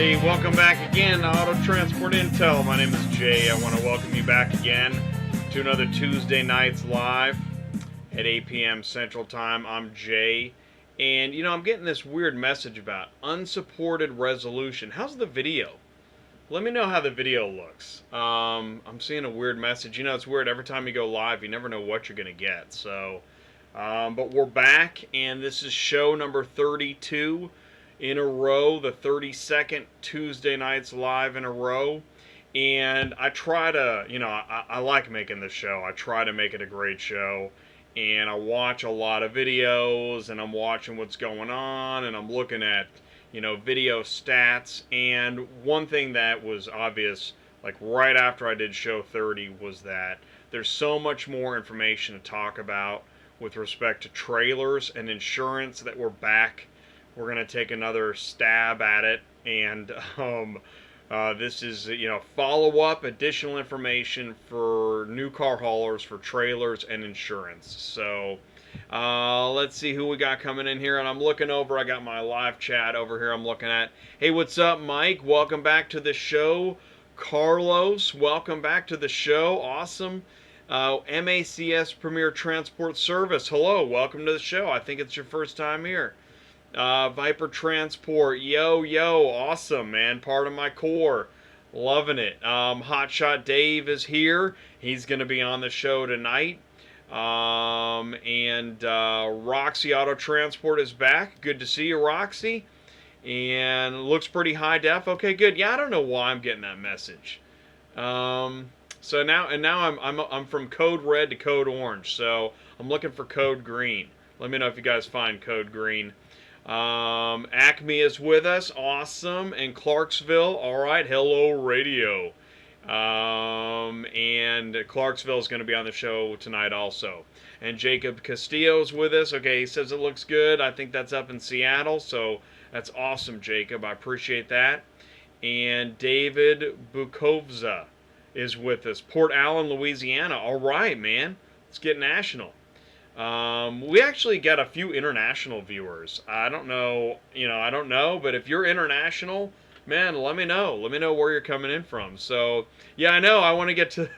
Hey, welcome back again to Auto Transport Intel. My name is Jay. I want to welcome you back again to another Tuesday Nights Live at 8 p.m. Central Time. I'm Jay. And, I'm getting this weird message about unsupported resolution. How's the video? Let me know how the video looks. I'm seeing a weird message. It's weird. Every time you go live, you never know what you're going to get. But we're back, and this is show number 32 in a row, the 32nd Tuesday Nights Live in a row. And I try to, I like making this show. I try to make it a great show. And I watch a lot of videos, and I'm watching what's going on, and I'm looking at, video stats. And one thing that was obvious, like right after I did show 30, was that there's so much more information to talk about with respect to trailers and insurance that we're back. We're going to take another stab at it, and this is, follow-up additional information for new car haulers, for trailers and insurance. So let's see who we got coming in here, and I'm looking over. I got my live chat over here I'm looking at. Hey, what's up, Mike? Welcome back to the show. Carlos, welcome back to the show. Awesome. MACS Premier Transport Service, hello, welcome to the show. I think it's your first time here. Viper Transport, yo, awesome, man, part of my core, loving it. Hotshot Dave is here. He's going to be on the show tonight. And Roxy Auto Transport is back. Good to see you, Roxy. And looks pretty high def. Okay, good. Yeah, I don't know why I'm getting that message. So now I'm from code red to code orange. So I'm looking for code green. Let me know if you guys find code green. Acme is with us, awesome, and Clarksville. All right, hello radio. And Clarksville is going to be on the show tonight also. And Jacob Castillo's with us. Okay, he says it looks good. I think that's up in Seattle, so that's awesome, Jacob. I appreciate that. And David Bukovza is with us. Port Allen, Louisiana. All right, man. Let's get national. We actually got a few international viewers. I don't know, but if you're international, man, let me know. Let me know where you're coming in from. So, yeah, I know. I want to get to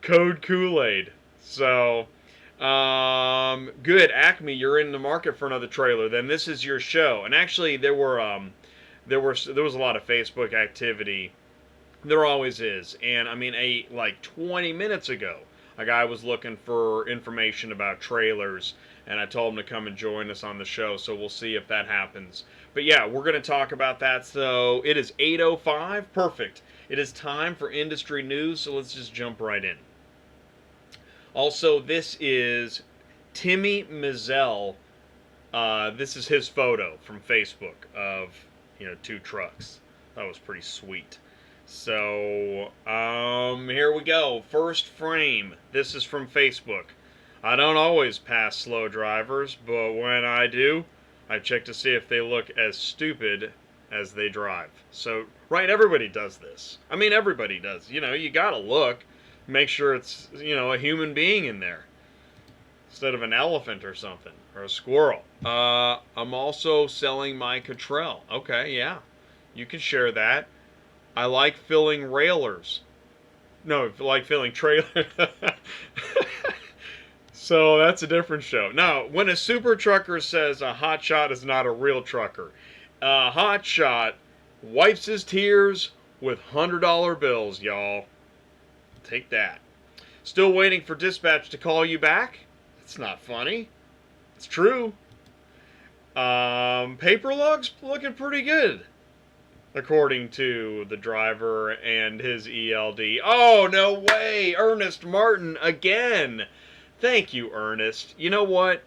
Code Kool-Aid. So, good. Acme, you're in the market for another trailer. Then this is your show. And actually, there was a lot of Facebook activity. There always is. And I mean, like 20 minutes ago, a guy was looking for information about trailers, and I told him to come and join us on the show, so we'll see if that happens. But yeah, we're going to talk about that. So it is 8:05. Perfect. It is time for industry news, so let's just jump right in. Also, this is Timmy Mizell. This is his photo from Facebook of, two trucks. That was pretty sweet. So, here we go. First frame. This is from Facebook. I don't always pass slow drivers, but when I do, I check to see if they look as stupid as they drive. So, right, everybody does this. I mean, everybody does. You gotta look. Make sure it's, a human being in there. Instead of an elephant or something. Or a squirrel. I'm also selling my Cottrell. Okay, yeah. You can share that. I like filling railers. No, like filling trailers. So that's a different show. Now, when a super trucker says a hotshot is not a real trucker, a hotshot wipes his tears with $100 bills, y'all. Take that. Still waiting for dispatch to call you back? It's not funny. It's true. Paper lugs looking pretty good, according to the driver and his ELD. Oh, no way! Ernest Martin again! Thank you, Ernest. You know what?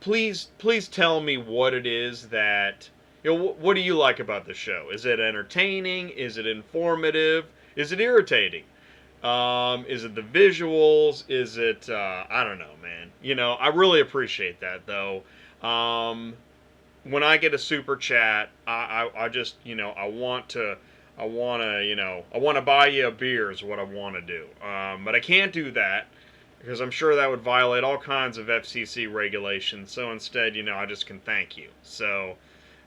Please tell me what it is that... what do you like about the show? Is it entertaining? Is it informative? Is it irritating? Is it the visuals? Is it... I don't know, man. I really appreciate that, though. When I get a super chat, I just, I want to buy you a beer is what I want to do. But I can't do that because I'm sure that would violate all kinds of FCC regulations. So instead, I just can thank you. So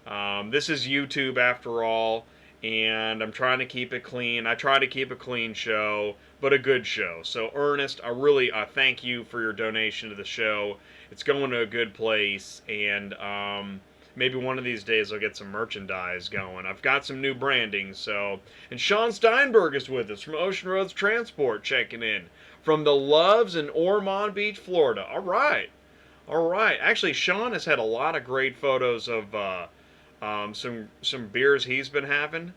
This is YouTube after all, and I'm trying to keep it clean. I try to keep a clean show, but a good show. So Ernest, I thank you for your donation to the show. It's going to a good place, and maybe one of these days I'll get some merchandise going. I've got some new branding, so. And Sean Steinberg is with us from Ocean Roads Transport, checking in from the Loves in Ormond Beach, Florida. All right. All right. Actually, Sean has had a lot of great photos of some beers he's been having.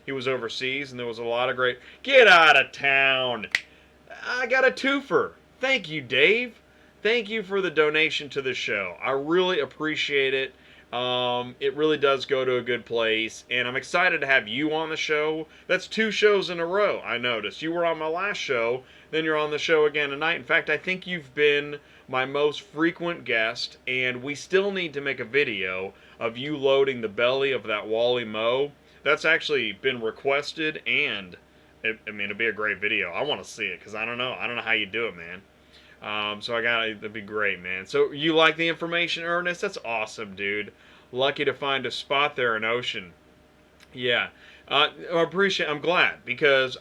He was overseas, and there was a lot of great. Get out of town! I got a twofer. Thank you, Dave. Thank you for the donation to the show. I really appreciate it. It really does go to a good place, and I'm excited to have you on the show. That's 2 shows in a row, I noticed. You were on my last show, then you're on the show again tonight. In fact, I think you've been my most frequent guest, and we still need to make a video of you loading the belly of that Wally Mo. That's actually been requested, and it'd be a great video. I want to see it, because I don't know how you do it, man. That'd be great, man. So you like the information, Ernest? That's awesome, dude. Lucky to find a spot there in Ocean. Yeah. I'm glad, because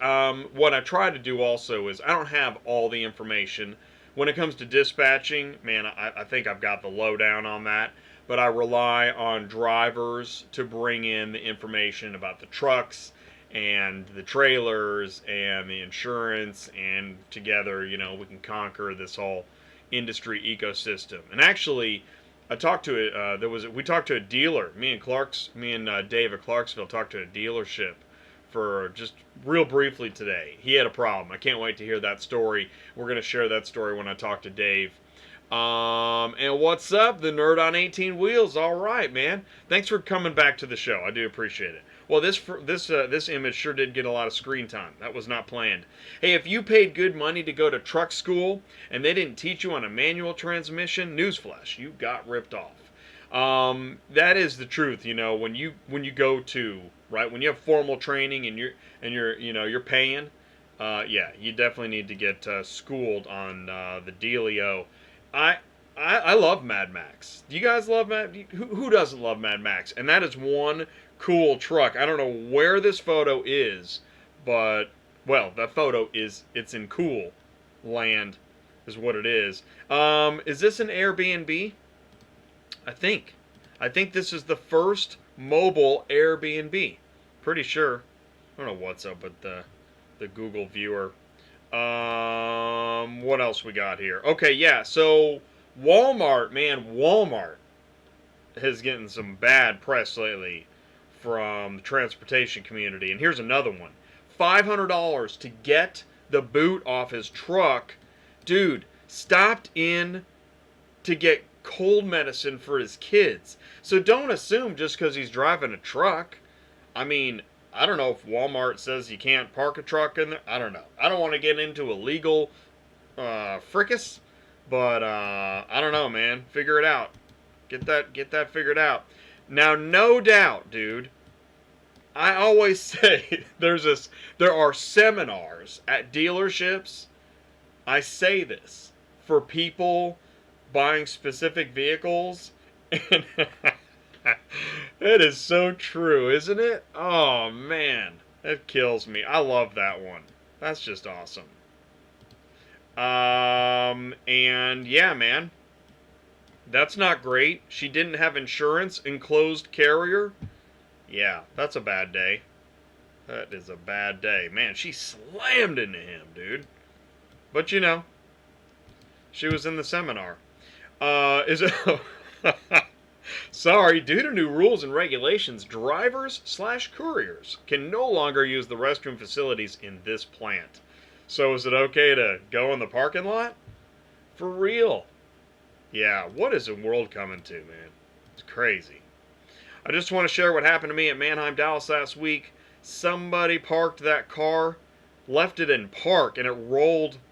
what I try to do also is I don't have all the information. When it comes to dispatching, man, I think I've got the lowdown on that. But I rely on drivers to bring in the information about the trucks and the trailers and the insurance, and together, we can conquer this whole industry ecosystem. And actually, I talked to we talked to a dealer. Me and Dave at Clarksville talked to a dealership for just real briefly today. He had a problem. I can't wait to hear that story. We're going to share that story when I talk to Dave. And what's up, the nerd on 18 wheels? All right, man. Thanks for coming back to the show. I do appreciate it. Well, this image sure did get a lot of screen time. That was not planned. Hey, if you paid good money to go to truck school and they didn't teach you on a manual transmission, newsflash, you got ripped off. That is the truth. When you go to, right, when you have formal training and you're paying, yeah, you definitely need to get schooled on the dealio. I love Mad Max. Do you guys love who doesn't love Mad Max? And that is one cool truck. I don't know where this photo is, but that photo it's in cool land is what it is. Is this an Airbnb? I think this is the first mobile Airbnb. Pretty sure. I don't know what's up with the Google viewer. What else we got here? Okay, yeah, so Walmart has getting some bad press lately from the transportation community. And here's another one. $500 to get the boot off his truck. Dude, stopped in to get cold medicine for his kids. So don't assume just because he's driving a truck. I mean, I don't know if Walmart says you can't park a truck in there. I don't know. I don't want to get into a legal fricas, but I don't know, man. Figure it out. Get that figured out. Now, no doubt, dude, I always say there are seminars at dealerships. I say this for people buying specific vehicles, and it is so true, isn't it? Oh, man. That kills me. I love that one. That's just awesome. And yeah, man. That's not great. She didn't have insurance, enclosed carrier. Yeah, that's a bad day. That is a bad day. Man, she slammed into him, dude. But she was in the seminar. Is it... Sorry, due to new rules and regulations, drivers/couriers can no longer use the restroom facilities in this plant. So is it okay to go in the parking lot? For real? Yeah, what is the world coming to, man? It's crazy. I just want to share what happened to me at Manheim, Dallas last week. Somebody parked that car, left it in park, and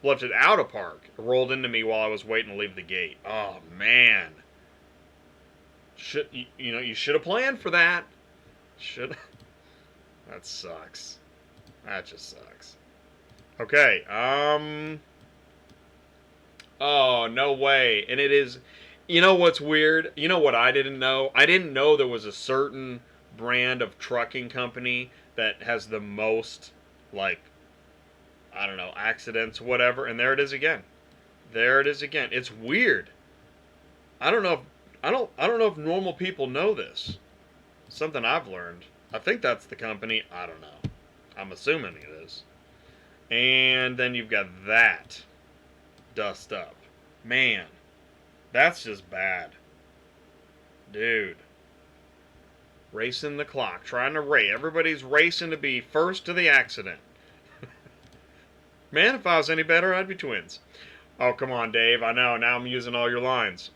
left it out of park. It rolled into me while I was waiting to leave the gate. Oh, man. You should have planned for that. That sucks. That just sucks. Okay, oh, no way. And You know what's weird? You know what I didn't know? I didn't know there was a certain brand of trucking company that has the most, like, I don't know, accidents, whatever. And there it is again. There it is again. It's weird. I don't know if I don't know if normal people know this. Something I've learned. I think that's the company. I don't know. I'm assuming it is. And then you've got that dust up. Man, that's just bad. Dude. Racing the clock. Trying to race. Everybody's racing to be first to the accident. Man, if I was any better, I'd be twins. Oh, come on, Dave. I know. Now I'm using all your lines.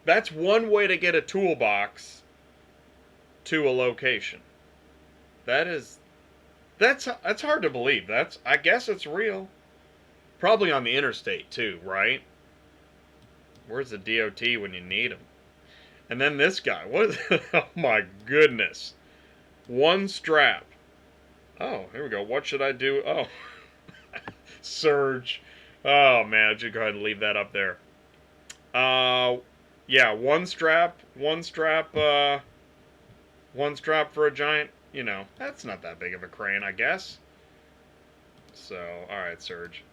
That's one way to get a toolbox to a location. That is that's hard to believe. I guess it's real. Probably on the interstate too, right? Where's the DOT when you need them? And then this guy. What is oh my goodness. One strap. Oh, here we go. What should I do? Oh. Serge. Oh man, I should go ahead and leave that up there. Yeah, one strap for a giant, that's not that big of a crane, I guess. So, alright, Serge.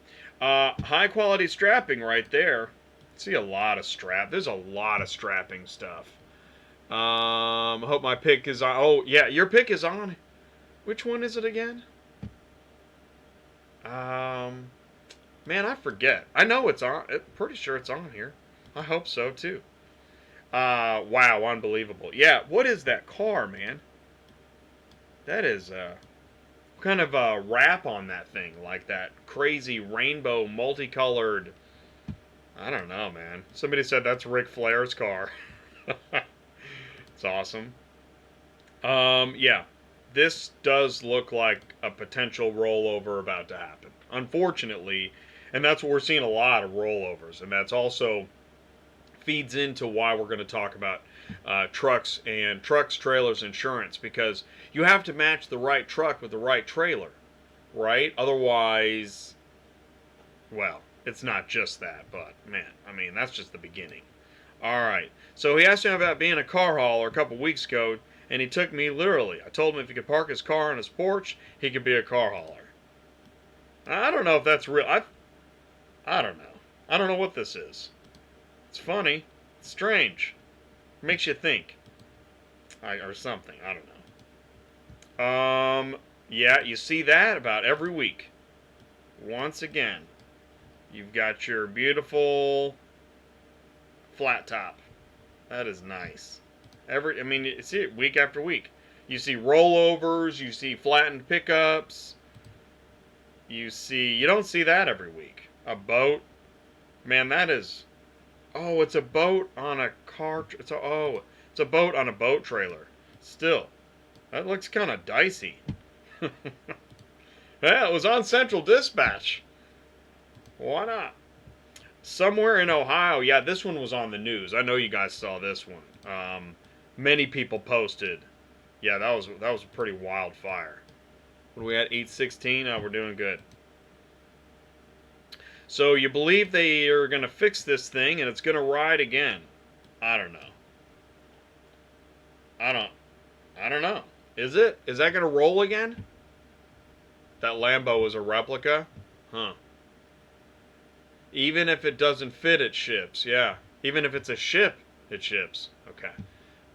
High quality strapping right there. See a lot of there's a lot of strapping stuff. I hope my pick is on. Oh, yeah, your pick is on. Which one is it again? Man, I forget. I know it's on. Pretty sure it's on here. I hope so, too. Wow, unbelievable. Yeah, what is that car, man? That is, kind of a wrap on that thing, like that crazy rainbow multicolored. I don't know, man. Somebody said that's Ric Flair's car. It's awesome. Yeah, this does look like a potential rollover about to happen. Unfortunately, and that's what we're seeing, a lot of rollovers, and that's also feeds into why we're going to talk about trucks, trailers, insurance, because you have to match the right truck with the right trailer, right? Otherwise, well, it's not just that, but man, I mean, that's just the beginning. All right, so he asked me about being a car hauler a couple weeks ago, and he took me literally. I told him if he could park his car on his porch, he could be a car hauler. I don't know if that's real. I don't know. I don't know what this is. It's funny. It's strange. It makes you think. Or something. I don't know. Yeah, you see that about every week. Once again, you've got your beautiful flat top. That is nice. I mean, you see it week after week. You see rollovers. You see flattened pickups. You don't see that every week. A boat. Man, that is... Oh, it's a boat on a car... It's a boat on a boat trailer. Still, that looks kind of dicey. Yeah, it was on Central Dispatch. Why not? Somewhere in Ohio, yeah, this one was on the news. I know you guys saw this one. Many people posted. Yeah, that was a pretty wild fire. What are we at? 8:16? Oh, we're doing good. So you believe they are going to fix this thing and it's going to ride again? I don't know. I don't know. Is it? Is that going to roll again? That Lambo was a replica? Huh. Even if it doesn't fit, it ships. Yeah. Even if it's a ship, it ships. Okay.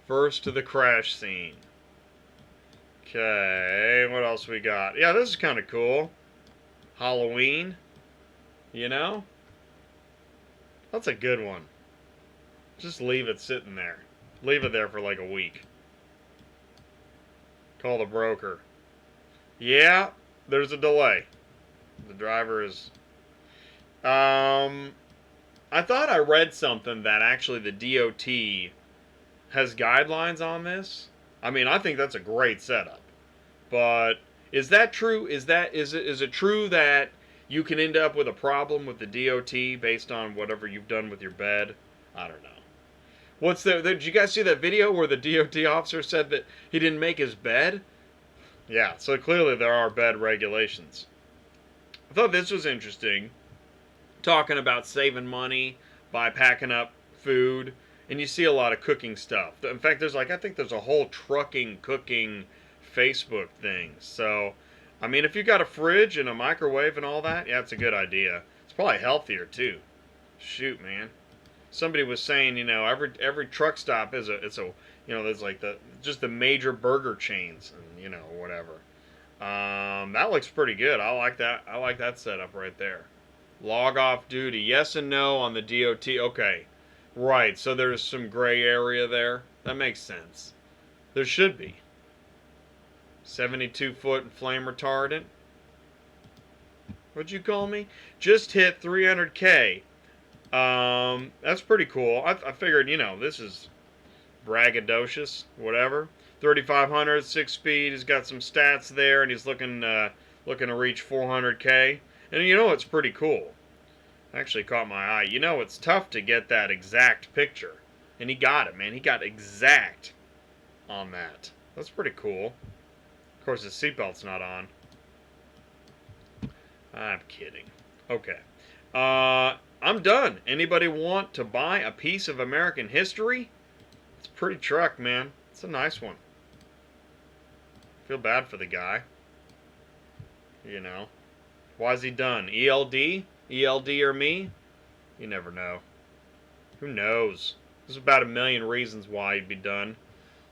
First to the crash scene. Okay, what else we got? Yeah, this is kind of cool. Halloween. You know? That's a good one. Just leave it sitting there. Leave it there for like a week. Call the broker. Yeah, there's a delay. The driver is... I thought I read something that actually the DOT has guidelines on this. I mean, I think that's a great setup. But is that true? Is it true that you can end up with a problem with the DOT based on whatever you've done with your bed? I don't know. Did you guys see that video where the DOT officer said that he didn't make his bed? Yeah, so clearly there are bed regulations. I thought this was interesting. Talking about saving money by packing up food, and you see a lot of cooking stuff. In fact, I think there's a whole trucking, cooking Facebook thing. So, I mean, if you got a fridge and a microwave and all that, yeah, it's a good idea. It's probably healthier too. Shoot, man. Somebody was saying, every truck stop there's like the major burger chains and whatever. That looks pretty good. I like that. I like that setup right there. Log off duty. Yes and no on the DOT. Okay. Right. So there's some gray area there. That makes sense. There should be. 72-foot and flame retardant. What'd you call me? Just hit 300K. That's pretty cool. I figured, this is braggadocious, whatever. 3,500, 6-speed. He's got some stats there, and he's looking to reach 400K. And it's pretty cool. Actually caught my eye. It's tough to get that exact picture, and he got it, man. He got exact on that. That's pretty cool. Of course, his seatbelt's not on. I'm kidding. Okay. I'm done. Anybody want to buy a piece of American history? It's a pretty truck, man. It's a nice one. Feel bad for the guy. Why is he done? ELD? ELD or me? You never know. Who knows? There's about 1,000,000 reasons why he'd be done.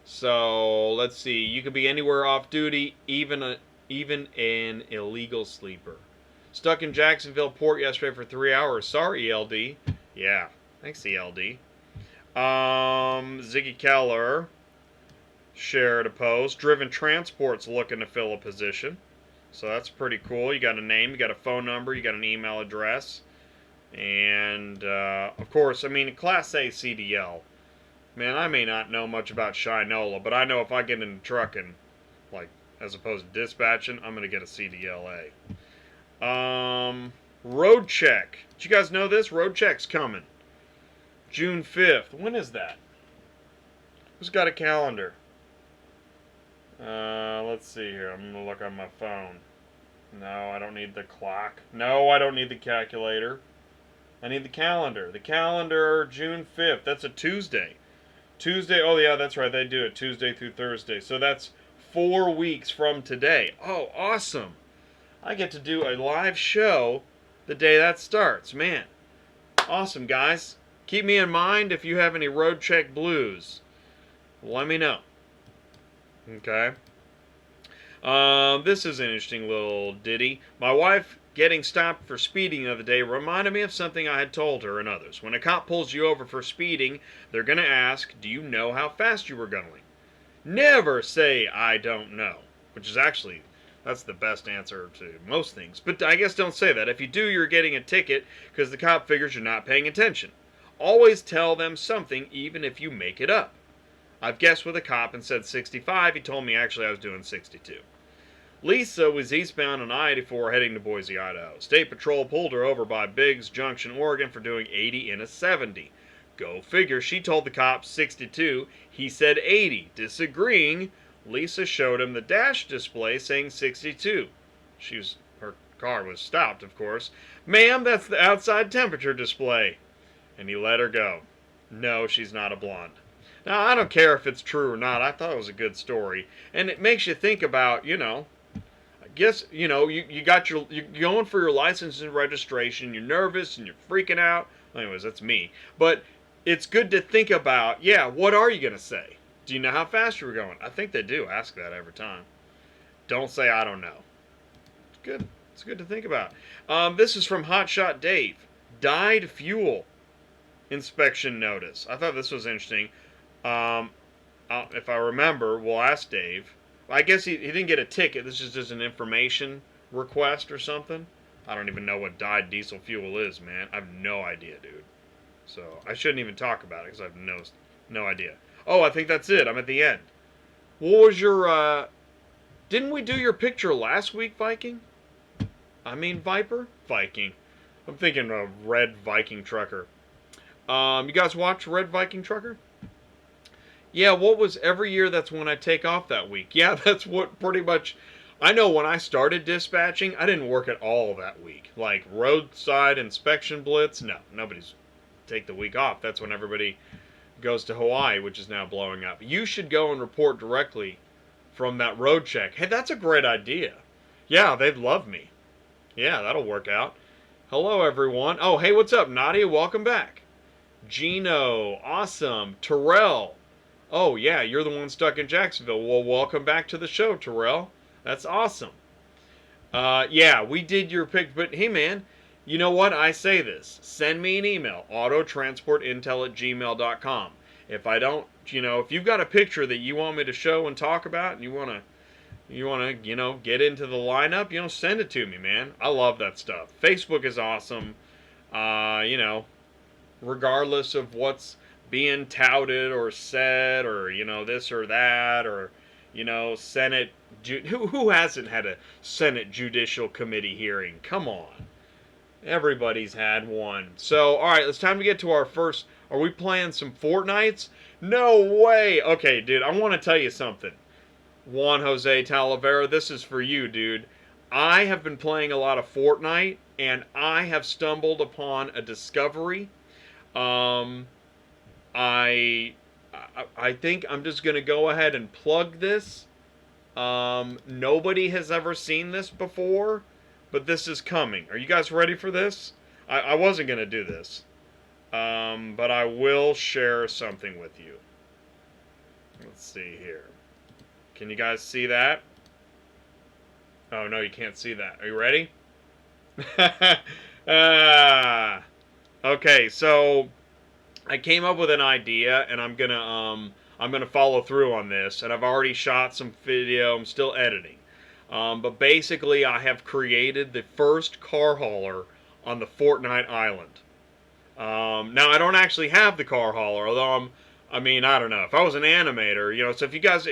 So, let's see. You could be anywhere off duty, even an illegal sleeper. Stuck in Jacksonville port yesterday for 3 hours. Sorry, ELD. Yeah. Thanks, ELD. Ziggy Keller shared a post. Driven Transport's looking to fill a position. So that's pretty cool. You got a name, you got a phone number, you got an email address. And, of course, Class A CDL. Man, I may not know much about Shinola, but I know if I get into trucking, as opposed to dispatching, I'm going to get a CDLA. Road check. Did you guys know this? Road check's coming. June 5th. When is that? Who's got a calendar? Let's see here. I'm going to look on my phone. No, I don't need the clock. No, I don't need the calculator. I need the calendar. The calendar, June 5th. That's a Tuesday. Tuesday. Oh, yeah, that's right. They do it Tuesday through Thursday. So that's 4 weeks from today. Oh, awesome. I get to do a live show the day that starts. Man, awesome, guys. Keep me in mind if you have any road check blues. Let me know. Okay. This is an interesting little ditty. My wife getting stopped for speeding the other day reminded me of something I had told her and others. When a cop pulls you over for speeding, they're going to ask, do you know how fast you were going? Never say, I don't know. Which is actually, that's the best answer to most things. But I guess don't say that. If you do, you're getting a ticket because the cop figures you're not paying attention. Always tell them something, even if you make it up. I've guessed with a cop and said 65. He told me actually I was doing 62. Lisa was eastbound on I-84 heading to Boise, Idaho. State Patrol pulled her over by Biggs Junction, Oregon for doing 80 in a 70. Go figure, she told the cop 62. He said 80. Disagreeing, Lisa showed him the dash display saying 62. Her car was stopped, of course. Ma'am, that's the outside temperature display. And he let her go. No, she's not a blonde. Now, I don't care if it's true or not. I thought it was a good story. And it makes you think about, I guess, you're going for your license and registration. You're nervous and you're freaking out. Anyways, that's me. But it's good to think about, what are you going to say? Do you know how fast you were going? I think they do ask that every time. Don't say, I don't know. It's good. It's good to think about. This is from Hotshot Dave. Dyed fuel inspection notice. I thought this was interesting. If I remember, we'll ask Dave. I guess he didn't get a ticket. This is just an information request or something. I don't even know what dyed diesel fuel is, man. I have no idea, dude. So I shouldn't even talk about it because I have no idea. Oh, I think that's it. I'm at the end. What was your, didn't we do your picture last week, Viking? Viper? Viking. I'm thinking of Red Viking Trucker. You guys watch Red Viking Trucker? Yeah, what was every year that's when I take off that week. Yeah, that's what pretty much, I know when I started dispatching, I didn't work at all that week. Like roadside inspection blitz, no, nobody's take the week off. That's when everybody goes to Hawaii, which is now blowing up. You should go and report directly from that road check. Hey, that's a great idea. Yeah, they'd love me. Yeah, that'll work out. Hello, everyone. Oh, hey, what's up, Nadia? Welcome back. Gino, awesome. Terrell. Oh, yeah, you're the one stuck in Jacksonville. Well, welcome back to the show, Terrell. That's awesome. Yeah, we did your pick, but hey, man, you know what? I say this. Send me an email, autotransportintel@gmail.com. If I don't, if you've got a picture that you want me to show and talk about, and you want to, get into the lineup, send it to me, man. I love that stuff. Facebook is awesome. Regardless of what's being touted or said, or this or that, or Senate. Who hasn't had a Senate Judicial Committee hearing? Come on. Everybody's had one. So, all right, it's time to get to our first. Are we playing some Fortnites? No way. Okay, dude, I want to tell you something. Juan Jose Talavera, this is for you, dude. I have been playing a lot of Fortnite, and I have stumbled upon a discovery. I think I'm just going to go ahead and plug this. Nobody has ever seen this before, but this is coming. Are you guys ready for this? I wasn't going to do this, but I will share something with you. Let's see here. Can you guys see that? Oh, no, you can't see that. Are you ready? Okay, so I came up with an idea, and I'm gonna follow through on this, and I've already shot some video. I'm still editing, but basically, I have created the first car hauler on the Fortnite island. Now I don't actually have the car hauler, although I don't know. If I was an animator, so if you guys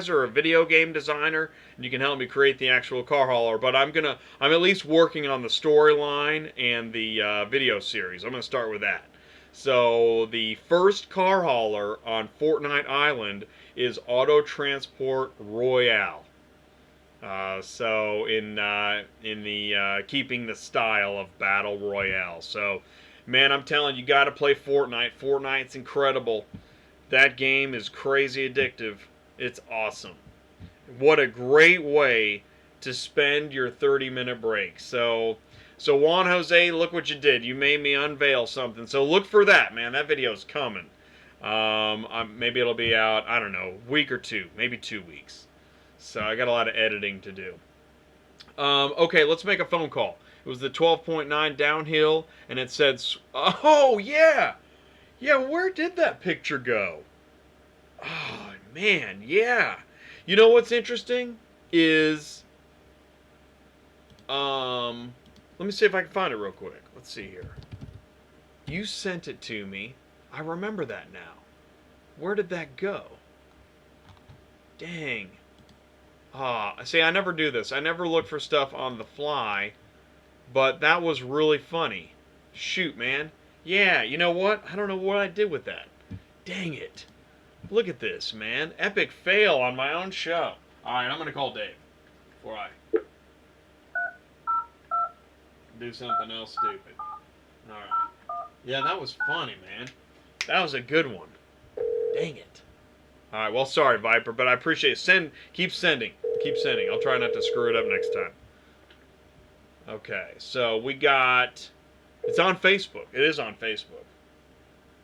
are a video game designer, you can help me create the actual car hauler. But I'm at least working on the storyline and the video series. I'm gonna start with that. So the first car hauler on Fortnite Island is Auto Transport Royale. So in the keeping the style of Battle Royale. So, man, I'm telling you, got to play Fortnite. Fortnite's incredible. That game is crazy addictive. It's awesome. What a great way to spend your 30-minute break. So Juan Jose, look what you did. You made me unveil something. So look for that, man. That video's coming. Maybe it'll be out, I don't know, a week or two, maybe 2 weeks. So I got a lot of editing to do. Okay, let's make a phone call. It was the 12.9 downhill, and it said, oh, yeah. Yeah, where did that picture go? Oh, man, yeah. You know what's interesting is, let me see if I can find it real quick. Let's see here. You sent it to me. I remember that now. Where did that go? Dang. See, I never do this. I never look for stuff on the fly, but that was really funny. Shoot, man. Yeah, you know what? I don't know what I did with that. Dang it. Look at this, man. Epic fail on my own show. Alright, I'm going to call Dave before I do something else stupid. Alright. Yeah, that was funny, man. That was a good one. Dang it. Alright, well, sorry, Viper, but I appreciate it. Keep sending. Keep sending. I'll try not to screw it up next time. Okay, so we got... It's on Facebook. It is on Facebook.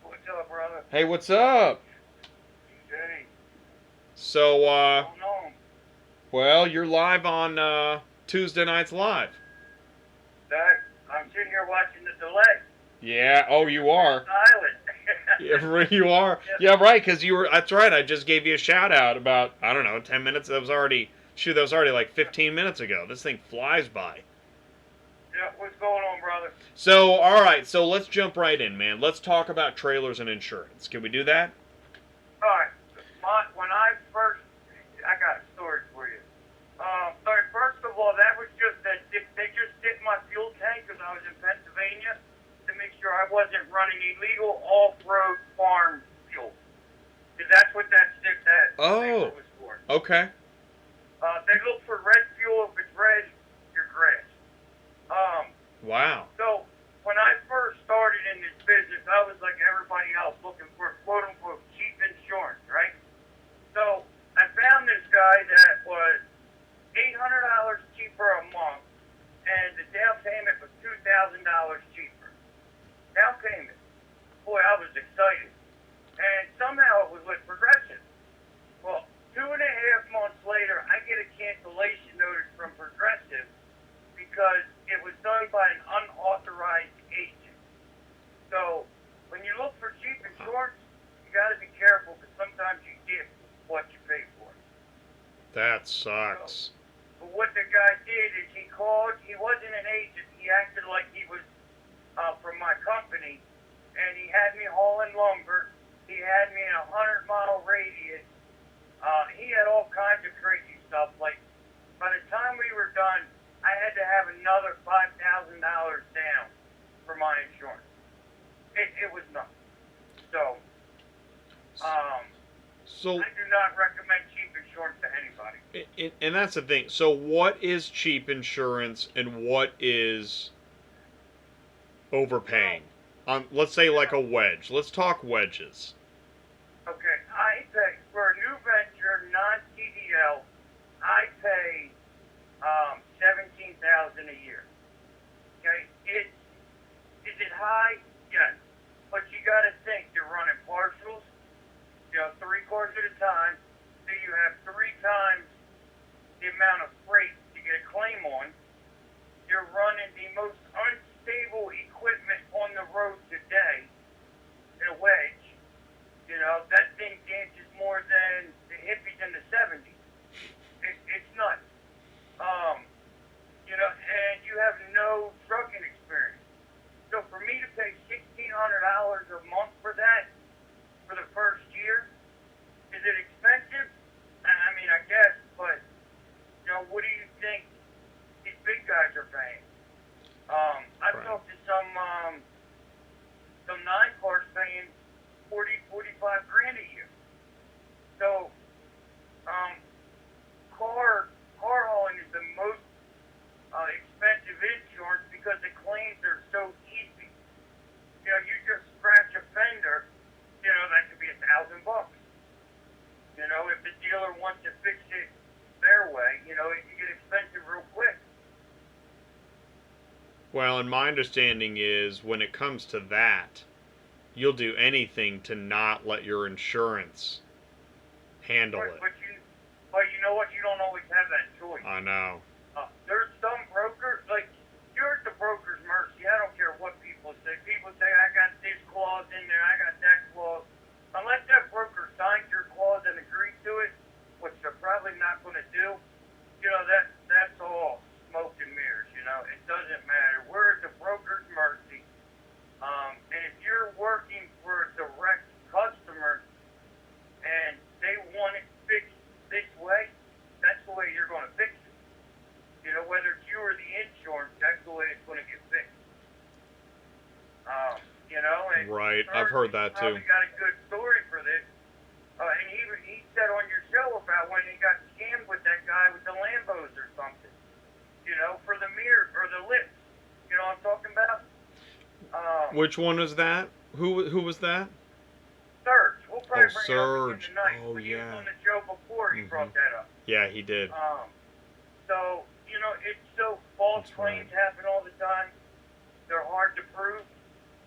What's up, brother? Hey, what's up? Hey. So, No. well, you're live on Tuesday Nights Live. I'm sitting here watching the delay. Yeah, oh, you are. Silent. Yeah, you are. Yeah, right, because you were, that's right, I just gave you a shout out about, I don't know, 10 minutes. That was already like 15 minutes ago. This thing flies by. Yeah, what's going on, brother? So, all right, so let's jump right in, man. Let's talk about trailers and insurance. Can we do that? All right. I got a story for you. First of all, that was just that they just did my fuel tank because I was in Pennsylvania to make sure I wasn't running illegal off-road farm fuel. Because that's what that stick was for. Okay. They look for red fuel. If it's red, you're grass. Wow. So when I first started in this business, I was boy, I was excited. And somehow it was with Progressive. Well, 2.5 months later, I get a cancellation notice from Progressive because it was done by an unauthorized agent. So when you look for cheap insurance, you got to be careful because sometimes you get what you pay for. That sucks. So, but what the guy did is he called. He wasn't an agent. He acted like he was from my company, and he had me hauling lumber. He had me in a 100-mile radius. He had all kinds of crazy stuff. Like, by the time we were done, I had to have another $5,000 down for my insurance. It was nuts. So, I do not recommend cheap insurance to anybody. And that's the thing. So what is cheap insurance and what is overpaying? Let's say like a wedge. Let's talk wedges. Okay, I pay for a new venture, non-CDL. I pay $17,000 a year. Okay, is it high? Yes, but you got to think you're running partials. 3 cars at a time. So you have 3 times the amount of freight to get a claim on. You're running the most unstable equipment on the road today in a wedge. That thing dances more than the hippies in the 70s. It's nuts. And you have no trucking experience. So for me to pay $1,600 a month for that for the first year, is it expensive? I mean, I guess, but, what do you think these big guys are paying? I've talked to some 9-cars paying 45 grand a year. So, car hauling is the most expensive insurance because the claims are so easy. You just scratch a fender, that could be $1,000. If the dealer wants to fix it their way, it can get expensive real quick. Well, and my understanding is when it comes to that, you'll do anything to not let your insurance handle it. But you know what? You don't always have that choice. I know. There's some brokers, like, you're at the broker's mercy. I don't care what people say. People say, I got this clause in there, I got that clause. Unless that broker signs your clause and agrees to it, which they're probably not going to do, that's all smoke and mirrors, It doesn't matter. We're at the broker's mercy. And if you're working for a direct customer and they want it fixed this way, that's the way you're going to fix it. Whether it's you or the insurance, that's the way it's going to get fixed. And right, I've heard that too. Probably got a good story for this. And he said on your show about when he got scammed with that guy with the Lambos or something. For the mirror or the lips. You know what I'm talking about? Which one is that? Who was that? Serge. We'll probably bring Serge. it up again tonight. Oh, when yeah. he was on the show before, he brought that up. Yeah, he did. So, it's so false claims happen all the time. They're hard to prove.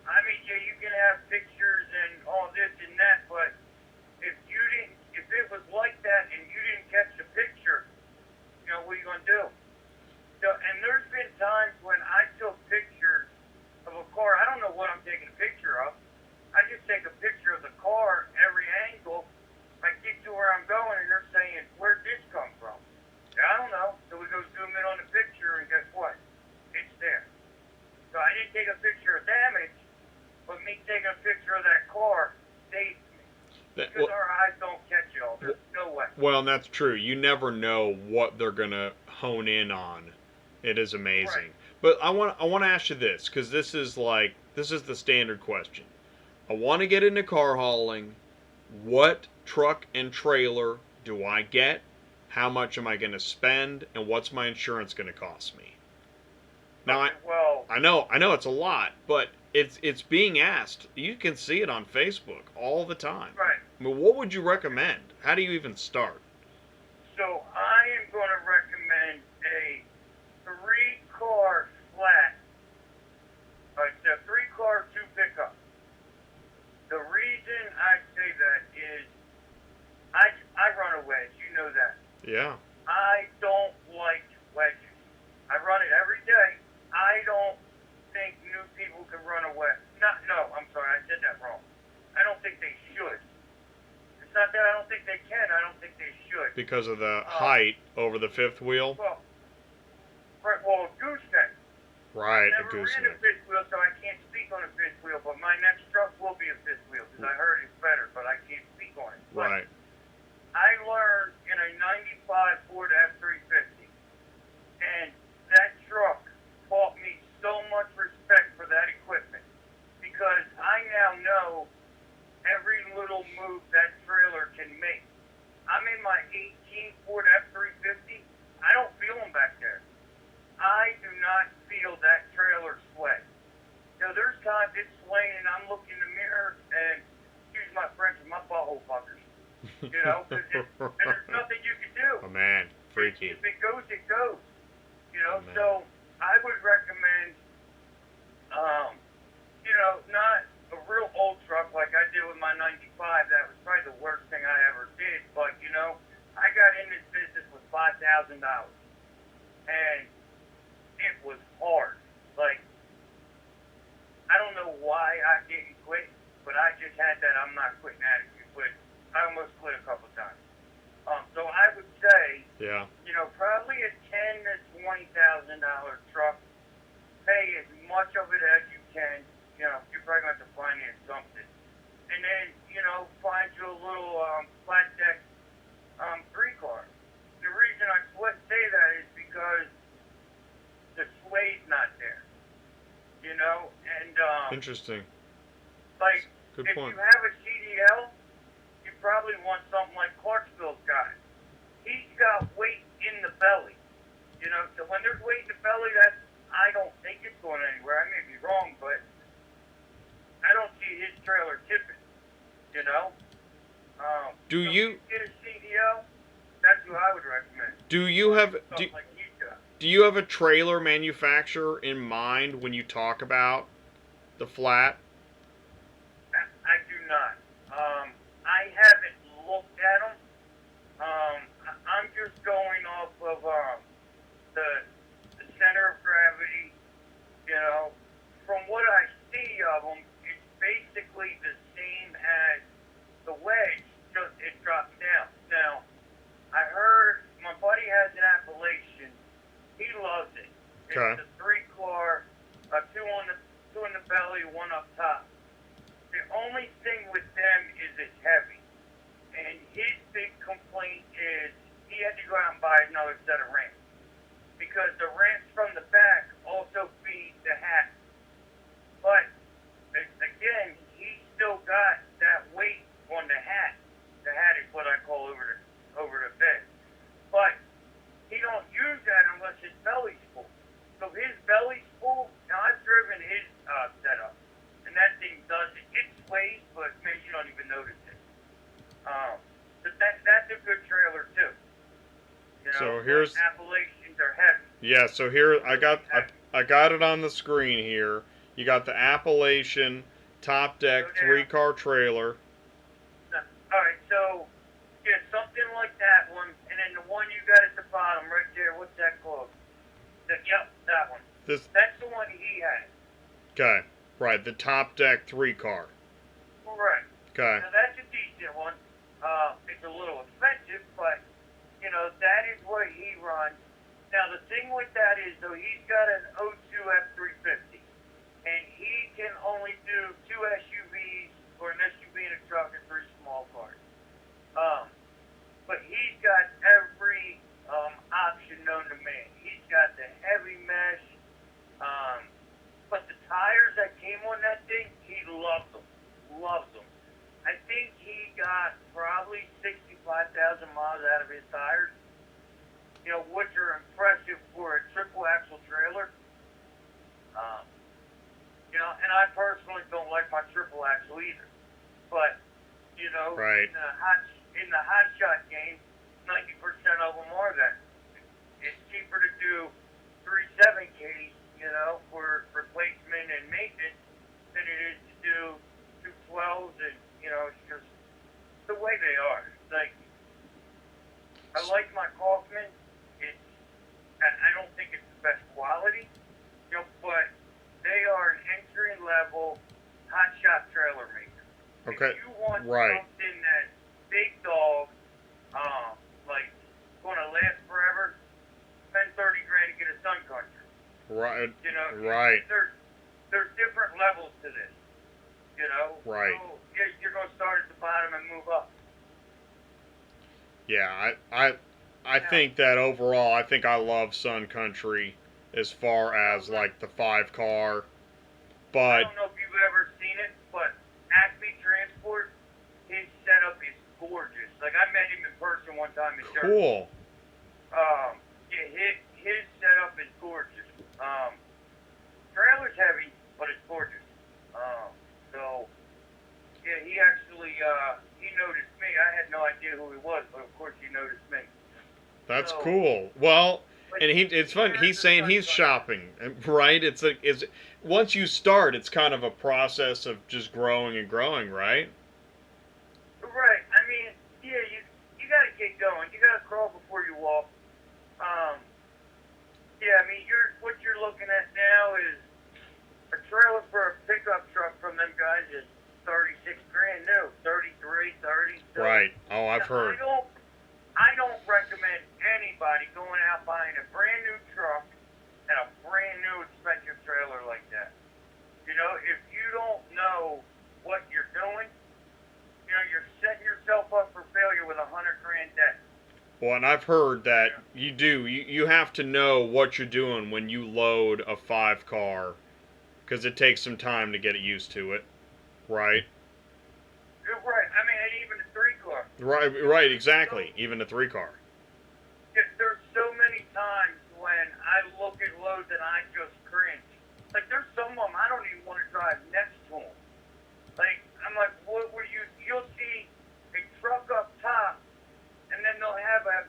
I mean, yeah, you can have pictures and all this and that, but if it was like that and you didn't catch the picture, what are you going to do? So, and there's been times when I took pictures of a car. I don't know what I'm taking a picture of. I just take a picture of the car, every angle. I get to where I'm going, and they're saying, where'd this come from? I don't know. So we go zoom in on the picture, and guess what? It's there. So I didn't take a picture of damage, but me taking a picture of that car saved me. Because our eyes don't catch it all. There's no way. Well, and that's true. You never know what they're going to hone in on. It is amazing. Right. But I want to ask you this, because this is the standard question. I want to get into car hauling. What truck and trailer do I get? How much am I going to spend? And what's my insurance going to cost me? Now, I know it's a lot, but it's being asked. You can see it on Facebook all the time. Right. I mean, what would you recommend? How do you even start? So I am going to recommend a 3-car flat. It's a 3-car, 2 pickup. Because of the height over the fifth wheel? Well, right, well, gooseneck. Right, I a never ran a gooseneck. fifth wheel, so I can't speak on a fifth wheel, but my next truck will be a fifth wheel, because I heard it's better, but I can't speak on it. But Right. I learned in a 95 Ford F-350, and that truck taught me so much respect for that equipment, because I now know every little move that trailer can make. I'm in my 18 Ford F-350. I don't feel them back there. I do not feel that trailer sway. You know, there's times it's swaying and I'm looking in the mirror and, excuse my French, my butthole fuckers. You know, and there's nothing you can do. Oh man, freaky. If it goes, it goes. You know, Oh, so I would recommend, you know, not a real old truck like I did with my 95. That was probably the worst thing I ever did. But, you know, I got in this business with $5,000. And it was hard. Like, I don't know why I didn't quit, but I just had that I'm not quitting attitude. But I almost quit a couple times. So I would say, Yeah. you know, probably a $10,000 to $20,000 truck. Pay as much of it as you can. You know, you're probably going to have to finance something. And then, you know, find you a little flat deck 3-car. The reason I say that is because the sway's not there. You know, and Interesting. like Good if point. you have a CDL, you probably want something like Clarksville's got. He's got weight in the belly. You know, so when there's weight in the belly, I don't think it's going anywhere. I may be wrong, but I don't see his trailer tipping. You know. Do so you if you get a CDL? That's what I would recommend. do you have Something like he's got. do you have a trailer manufacturer in mind when you talk about the flat? I do not. I haven't looked at them. I'm just going off of the center of gravity. You know, from what I see of them, it's basically the same as the wedge, just it drops down. Now, I heard my buddy has an Appalachian. He loves it. Okay. It's a 3-car, two in the belly, one up top. The only thing with them is it's heavy. And his big complaint is he had to go out and buy another set of ramps. Because the ramps from the back also feed the hat. But, again, he's still got that weight on the hat. The hat is what I call over the bed. But he don't use that unless his belly's full. So his belly's full. Now, I've driven his setup. And that thing does it. It sways, but man, you don't even notice it. But that's a good trailer too. You know, So here's Appalachians are heavy. yeah. So here I got it on the screen here. You got the Appalachian top deck Go down. 3-car trailer. All right, so yeah, something like that one, and then the one you got at the bottom right there. What's that called? Yep, that one. That's the one he has. Okay. Right, the top deck 3-car. Correct. Okay. Now that's a decent one. It's a little expensive, but you know that is what he runs. Now the thing with that is though he's got an '02 F-350, and he can only do 2 SUVs or an SUV and a truck and 3 small cars. But he's got every option known to man. He's got the heavy mesh. But the tires that came on that thing, he loves them. Loves them. I think he got probably 65,000 miles out of his tires. You know, which are impressive for a triple axle trailer. You know, and I personally don't like my triple axle either. But, you know, Right. in the Hotshot game, 90% of them are that. It's cheaper to do 3 7Ks, you know, for replacement and maintenance than it is to do 2 12s, and, you know, it's just the way they are. Like, I like my Kaufman. I don't think it's the best quality, you know, but they are an entry-level hotshot trailer maker. Okay. If you want Right. something that's big dog, like Right. You know, Right. there's different levels to this. You know, Right. so you're going to start at the bottom and move up. Yeah. I Now, think that overall, I think I love Sun Country as far as like the 5 car, I but don't know if you've ever seen it, but Acme Transport, his setup is gorgeous. Like I met him in person one time in Jersey. cool. Yeah, his setup is gorgeous. Trailer's heavy, but it's gorgeous. So yeah, he actually he noticed me. I had no idea who he was, but of course he noticed me. That's So, cool. Well, but and it's fun. has He's the saying Sun he's Country. shopping, right? It's once you start, it's kind of a process of just growing and growing, right? Right. I mean, yeah, you got to get going. You got to crawl before you walk. Um, yeah, I mean, what you're looking at now is a trailer for a pickup truck from them guys is 36 grand new, 33, 30. So, Right. Oh, I've now, heard. I don't recommend anybody going out buying a brand new truck and a brand new expensive trailer like that. You know, if you don't know what you're doing, you know, you're setting yourself up for failure with 100 grand debt. Well, and I've heard that you have to know what you're doing when you load a 5 car, because it takes some time to get used to it, right? You're right. I mean, and even a 3 car. Right, You know, right, exactly. Even a 3 car. there's so many times when I look at loads and I just cringe. Like, there's some of them I don't even want to drive next to them. Like, I'm like, what were you'll see a truck up top, and then they'll have a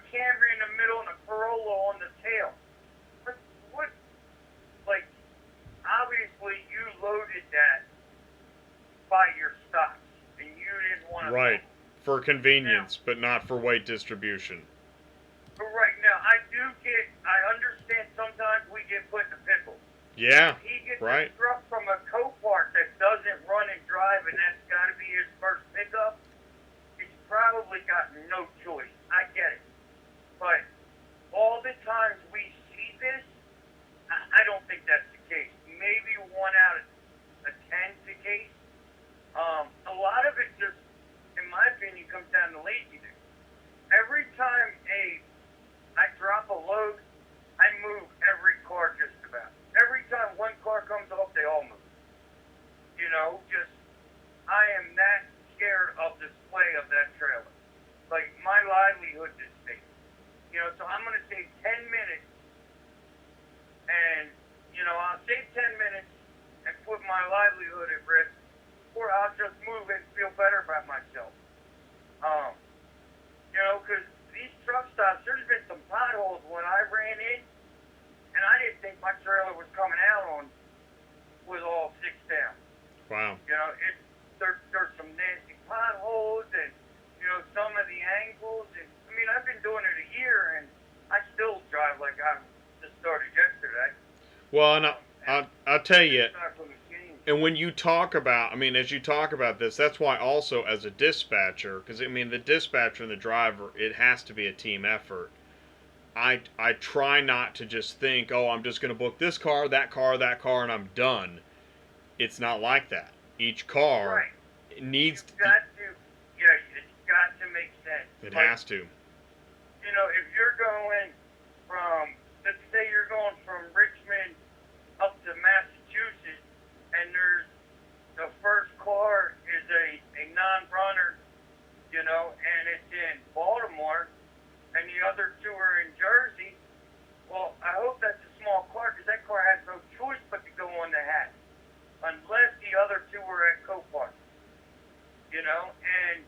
Camry in the middle and a Corolla on the tail. What, like, obviously you loaded that by your stocks, and you didn't want to. Right. For convenience, but not for weight distribution. But right now, I understand sometimes we get put in a pickle. Yeah. If he gets Right. a truck from a Copart that doesn't run and drive, and that's got to be his first pickup, he's probably got no choice. I get it. But all the times we see this, I don't think that's the case. Maybe 1 out of 10 is the case. A lot of it just, in my opinion, comes down to laziness. Every time I drop a load, I move every car just about. Every time one car comes off, they all move. You know, I am that scared of the display of that trailer. Like, my livelihood is state. You know, so I'm going to save 10 minutes, and, you know, I'll save 10 minutes and put my livelihood at risk, or I'll just move and feel better about myself. You know, because these truck stops, there's been some potholes when I ran in, and I didn't think my trailer was coming out on with all 6 down. Wow. You know, there's some nasty potholes, and, you know, some of the angles, and, I mean, I've been doing it a year, and I still drive like I just started yesterday. Well, and I'll tell you, It's not from the game. and when you talk about, I mean, as you talk about this, that's why also as a dispatcher, because I mean, the dispatcher and the driver, it has to be a team effort. I try not to just think, oh, I'm just going to book this car, that car, and I'm done. It's not like that. Each car Right. needs You've got to, yeah, it's got to make sense. it Like, has to. you know, if you're going from, let's say you're going from Richmond up to Massachusetts, and the first car is a non-runner, you know, and it's in Baltimore, and the other 2 are in Jersey, well, I hope that's a small car, because that car has no choice but to go on the hat, unless the other 2 are at Copart, you know, and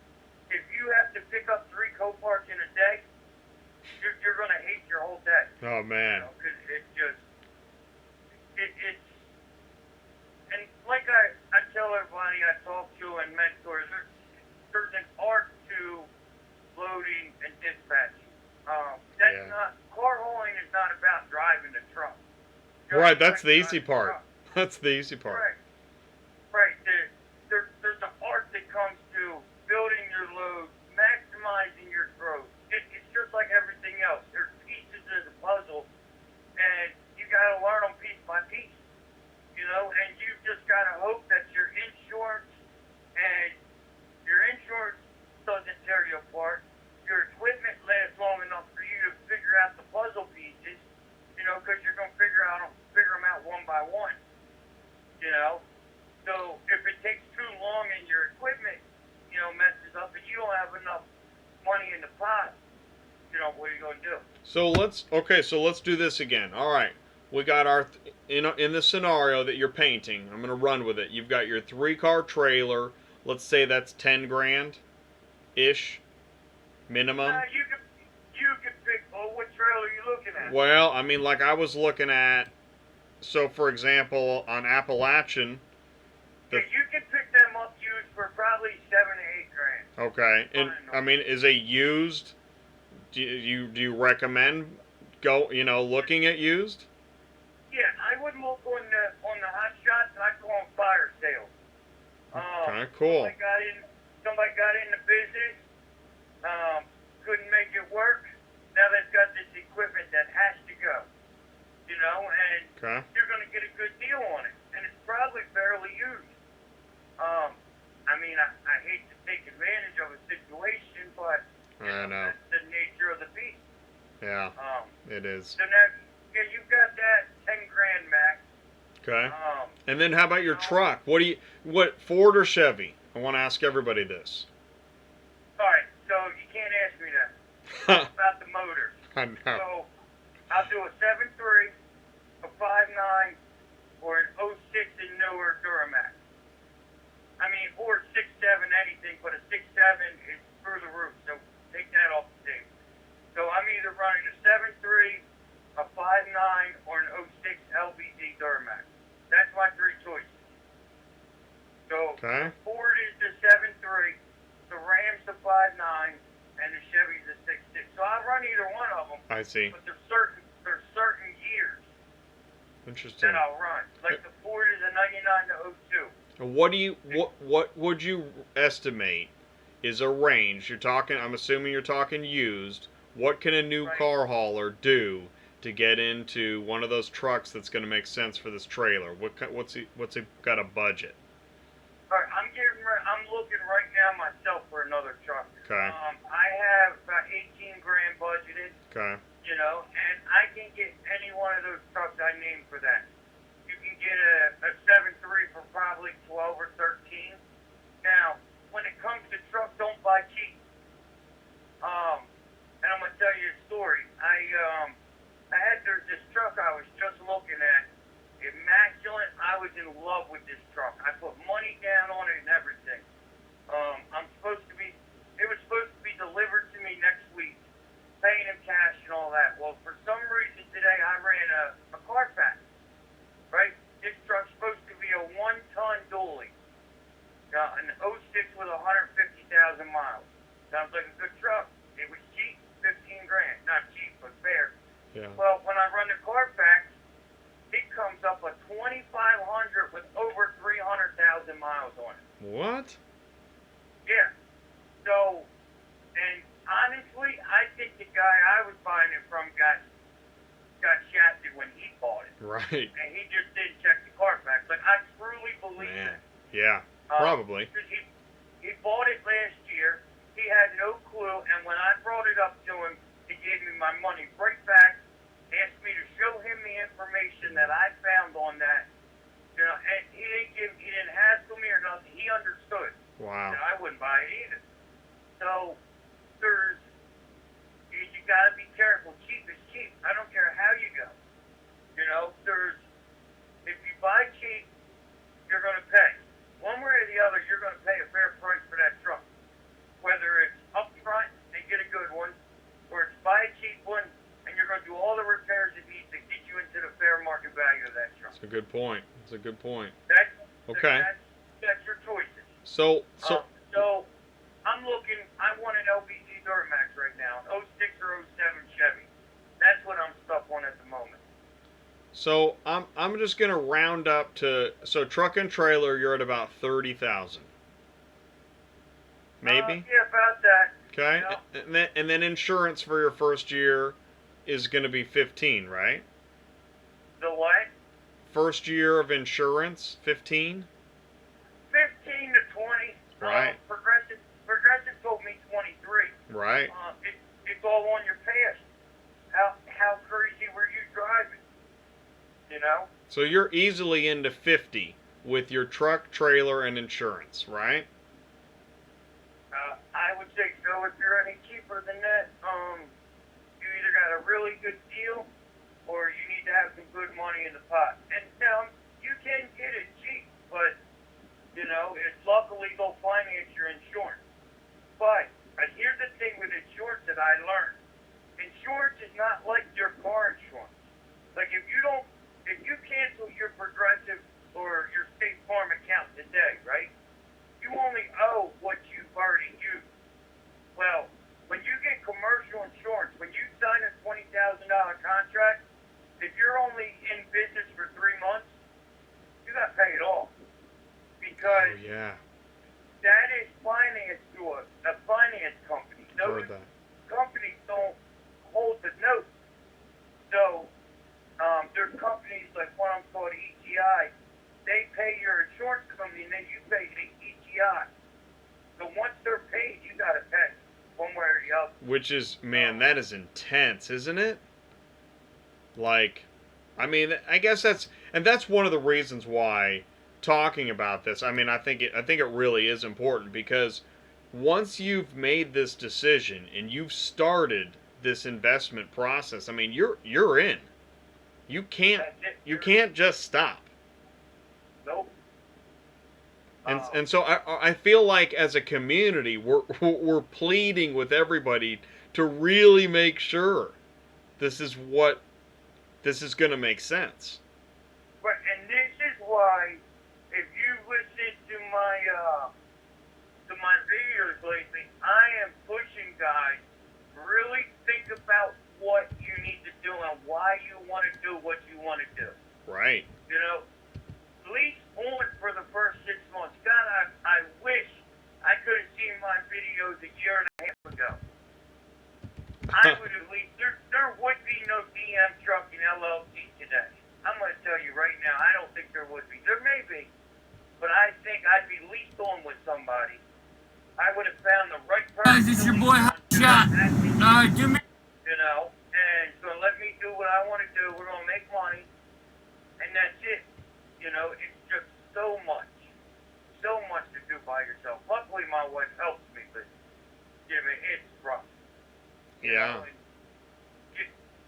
if you have to pick up 3 Coparts in a day, you're going to hate your whole day. Oh man. You know, 'cause it's, and like I tell everybody I talk to and mentors, there's an art to loading and dispatching. That's not, car hauling is not about driving the truck. Right, that's the easy part. That's the easy part. Right. Right. There's an art that comes to building your load, maximizing your growth. It's just like everything else. There's pieces of the puzzle, and you got to learn them you know. So if it takes too long and your equipment, messes up and you don't have enough money in the pot, what are you going to do? So let's do this again. All right. We got our in the scenario that you're painting. I'm going to run with it. You've got your 3-car trailer. Let's say that's 10 grand ish minimum. You can pick, what trailer are you looking at? Well, I mean, like I was looking at, so for example, on Appalachian. Yeah, you can pick them up used for probably 7 to 8 grand. Okay, and I mean, is a used? Do you recommend looking at used? Yeah, I would look on the Hotshot. I go on fire sales. Okay, cool. Somebody got in the business. Couldn't make it work. Now they've got this equipment that has to go. And okay. You're going to get a good deal on it, and it's probably fairly used. I hate to take advantage of a situation, but I know. that's the nature of the beast. Yeah, it is. So now, you've got that 10 grand max. Okay. And then how about your truck? What Ford or Chevy? I want to ask everybody this. All right, so you can't ask me that. About the motor. I know. So I'll do a 7.3, a 5.9, or an '06 and newer Duramax. Or 6.7 anything, but a 6.7 is through the roof, so take that off the table. So I'm either running a 7.3, a 5.9, or an '06 LBD Duramax. That's my 3 choices. So okay. The Ford is the 7.3, the Ram's the 5.9, and the Chevy's the 6.6. So I'll run either one of them. I see. But there's certain years Interesting. that I'll run. Like the Ford is a 99 to '02. What would you estimate is a range? I'm assuming you're talking used. What can a new car hauler do to get into one of those trucks that's going to make sense for this trailer? What's it got a budget? All right, I'm looking right now myself for another truck. Okay. I have about 18 grand budgeted. Okay. And I can get any one of those trucks I named for that. You can get a 7.3 for probably 12 or 13. Now, when it comes to trucks, don't buy cheap. And I'm gonna tell you a story. There's this truck I was just looking at, immaculate. I was in love with this truck. I put money down on it and everything. It was supposed to be delivered to me next week, paying him cash and all that. Well, for some reason today I ran a Carfax. Right? This truck's supposed to be a 1-ton dually. An '06 with 150,000 miles. Sounds like a good truck. It was cheap, 15 grand. Not cheap, but fair. Yeah. Well, when I run the Carfax, it comes up a 2,500 with over 300,000 miles on it. What? Yeah. So, and honestly, I think the guy I was buying it from got shafted when he bought it. Right. And he just didn't check the Carfax. Like, I truly believe Man. that. Yeah. Probably. Because he bought it last year. He had no clue, and when I brought it up to him, he gave me my money right back, asked me to show him the information that I found on that. And he didn't hassle me or nothing. He understood. Wow. And I wouldn't buy it either. So you got to be careful. Cheap is cheap. I don't care how you go. If you buy cheap, you're going to pay. One way or the other, you're going to pay a fair price for that truck. Whether it's up front and get a good one, or it's buy a cheap one and you're going to do all the repairs it needs to get you into the fair market value of that truck. That's a good point. Okay. That's your choices. So I'm looking. I want an LBD Duramax right now, an '06 or '07 Chevy. That's what I'm stuck on at the moment. So I'm just gonna round up to truck and trailer. You're at about 30,000. Maybe. Yeah, about that. Okay. And then insurance for your first year is gonna be 15, right? The what? First year of insurance, 15. 15 to 20. Right. Progressive told me 23. Right. It's all on your past. How crazy were you driving? So you're easily into 50 with your truck, trailer, and insurance, right? I would say so. If you're any cheaper than that, you either got a really good deal or you need to have some good money in the pot. And you can get it cheap, but it's luckily they'll finance your insurance. But here's the thing with insurance that I learned: insurance is not like your car insurance. Like if you cancel your Progressive or your State Farm account today, right? You only owe what you've already used. Well, when you get commercial insurance, when you sign a $20,000 contract, if you're only in business for 3 months, you got to pay it all. Because that is financed to a finance company. Those companies don't hold the notes. So there's companies like one of them called ETI. They pay your insurance company and then you pay the ETI. So once they're paid, you got to pay one way or the other. Which is, man, that is intense, isn't it? Like, I mean, I guess that's one of the reasons why talking about this. I mean, I think it really is important because once you've made this decision and you've started this investment process, I mean, you're in. You can't just stop. Nope. And so I feel like as a community we're pleading with everybody to really make sure this is going to make sense. But and this is why if you listen to my videos lately, I am pushing guys really think about what you need to do and why you want to do what you want to do. Right. Lease on for the first 6 months. God, I wish I could have seen my videos a year and a half ago. I would at least, there would be no DM Trucking LLC today. I'm going to tell you right now, I don't think there would be. There may be, but I think I'd be leased on with somebody. I would have found the right person. Guys, it's your boy Hotshot. Do me. And it's going to let me do what I want to do. We're going to make money, and that's it. It's just so much to do by yourself. Luckily, my wife helps me, but it's rough. Yeah.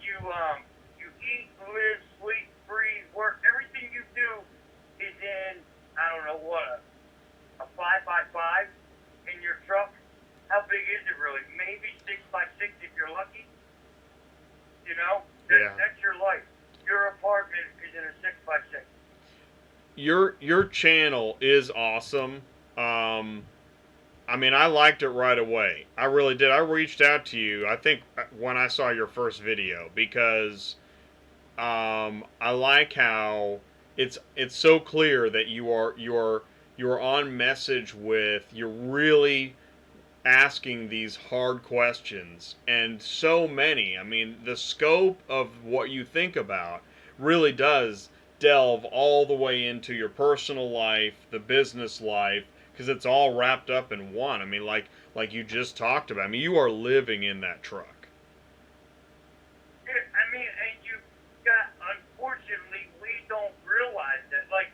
You eat, live, sleep, breathe, work. Everything you do is in, I don't know what, a 5x5 in your truck. How big is it really? Maybe 6x6 if you're lucky. That's your life. Your apartment is in a 6x6. Your channel is awesome. I mean, I liked it right away. I really did. I reached out to you, I think, when I saw your first video because I like how it's so clear that you're on message with, you're really asking these hard questions, and so many. I mean, the scope of what you think about really does delve all the way into your personal life, the business life, because it's all wrapped up in one. I mean, like you just talked about. I mean, you are living in that truck. Yeah, I mean, and unfortunately, we don't realize that. Like,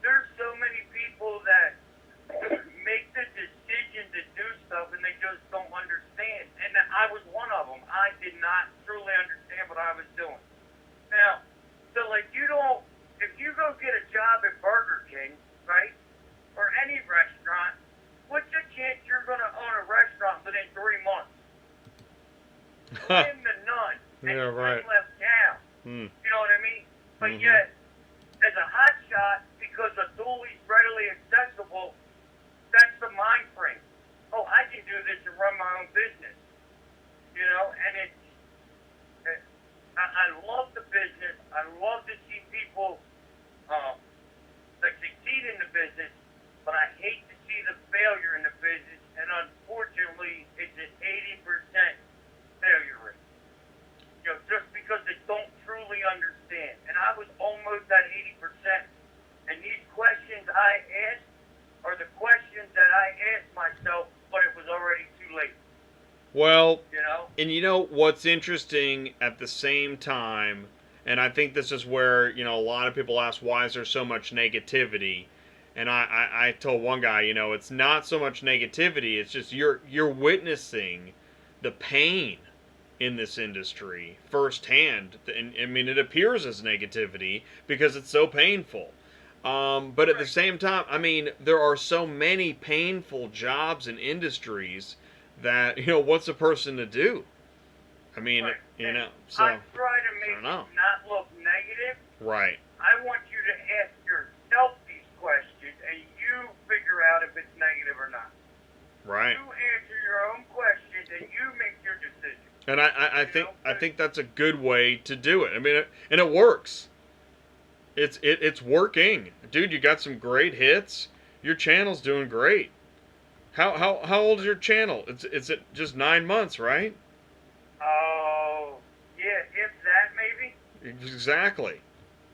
there's so many people that make the decision to do stuff and they just don't understand. And I was one of them. I did not truly understand what I was doing. Now, so like if you go get a job at Burger King, right, or any restaurant, what's the chance you're going to own a restaurant within 3 months? Slim to none. And Yeah, right. left town. You know what I mean? But yet, as a hotshot, because a dually's readily accessible, that's the mind frame. Oh, I can do this and run my own business. And I love the business. I love to see people that succeed in the business, but I hate to see the failure in the business. And unfortunately, it's an 80% failure rate. Just because they don't truly understand. And I was almost at 80%. And these questions I asked are the questions that I asked myself, but it was already too late. Well, and what's interesting at the same time, And I think this is where, you know, a lot of people ask, why is there so much negativity? And I told one guy, you know, it's not so much negativity, it's just you're witnessing the pain in this industry firsthand. And I mean, it appears as negativity because it's so painful. But at the same time, I mean, there are so many painful jobs and industries that, you know, what's a person to do? I mean, Right. you know, so I try to make I don't know. it not look negative. Right, I want you to ask yourself these questions, and you figure out if it's negative or not. right. You answer your own questions, and you make your decision. And I think that's a good way to do it. I mean, and it works. It's working, dude. You got some great hits. Your channel's doing great. How old is your channel? It's at just 9 months, right? Oh, yeah, if that maybe. Exactly.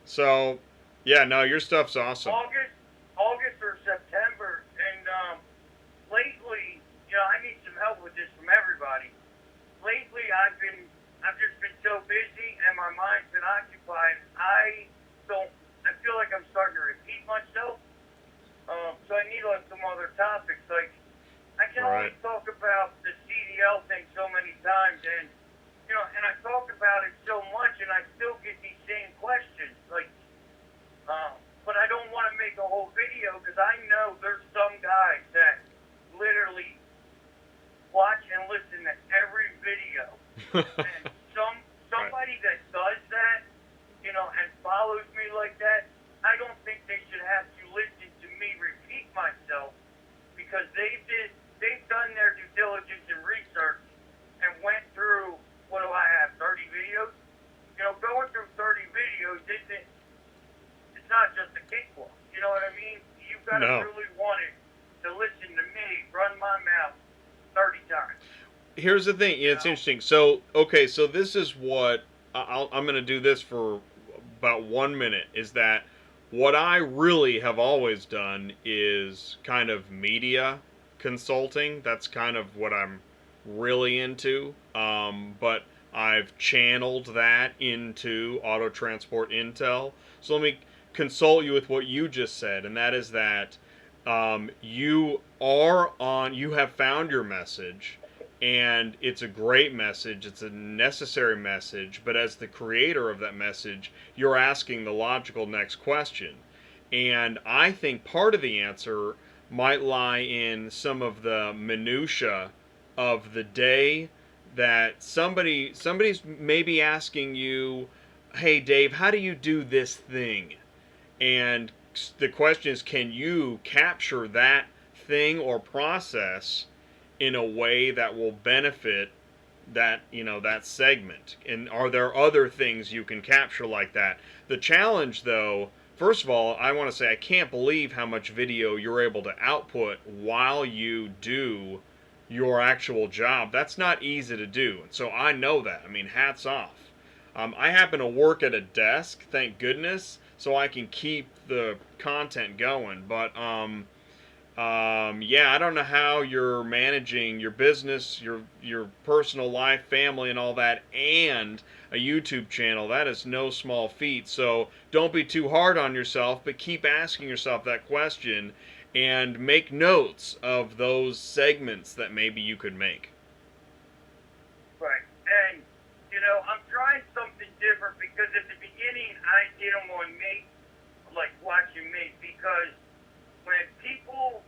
So, yeah, no, your stuff's awesome. August or September, and lately, you know, I need some help with this from everybody. Lately, I've just been so busy, and my mind's been occupied. I feel like I'm starting to repeat myself. So I need like some other topics. Like I can only talk about the CDL thing so many times, and you know, and I talk about it so much, and I still get these same questions. Like, but I don't want to make a whole video because I know there's some guys that literally watch and listen to every video, and somebody that does that, you know, and follows me like that, I don't think they should have to listen to me repeat myself because they've done their due diligence and research and went through, what do I have, 30 videos? You know, going through 30 videos it's not just a cakewalk. You know what I mean? You've got to really want it to listen to me run my mouth 30 times. Here's the thing. It's interesting. So, okay, so this is what I'm going to do this for about 1 minute. Is that what I really have always done is kind of media consulting. That's kind of what I'm really into. But I've channeled that into auto transport intel. So let me consult you with what you just said, and that is that you have found your message, and it's a great message, it's a necessary message, but as the creator of that message, you're asking the logical next question. And I think part of the answer might lie in some of the minutia of the day, that somebody's maybe asking you, hey Dave, how do you do this thing? And the question is, can you capture that thing or process in a way that will benefit that, you know, that segment? And are there other things you can capture like that? The challenge, though, first of all, I want to say I can't believe how much video you're able to output while you do your actual job. That's not easy to do. And so I know that. I mean, hats off. I happen to work at a desk, thank goodness, so I can keep the content going. But yeah, I don't know how you're managing your business, your personal life, family, and all that, and a YouTube channel. That is no small feat. So don't be too hard on yourself, but keep asking yourself that question and make notes of those segments that maybe you could make. Right. And, you know, I'm trying something different because at the beginning I did them on me, like watching me, because when people,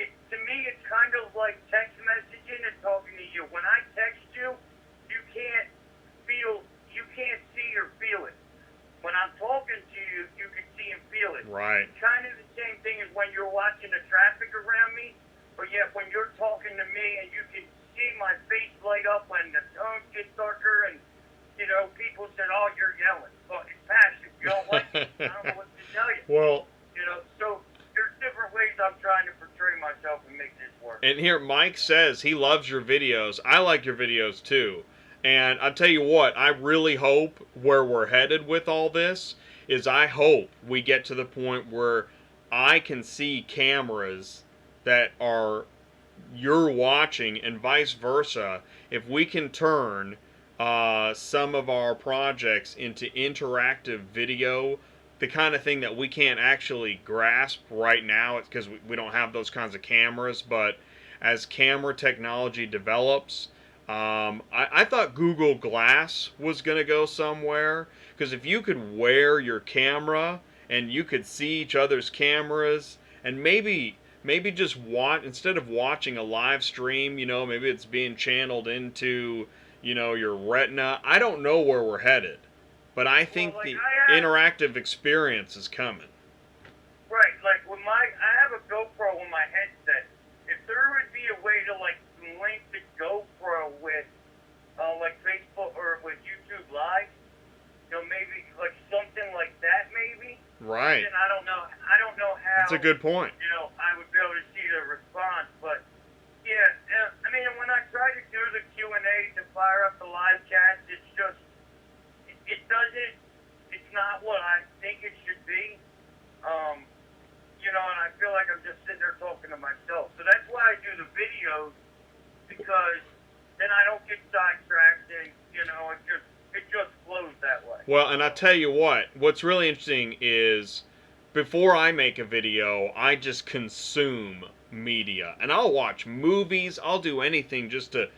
to me it's kind of like text messaging and talking to you. When I text you, you can't see or feel it. When I'm talking to you, you can see and feel it. Right. It's kind of the same thing as when you're watching the traffic around me, but yet when you're talking to me and you can see my face light up when the tones get darker, and, you know, people said, oh, you're yelling. Well, it's passion. You don't like it. I don't know what to tell you. Well, you know, so there's different ways I'm trying to portray myself and make this work. and here Mike says he loves your videos. I like your videos too. And I'll tell you what, I really hope where we're headed with all this is, I hope we get to the point where I can see cameras that are you're watching, and vice versa. If we can turn some of our projects into interactive video, the kind of thing that we can't actually grasp right now. It's because we don't have those kinds of cameras. But as camera technology develops, I thought Google Glass was going to go somewhere. Because if you could wear your camera and you could see each other's cameras, and maybe just watch, instead of watching a live stream, maybe it's being channeled into your retina. I don't know where we're headed, but I think Well, like the I have, interactive experience is coming. right, like I have a GoPro on my headset. If there would be a way to like link the GoPro with like Facebook or with YouTube Live, maybe like something like that, maybe. Right. And I don't know how. That's a good point. I would be able to see the response, but yeah, I mean, when I try to do the Q&A to fire up the live chats, it's just it doesn't. It's not what I think it should be. And I feel like I'm just sitting there talking to myself. So that's why I do the videos, because then I don't get sidetracked, and it just flows that way. Well, and I tell you what's really interesting is before I make a video, I just consume media, and I'll watch movies. I'll do anything just to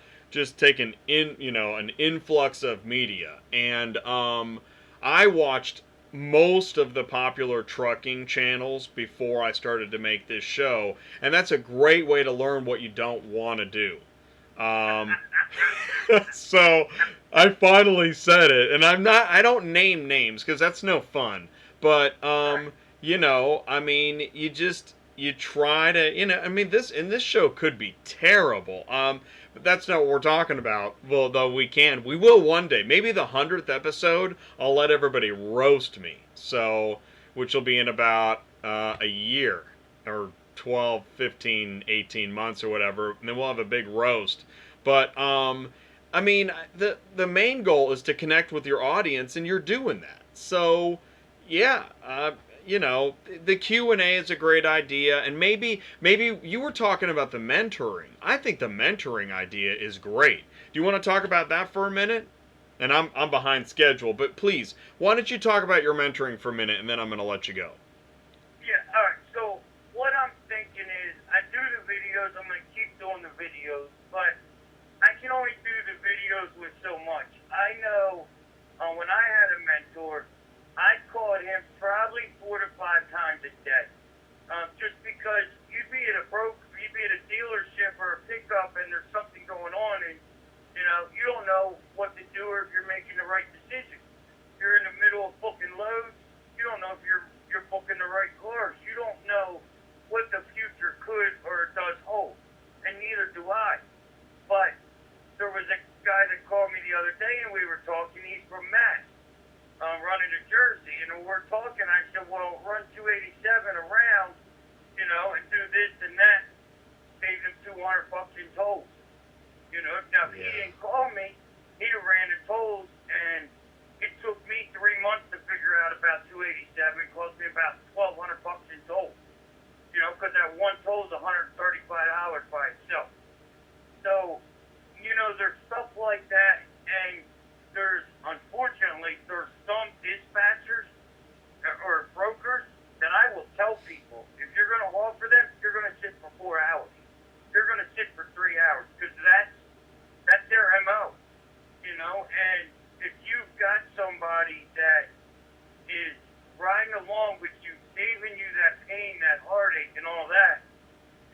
take an influx of media. And I watched most of the popular trucking channels before I started to make this show, and that's a great way to learn what you don't want to do. So I finally said it, and I don't name names because that's no fun. But I mean, you try to, I mean, this show could be terrible. But that's not what we're talking about. Well, though we will one day. Maybe the 100th episode, I'll let everybody roast me. So, which will be in about a year or 12, 15, 18 months or whatever, and then we'll have a big roast. But I mean, the main goal is to connect with your audience, and you're doing that. So, yeah, the Q&A is a great idea, and maybe you were talking about the mentoring. I think the mentoring idea is great. Do you want to talk about that for a minute? And I'm behind schedule, but please, why don't you talk about your mentoring for a minute, and then I'm going to let you go. Yeah, all right. So what I'm thinking is, I do the videos. I'm going to keep doing the videos, but I can only do the videos with so much. I know when I had a mentor, I called him probably 4 to 5 times a day, just because you'd be at a dealership or a pickup, and there's something going on, and you don't know what to do or if you're making the right decision. You're in the middle of booking loads. You don't know if you're booking the right cars. You don't know what the future could or does hold, and neither do I. But there was a guy that called me the other day, and we were talking. He's from Mass, running to Jersey, and we're talking. I said, well, run 287 around, and do this and that. Save him $200 in tolls. Now if he didn't call me, he'd have ran the tolls, and it took me 3 months to figure out about 287. It cost me about $1,200 in tolls. Because that one toll is $135 by itself. So, there's stuff like that, and unfortunately, there's some dispatchers or brokers that I will tell people, if you're going to offer them, you're going to sit for 4 hours. You're going to sit for 3 hours, because that's their MO, and if you've got somebody that is riding along with you, saving you that pain, that heartache, and all that,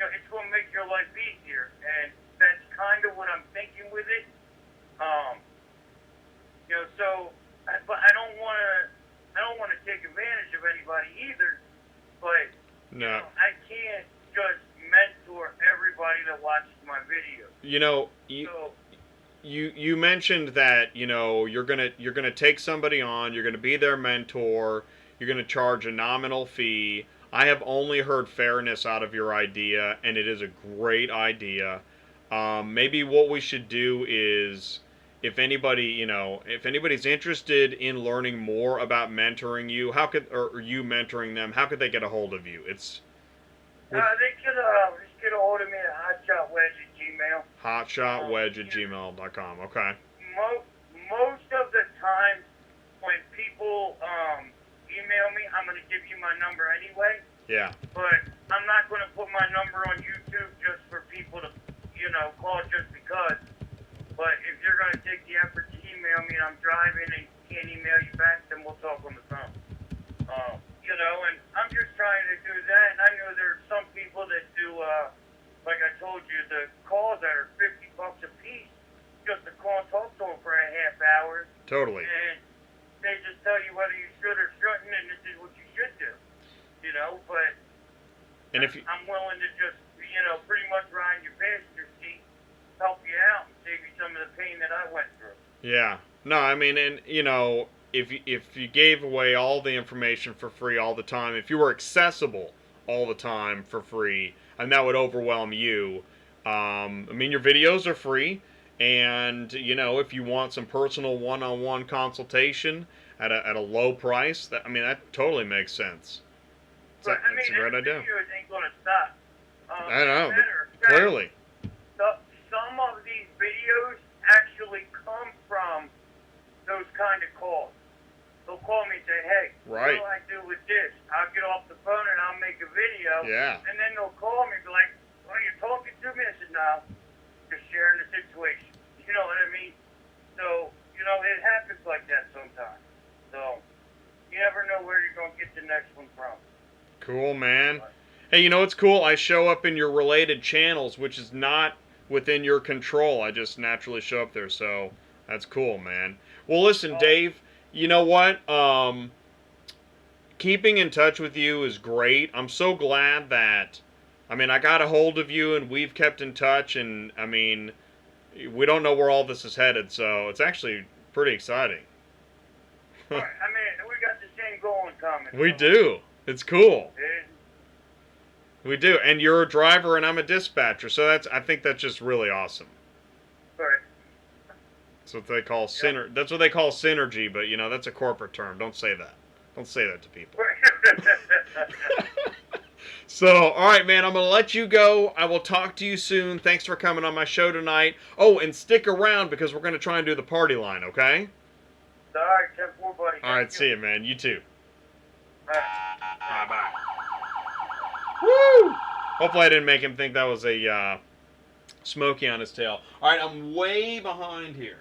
it's going to make your life easier, and that's kind of what I'm thinking with it. But I don't want to take advantage of anybody either. But No. I can't just mentor everybody that watches my videos. You mentioned that you're gonna take somebody on, you're gonna be their mentor, you're gonna charge a nominal fee. I have only heard fairness out of your idea, and it is a great idea. Maybe what we should do is, if anybody's interested in learning more about mentoring you, or you mentoring them, how could they get a hold of you? They could just get a hold of me at hotshotwedge@gmail.com. Hotshotwedge@gmail.com. Okay. people email me, I'm going to give you my number anyway. Yeah. But I'm not going to put my number on YouTube just for people to, call just because. But if you're going to take the effort to email me and I'm driving and can't email you back, then we'll talk on the phone. And I'm just trying to do that. And I know there are some people that do, like I told you, the calls that are $50 a piece just to call and talk to them for a half hour. Totally. And they just tell you whether you should or shouldn't, and this is what you should do. But And if you, I'm willing to just, pretty much ride in your passenger seat, help you out, and save you some of the pain that I went through. yeah. No, I mean, and if you gave away all the information for free all the time, if you were accessible all the time for free, and that would overwhelm you. I mean, your videos are free, and if you want some personal one-on-one consultation at a low price, that totally makes sense. But, That's a great idea. Videos ain't going to stop. I know, Fact, clearly. Some of these videos actually come from those kind of calls. They'll call me and say, hey, Right. what do I do with this? I'll get off the phone and I'll make a video. Yeah. And then they'll call me and be like, well, you're talking to me? I said, no, just sharing the situation. You know what I mean? So, it happens like that sometimes. So, you never know where you're going to get the next one from. Cool, man. Hey, it's cool? I show up in your related channels, which is not within your control. I just naturally show up there, so that's cool, man. Well, listen, Dave, you know what? Keeping in touch with you is great. I'm so glad that, I got a hold of you and we've kept in touch, and, we don't know where all this is headed, so it's actually pretty exciting. Right. We got the same goal in common. We do. It's cool. Yeah. We do, and you're a driver and I'm a dispatcher, so I think that's just really awesome. Right. That's what they call That's what they call synergy, but that's a corporate term. Don't say that. Don't say that to people. So, all right, man, I'm gonna let you go. I will talk to you soon. Thanks for coming on my show tonight. Oh, and stick around because we're gonna try and do the party line, okay? All right, 10-4, buddy. All right, see you, man. You too. All right. Bye. Woo! Hopefully I didn't make him think that was a Smokey on his tail. All right, I'm way behind here.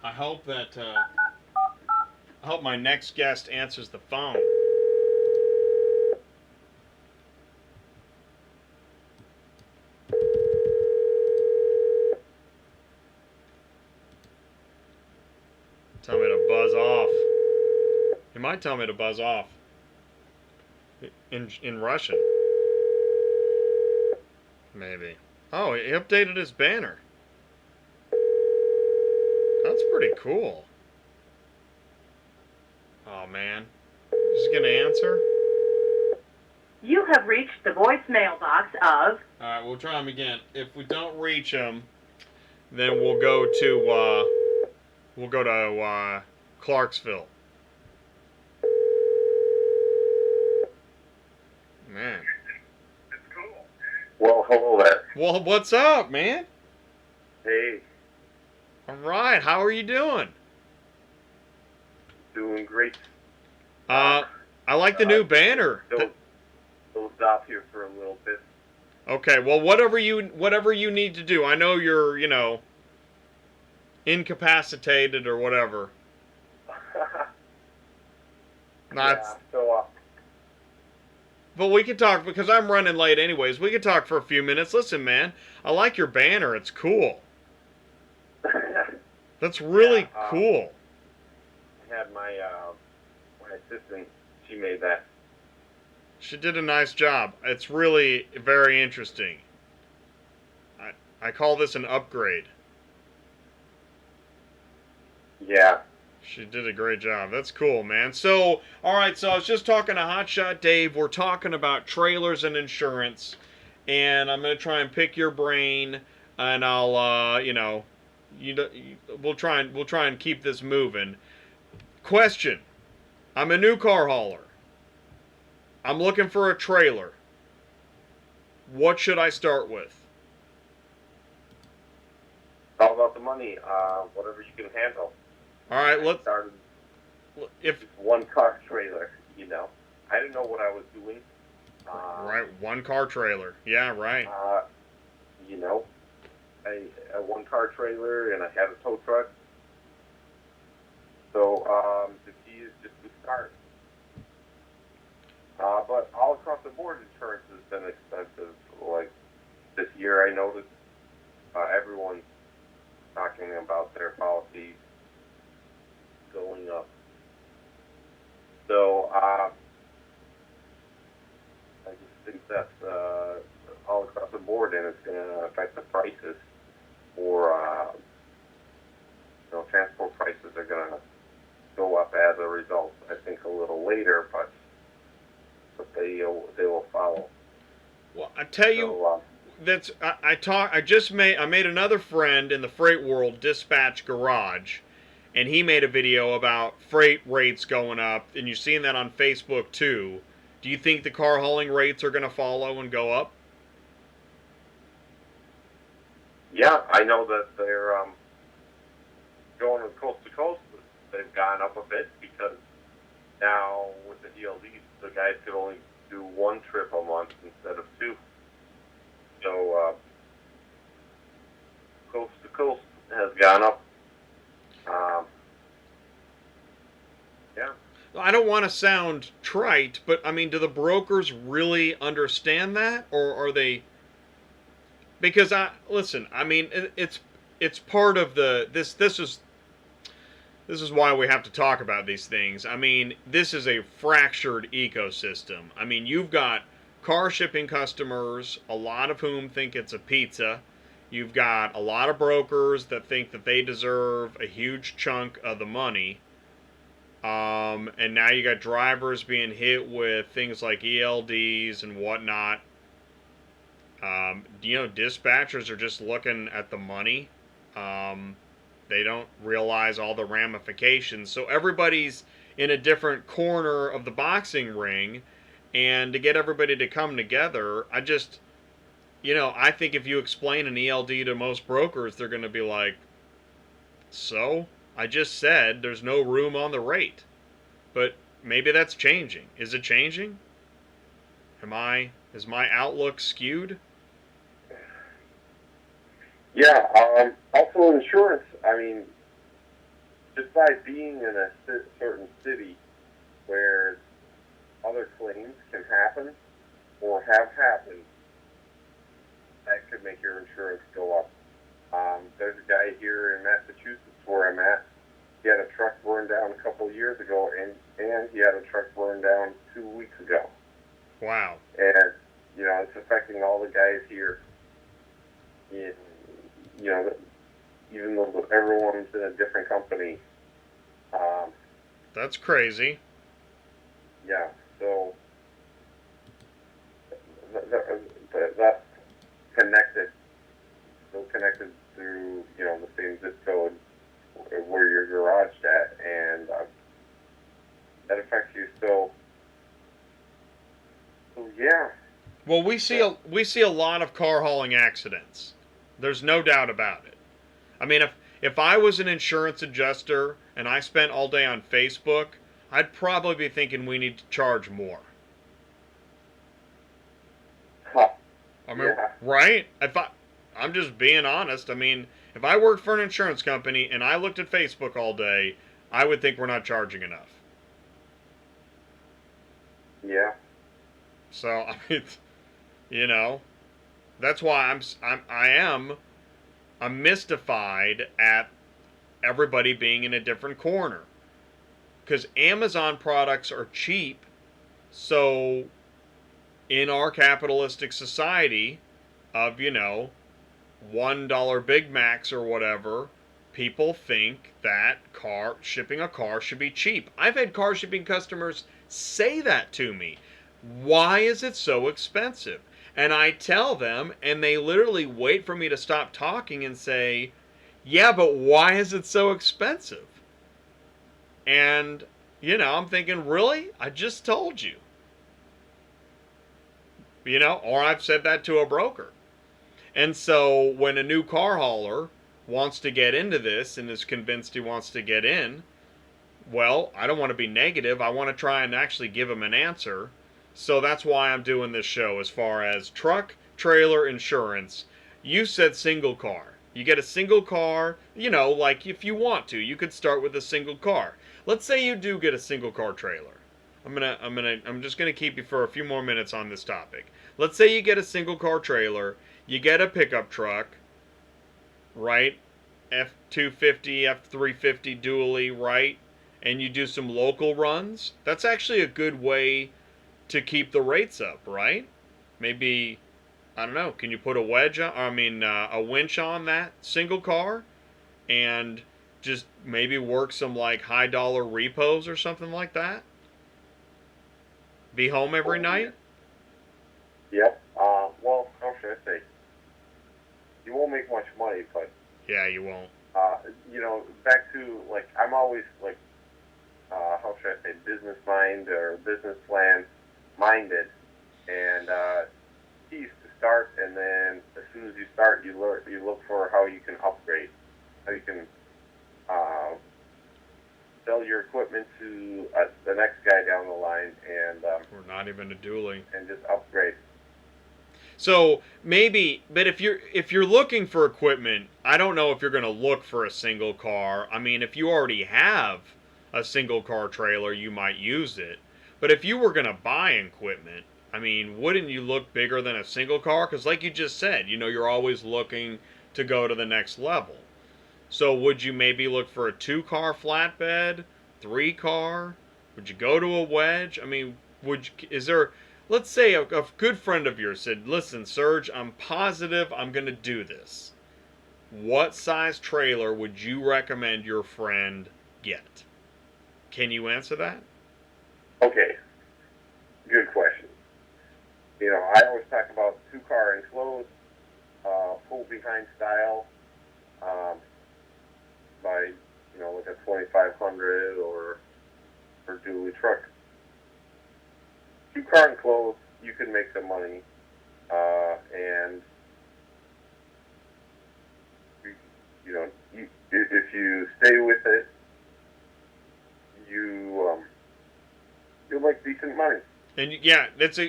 I hope my next guest answers the phone. Tell me to buzz off. He might tell me to buzz off. In Russian. Maybe. Oh, he updated his banner. That's pretty cool. Oh, man. Is he gonna answer? You have reached the voicemail box of... Alright, we'll try him again. If we don't reach him, then we'll go to, Clarksville. Man. That's cool. Well, hello there. Well, what's up, man? Hey, Alright, how are you doing? doing great. I like the new banner. Dozed off here for a little bit. Okay, well, whatever you need to do. I know you're, incapacitated or whatever. Yeah, so, But we can talk because I'm running late anyways. We can talk for a few minutes. Listen, man, I like your banner. It's cool. That's really cool. I had my assistant. She made that. She did a nice job. It's really very interesting. I call this an upgrade. Yeah. She did a great job. That's cool, man. So, all right, so I was just talking to Hotshot Dave. We're talking about trailers and insurance, and I'm going to try and pick your brain, and I'll, we'll try and keep this moving. Question. I'm a new car hauler. I'm looking for a trailer. What should I start with? All about the money. Whatever you can handle. All right, I let's started if with one car trailer. I didn't know what I was doing. right, one car trailer. Yeah, right. You know, a one car trailer, and I had a tow truck. So the key is just to start. But all across the board, insurance has been expensive. Like this year, I noticed everyone's talking about their policies going up. So I just think that's all across the board, and it's going to affect the prices for transport prices are going to go up as a result. I think a little later, but they will follow. Well, I tell you, I made another friend in the freight world dispatch garage, and he made a video about freight rates going up, and you've seen that on Facebook too. Do you think the car hauling rates are going to follow and go up? Yeah, I know that they're going coast to coast. They've gone up a bit because now with the DLDs, the guys could only do one trip a month instead of two. So coast to coast has gone up. Yeah. I don't want to sound trite, but I mean, do the brokers really understand that, or are they? Because listen, I mean, it's part of this is why we have to talk about these things. I mean, this is a fractured ecosystem. I mean, you've got car shipping customers, a lot of whom think it's a pizza. You've got a lot of brokers that think that they deserve a huge chunk of the money. And now you got drivers being hit with things like ELDs and whatnot. Dispatchers are just looking at the money. They don't realize all the ramifications. So everybody's in a different corner of the boxing ring. And to get everybody to come together, I think if you explain an ELD to most brokers, they're going to be like, so? I just said there's no room on the rate. But maybe that's changing. Is it changing? Is my outlook skewed? Yeah. Also, insurance. I mean, just by being in a certain city where other claims can happen or have happened, that could make your insurance go up. There's a guy here in Massachusetts where I'm at. He had a truck burned down a couple of years ago, and he had a truck burned down 2 weeks ago. Wow. And, it's affecting all the guys here. Even though everyone's in a different company. That's crazy. Yeah, so that's connected. Still connected through, the same zip code where your garage at, and that affects you. So yeah. Well, we see a lot of car hauling accidents. There's no doubt about it. I mean, if I was an insurance adjuster and I spent all day on Facebook, I'd probably be thinking we need to charge more. Huh. I mean, right? I'm just being honest. I mean, if I worked for an insurance company and I looked at Facebook all day, I would think we're not charging enough. Yeah. So, I mean, that's why I'm mystified at everybody being in a different corner. Because Amazon products are cheap, so in our capitalistic society of, $1 Big Macs or whatever, people think that shipping a car should be cheap. I've had car shipping customers say that to me. Why is it so expensive? And I tell them, and they literally wait for me to stop talking and say, yeah, but why is it so expensive? And, I'm thinking, really? I just told you. Or I've said that to a broker. And so when a new car hauler wants to get into this and is convinced he wants to get in, well, I don't want to be negative. I want to try and actually give him an answer. So that's why I'm doing this show as far as truck, trailer, insurance. You said single car. You get a single car, like if you want to, you could start with a single car. Let's say you do get a single car trailer. I'm just gonna keep you for a few more minutes on this topic. Let's say you get a single car trailer, you get a pickup truck, right? F250, F350 dually, right? And you do some local runs. That's actually a good way to keep the rates up, right? Maybe, I don't know, can you put a a winch on that single car and just maybe work some like high dollar repos or something like that? Be home every night? Yep. Well, how should I say? You won't make much money, but Yeah, you won't. back to like I'm always like, how should I say, business mind or business plan minded, and keys to start, and then as soon as you start, you look for how you can upgrade, how you can sell your equipment to the next guy down the line, and Or not even a dually. and just upgrade. So maybe, but if you're looking for equipment, I don't know if you're going to look for a single car. I mean, if you already have a single car trailer, you might use it. But if you were going to buy equipment, I mean, wouldn't you look bigger than a single car? Because like you just said, you're always looking to go to the next level. So would you maybe look for a 2-car flatbed, 3-car? Would you go to a wedge? I mean, let's say a good friend of yours said, listen, Serge, I'm positive I'm going to do this. What size trailer would you recommend your friend get? Can you answer that? Okay, good question. I always talk about 2-car enclosed, pull behind style, by like a 2500 or dually truck. 2-car enclosed, you can make some money, and if you stay with it, you'll make decent money. And yeah,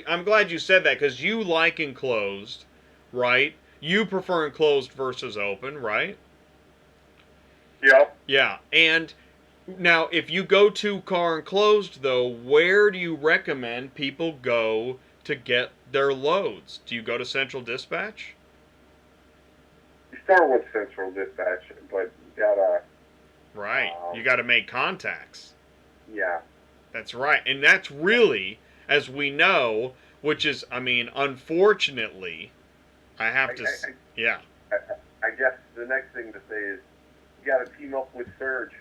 I'm glad you said that because you like enclosed, right? You prefer enclosed versus open, right? Yep. Yeah, and now if you go 2-car enclosed though, where do you recommend people go to get their loads? Do you go to Central Dispatch? You start with Central Dispatch, but you gotta. Right, you got to make contacts. Yeah. That's right, and that's really, as we know, which is, I mean, unfortunately, I guess the next thing to say is you got to team up with Serge.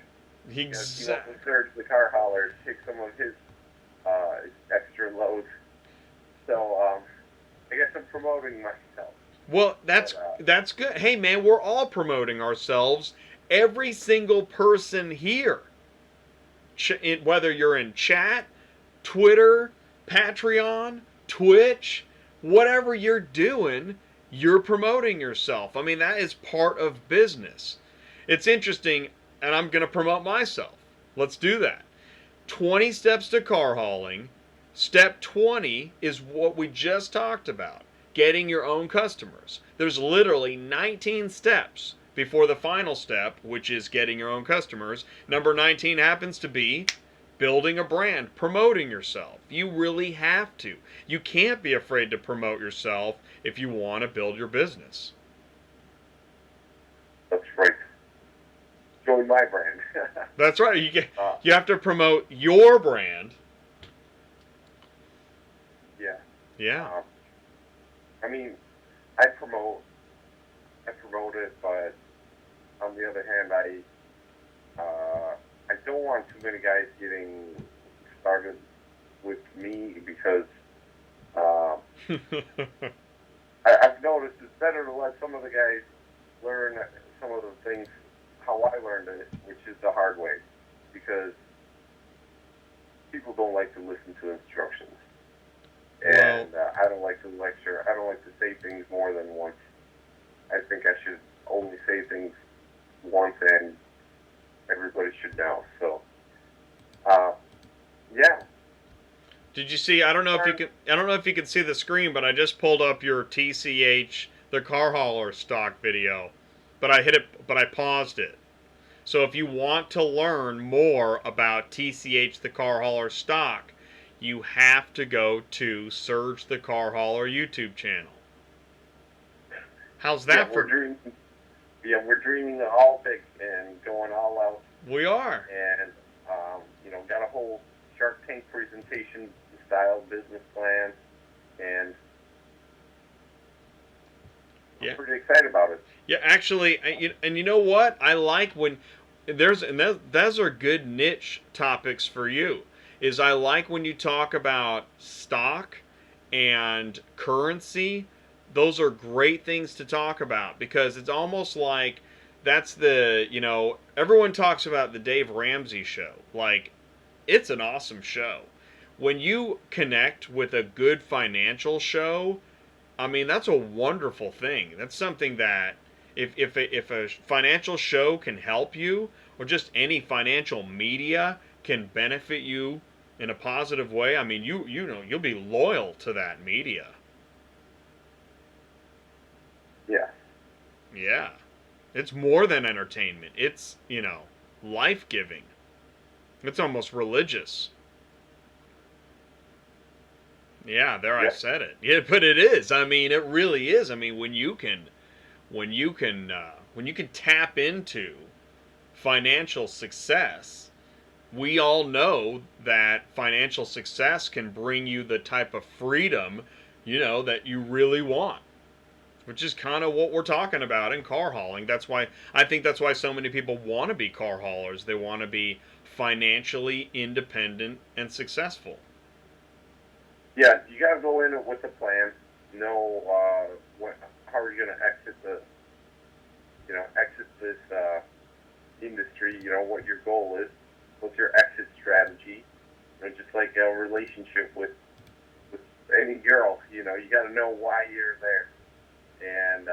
Team up with Serge The Car Hauler, take some of his extra loads. So I guess I'm promoting myself. Well, that's good. Hey, man, we're all promoting ourselves. Every single person here, whether you're in chat, Twitter, Patreon, Twitch, whatever you're doing, you're promoting yourself. I mean, that is part of business. It's interesting, and I'm going to promote myself. Let's do that. 20 steps to car hauling. Step 20 is what we just talked about, getting your own customers. There's literally 19 steps before the final step, which is getting your own customers. Number 19 happens to be building a brand, promoting yourself. You really have to. You can't be afraid to promote yourself if you want to build your business. That's right. Join my brand. That's right. You have to promote your brand. Yeah. Yeah. I mean, I promote it, but on the other hand, I don't want too many guys getting started with me because I've noticed it's better to let some of the guys learn some of the things how I learned it, which is the hard way, because people don't like to listen to instructions. And I don't like to lecture. I don't like to say things more than once. I think I should only say things once, and everybody should know. So, yeah. Did you see? I don't know if you can. I don't know if you can see the screen, but I just pulled up your TCH the Car Hauler stock video, but I hit it. But I paused it. So if you want to learn more about TCH the Car Hauler stock, you have to go to Serge the Car Hauler YouTube channel. How's that We're dreaming all big and going all out. We are. And, got a whole Shark Tank presentation style business plan. And I'm pretty excited about it. Yeah, actually, and you know what? I like when those are good niche topics for you. Is I like when you talk about stock and currency. Those are great things to talk about because it's almost like that's everyone talks about the Dave Ramsey show. Like, it's an awesome show. When you connect with a good financial show, I mean, that's a wonderful thing. That's something that if a financial show can help you, or just any financial media can benefit you in a positive way, I mean, you'll be loyal to that media. Yeah. Yeah. It's more than entertainment. It's, life-giving. It's almost religious. Yeah, there I said it. Yeah, but it is. I mean, it really is. I mean, when you can tap into financial success, we all know that financial success can bring you the type of freedom, that you really want. Which is kind of what we're talking about in car hauling. I think that's why so many people want to be car haulers. They want to be financially independent and successful. Yeah, you got to go in with a plan. Know how are you going to exit this industry. What your goal is. What's your exit strategy? Just like a relationship with any girl, you got to know why you're there. And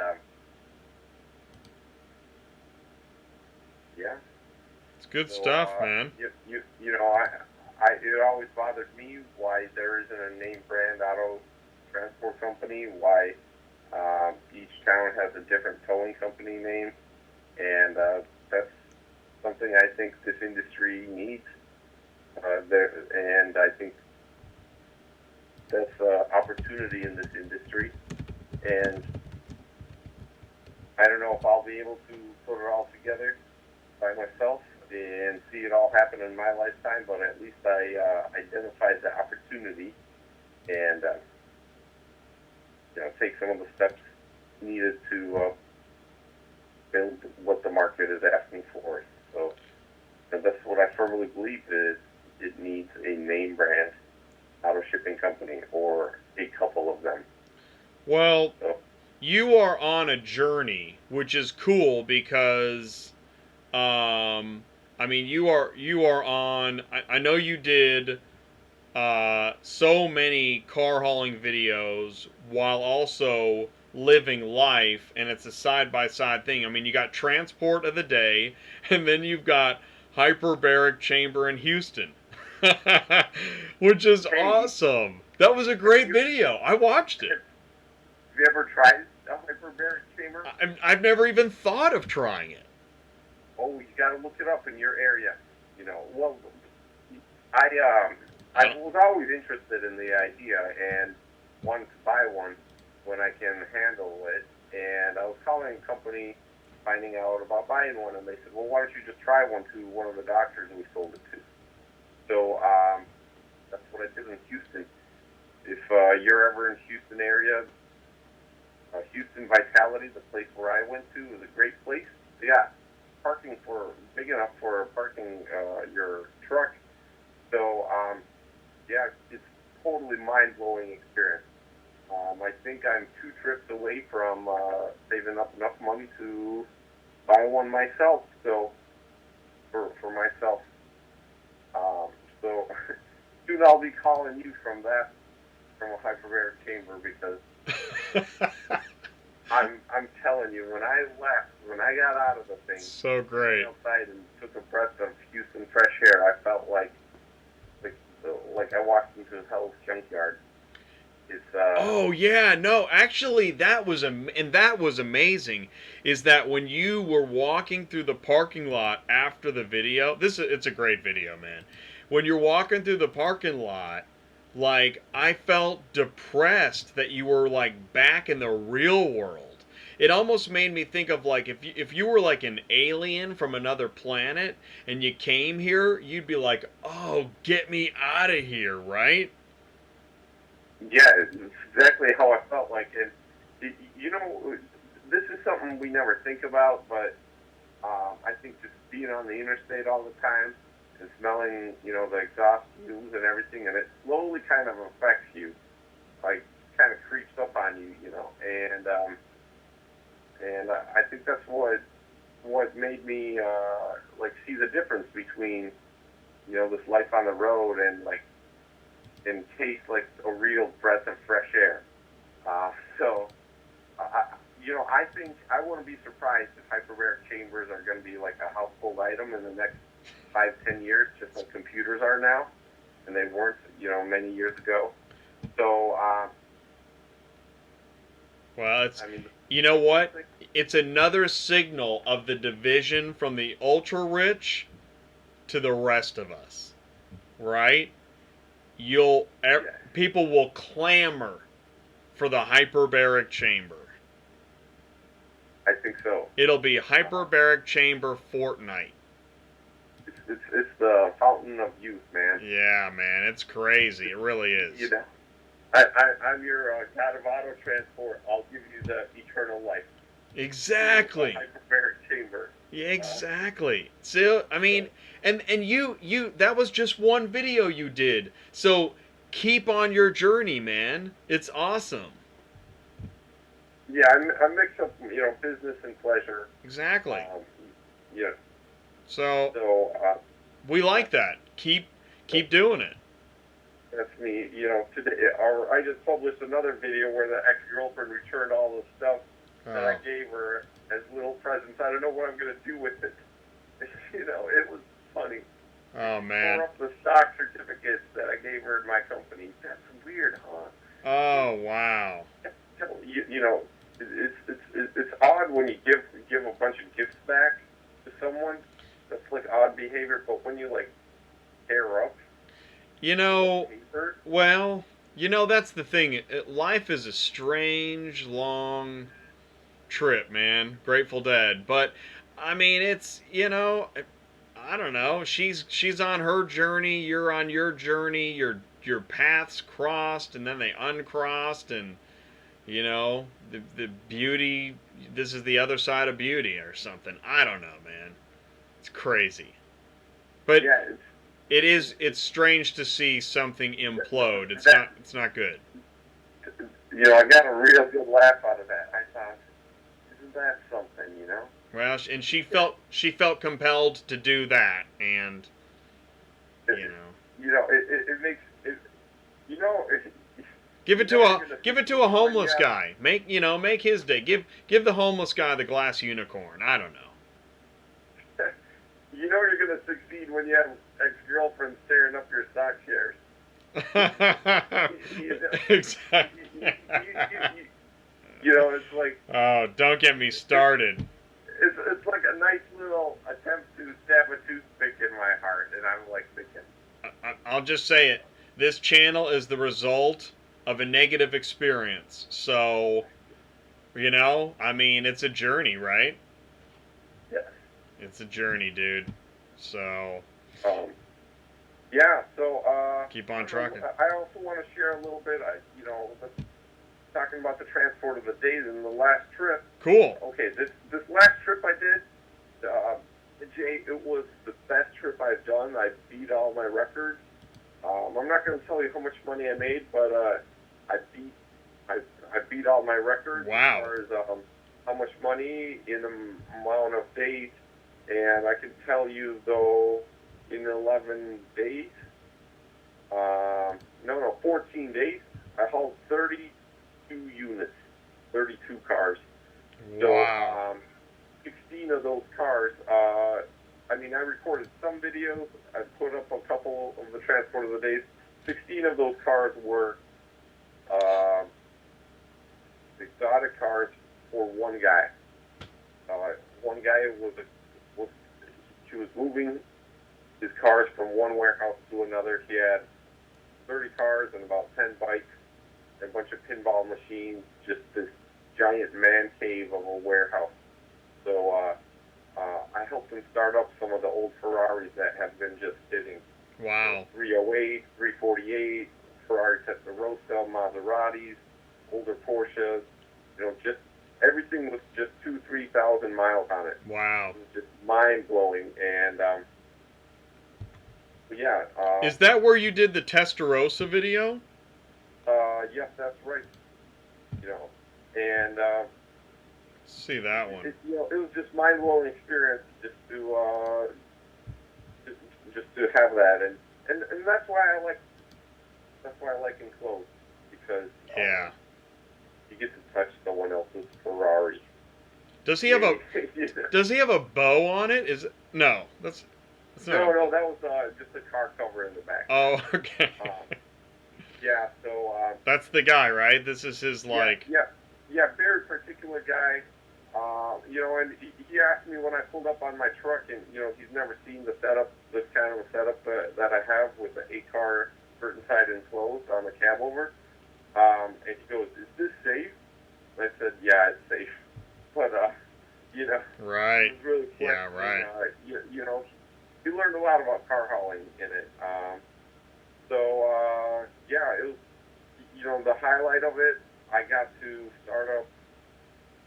yeah, it's good stuff, man. It always bothered me why there isn't a name brand auto transport company. Why each town has a different towing company name, and that's something I think this industry needs. And I think that's an opportunity in this industry, and I don't know if I'll be able to put it all together by myself and see it all happen in my lifetime, but at least I identified the opportunity and take some of the steps needed to build what the market is asking for. So that's what I firmly believe is it needs a name brand auto shipping company or a couple of them. Well, you are on a journey, which is cool because, I mean, you are on. I know you did so many car hauling videos while also living life, and it's a side by side thing. I mean, you got transport of the day, and then you've got hyperbaric chamber in Houston, which is awesome. That was a great video. I watched it. Have you ever tried a hyperbaric chamber? I've never even thought of trying it. Oh, you got to look it up in your area. Well, I was always interested in the idea and wanted to buy one when I can handle it. And I was calling a company, finding out about buying one, and they said, well, why don't you just try one to one of the doctors we sold it to. So that's what I did in Houston. If you're ever in Houston area, Houston Vitality, the place where I went to, is a great place. Yeah, parking big enough for parking your truck. So yeah, it's totally mind-blowing experience. I think I'm 2 trips away from saving up enough money to buy one myself. So for myself, so soon I'll be calling you from a hyperbaric chamber because I'm telling you, when I left, when I got out of the thing, So great. outside and took a breath of Houston fresh air, I felt like I walked into Hell's junkyard. It's Oh yeah, no, actually that was and that was amazing. Is that when you were walking through the parking lot after the video? It's a great video, man. When you're walking through the parking lot, like I felt depressed that you were like back in the real world. It almost made me think of like if you were like an alien from another planet and you came here, you'd be like, "Oh, get me out of here," right? yeah, it's exactly how I felt like. And you know, this is something we never think about, but I think just being on the interstate all the time and smelling, you know, the exhaust fumes and everything, and it slowly kind of affects you, like kind of creeps up on you, you know. And I think that's what made me like see the difference between, you know, this life on the road and taste like a real breath of fresh air. You know, I think I wouldn't be surprised if hyperbaric chambers are going to be like a household item in the next 5-10 years, just like computers are now, and they weren't, you know, many years ago. So, Well, it's I mean, you know what? It's another signal of the division from the ultra rich to the rest of us, right? People will clamor for the hyperbaric chamber. I think so. It'll be hyperbaric chamber Fortnite. It's the fountain of youth, man. Yeah, man, it's crazy. It really is. You know, I'm your God of auto transport. I'll give you the eternal life. Exactly. Hyperbaric chamber. Yeah, exactly. So, I mean, and you that was just one video you did. So, keep on your journey, man. It's awesome. Yeah, I mix up, you know, business and pleasure. Exactly. Yeah. So, So, we like that. Keep doing it. that's me. You know, today, or I just published another video where the ex-girlfriend returned all the stuff that I gave her as little presents. I don't know what I'm going to do with it. You know, it was funny. Oh man. Tore up the stock certificates that I gave her in my company. That's weird, huh? Oh wow. You know, it's odd when you give a bunch of gifts back to someone. That's like odd behavior. But when you like tear up, You know, paper, well, you know that's the thing. Life is a strange, long trip, man. Grateful Dead, but I mean, it's you know, I don't know. She's on her journey. You're on your journey. Your paths crossed, and then they uncrossed, and you know, the beauty. This is the other side of beauty, or something. I don't know, man. It's crazy, but yeah, it's strange to see something implode. It's not good. you know, I got a real good laugh out of that. I thought, isn't that something, you know? Well, and she felt compelled to do that, and you know, It makes it, you know, give it to a homeless guy. Make his day. Give the homeless guy the glass unicorn. I don't know. You know you're going to succeed when you have ex-girlfriends tearing up your stock shares. Exactly. You know, it's like... Oh, don't get me started. It's like a nice little attempt to stab a toothpick in my heart, and I'm like thinking... I'll just say it. This channel is the result of a negative experience. So, you know, I mean, it's a journey, right? Yeah. It's a journey, dude. So... yeah, so... keep on trucking. I also want to share a little bit, talking about the transport of the days and the last trip. Cool. Okay, this last trip I did, Jay, it was the best trip I've done. I beat all my records. I'm not going to tell you how much money I made, but I beat all my records. Wow. As far as how much money in the amount of days, and I can tell you though, in 11 days, 14 days, I hauled 32 units, 32 cars. Wow. So, those cars. I mean, I recorded some videos. I put up a couple of the Transport of the Days. 16 of those cars were exotic cars for one guy. One guy he was moving his cars from one warehouse to another. He had 30 cars and about 10 bikes, a bunch of pinball machines, just this giant man cave of a warehouse. So I helped him start up some of the old Ferraris that have been just sitting. Wow. 308, 348, Ferrari Testarossa, Maseratis, older Porsches. You know, just everything was just 2,000-3,000 miles on it. Wow. It was just mind blowing. And yeah. Is that where you did the Testarossa video? Yes, that's right. You know, and See that one. it was just mind blowing experience just to have that, and that's why I like enclosed, because Yeah. you get to touch someone else's Ferrari. Does he have a Does he have a bow on it? No? That's not. No, that was just a car cover in the back. Oh, okay. Yeah, so That's the guy, right? This is his like. Yeah, very particular guy. You know, and he asked me when I pulled up on my truck, and you know, he's never seen the setup, this kind of a setup that I have with the 8-car curtain side enclosed on the cab over. And he goes, "Is this safe?" And I said, "Yeah, it's safe." But you know, Right. it was really quick. Yeah, right. And, you know, he learned a lot about car hauling in it. Yeah, it was, you know, the highlight of it. I got to start up.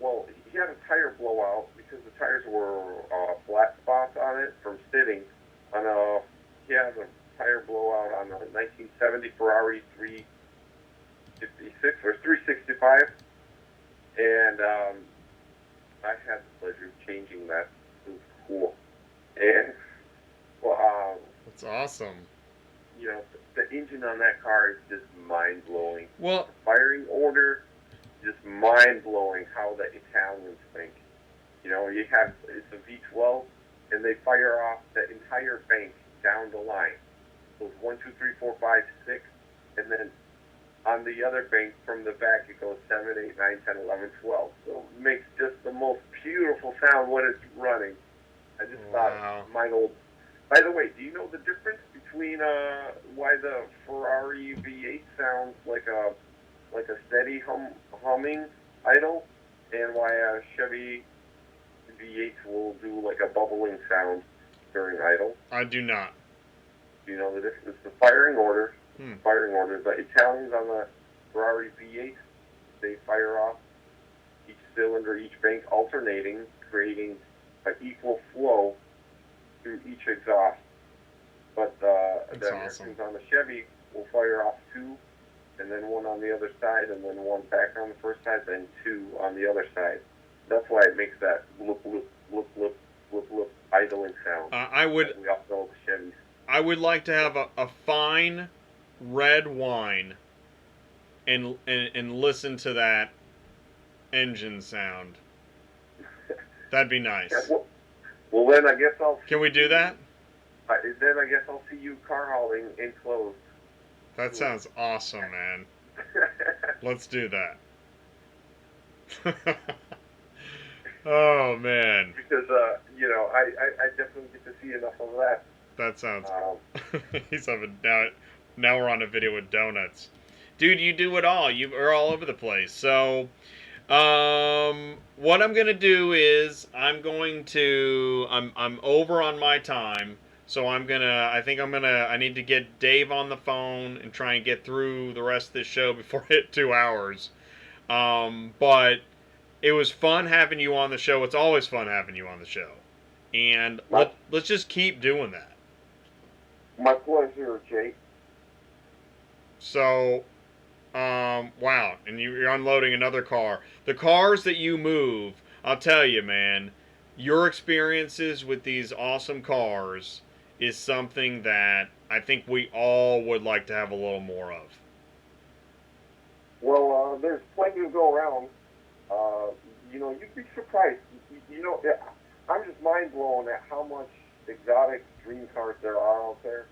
Well, he had a tire blowout because the tires were flat spots on it from sitting. He has a tire blowout on a 1970 Ferrari 356 or 365, and I had the pleasure of changing that. It was cool, and well, That's awesome. you know, the engine on that car is just mind blowing. Well, The firing order, just mind blowing how the Italians think. You know, it's a V12, and they fire off the entire bank down the line. So it's 1, 2, 3, 4, 5, 6, and then on the other bank from the back it goes 7, 8, 9, 10, 11, 12. So it makes just the most beautiful sound when it's running. I just Wow. thought mine old. By the way, do you know the difference between why the Ferrari V8 sounds like a steady humming idle, and why a Chevy V8 will do like a bubbling sound during idle? I do not. Do you know the difference? It's the firing order. Hmm. Firing order. The Italians on the Ferrari V8, they fire off each cylinder, each bank alternating, creating an equal flow through each exhaust. But the Americans on the Chevy will fire off 2, and then 1 on the other side, and then 1 back on the first side, then 2 on the other side. That's why it makes that loop, loop, loop, loop, loop, loop idling sound. I would We all know the Chevys. I would like to have a fine red wine and listen to that engine sound. That'd be nice. Yeah, well, then I guess I'll. Can we do that? Then I guess I'll see you car hauling enclosed. That sounds awesome, man. Let's do that. Oh man. Because you know, I definitely get to see enough of that. That sounds. He's having now we're on a video with donuts, dude. You do it all. You are all over the place. So, what I'm gonna do is I'm over on my time. So I need to get Dave on the phone and try and get through the rest of this show before I hit 2 hours. But it was fun having you on the show. It's always fun having you on the show. And let's just keep doing that. My pleasure, Jake. So, wow. And you're unloading another car. The cars that you move, I'll tell you, man, your experiences with these awesome cars is something that I think we all would like to have a little more of. Well, there's plenty to go around. You know, you'd be surprised. You know, I'm just mind blown at how much exotic dream cars there are out there.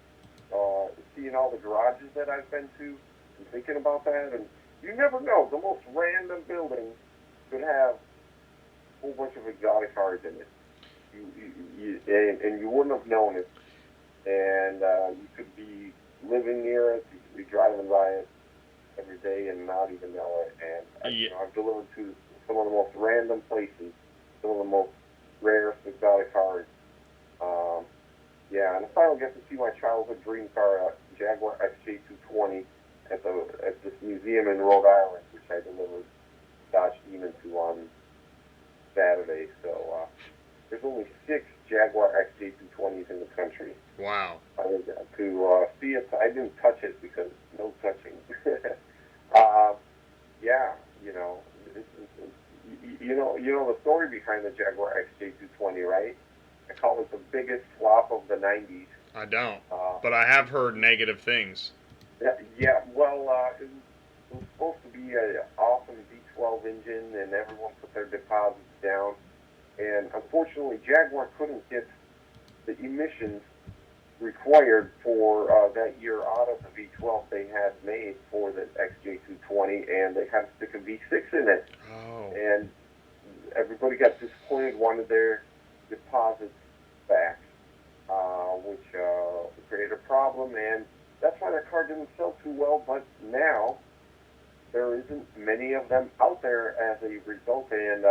Seeing all the garages that I've been to and thinking about that, and you never know. The most random building could have a whole bunch of exotic cars in it. And you wouldn't have known it. And you could be living near it, you could be driving by it every day and not even know it. And I've delivered to some of the most random places, some of the most rarest exotic cars. And I finally get to see my childhood dream car, a Jaguar XJ220, at this museum in Rhode Island, which I delivered Dodge Demon to on Saturday. So there's only 6 Jaguar XJ220s in the country. Wow. To see it, I didn't touch it because no touching. You know the story behind the Jaguar XJ220, right? I call it the biggest flop of the 90s. I don't, but I have heard negative things. Well, it was supposed to be an awesome V12 engine, and everyone put their deposits down. And unfortunately, Jaguar couldn't get the emissions required for that year out of the V12 they had made for the XJ220, and they had to stick a V6 in it. Oh. And everybody got disappointed, wanted their deposits back, which created a problem, and that's why that car didn't sell too well. But now there isn't many of them out there as a result, and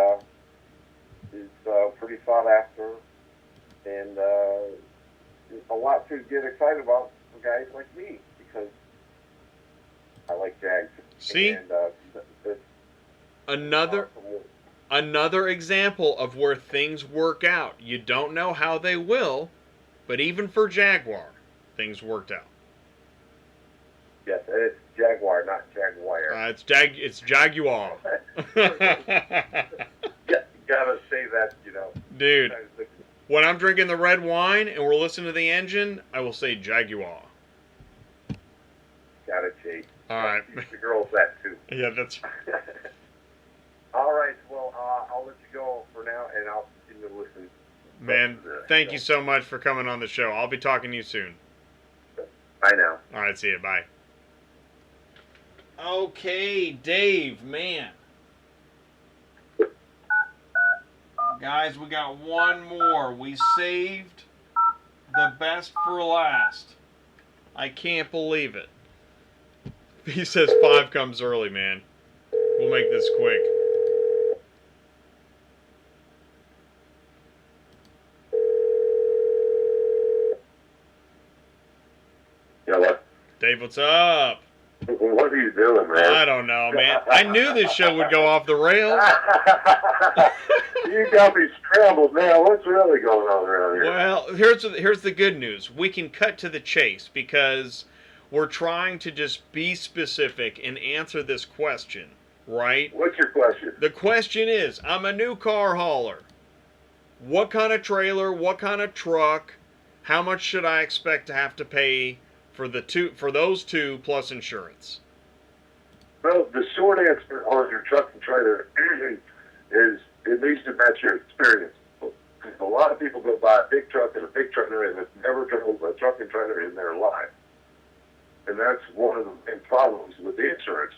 it's pretty sought after, and a lot to get excited about for guys like me, because I like Jags. See? And, Another example of where things work out. You don't know how they will, but even for Jaguar, things worked out. Yes, and it's Jaguar, not Jaguar. It's Jaguar. Gotta say that, Dude, when I'm drinking the red wine and we're listening to the engine, I will say Jaguar. Got it, Jake. All right. The girls that too. Yeah, that's... All right, well, I'll let you go for now, and I'll continue to listen. Man, thank you so much for coming on the show. I'll be talking to you soon. Bye now. All right, see you. Bye. Okay, Dave, man. Guys, we got one more. We saved the best for last. I can't believe it. He says 5 comes early, man. We'll make this quick. Hello? Dave, what's up? What are you doing, man? I don't know, man. I knew this show would go off the rails. You got me scrambled, man. What's really going on around here? Well, here's the good news. We can cut to the chase because we're trying to just be specific and answer this question, right? What's your question? The question is, I'm a new car hauler. What kind of trailer, what kind of truck, how much should I expect to have to pay for those two plus insurance? Well, the short answer on your truck and trailer is it needs to match your experience. A lot of people go buy a big truck and a big trailer and have never drove a truck and trailer in their life. And that's one of the big problems with the insurance,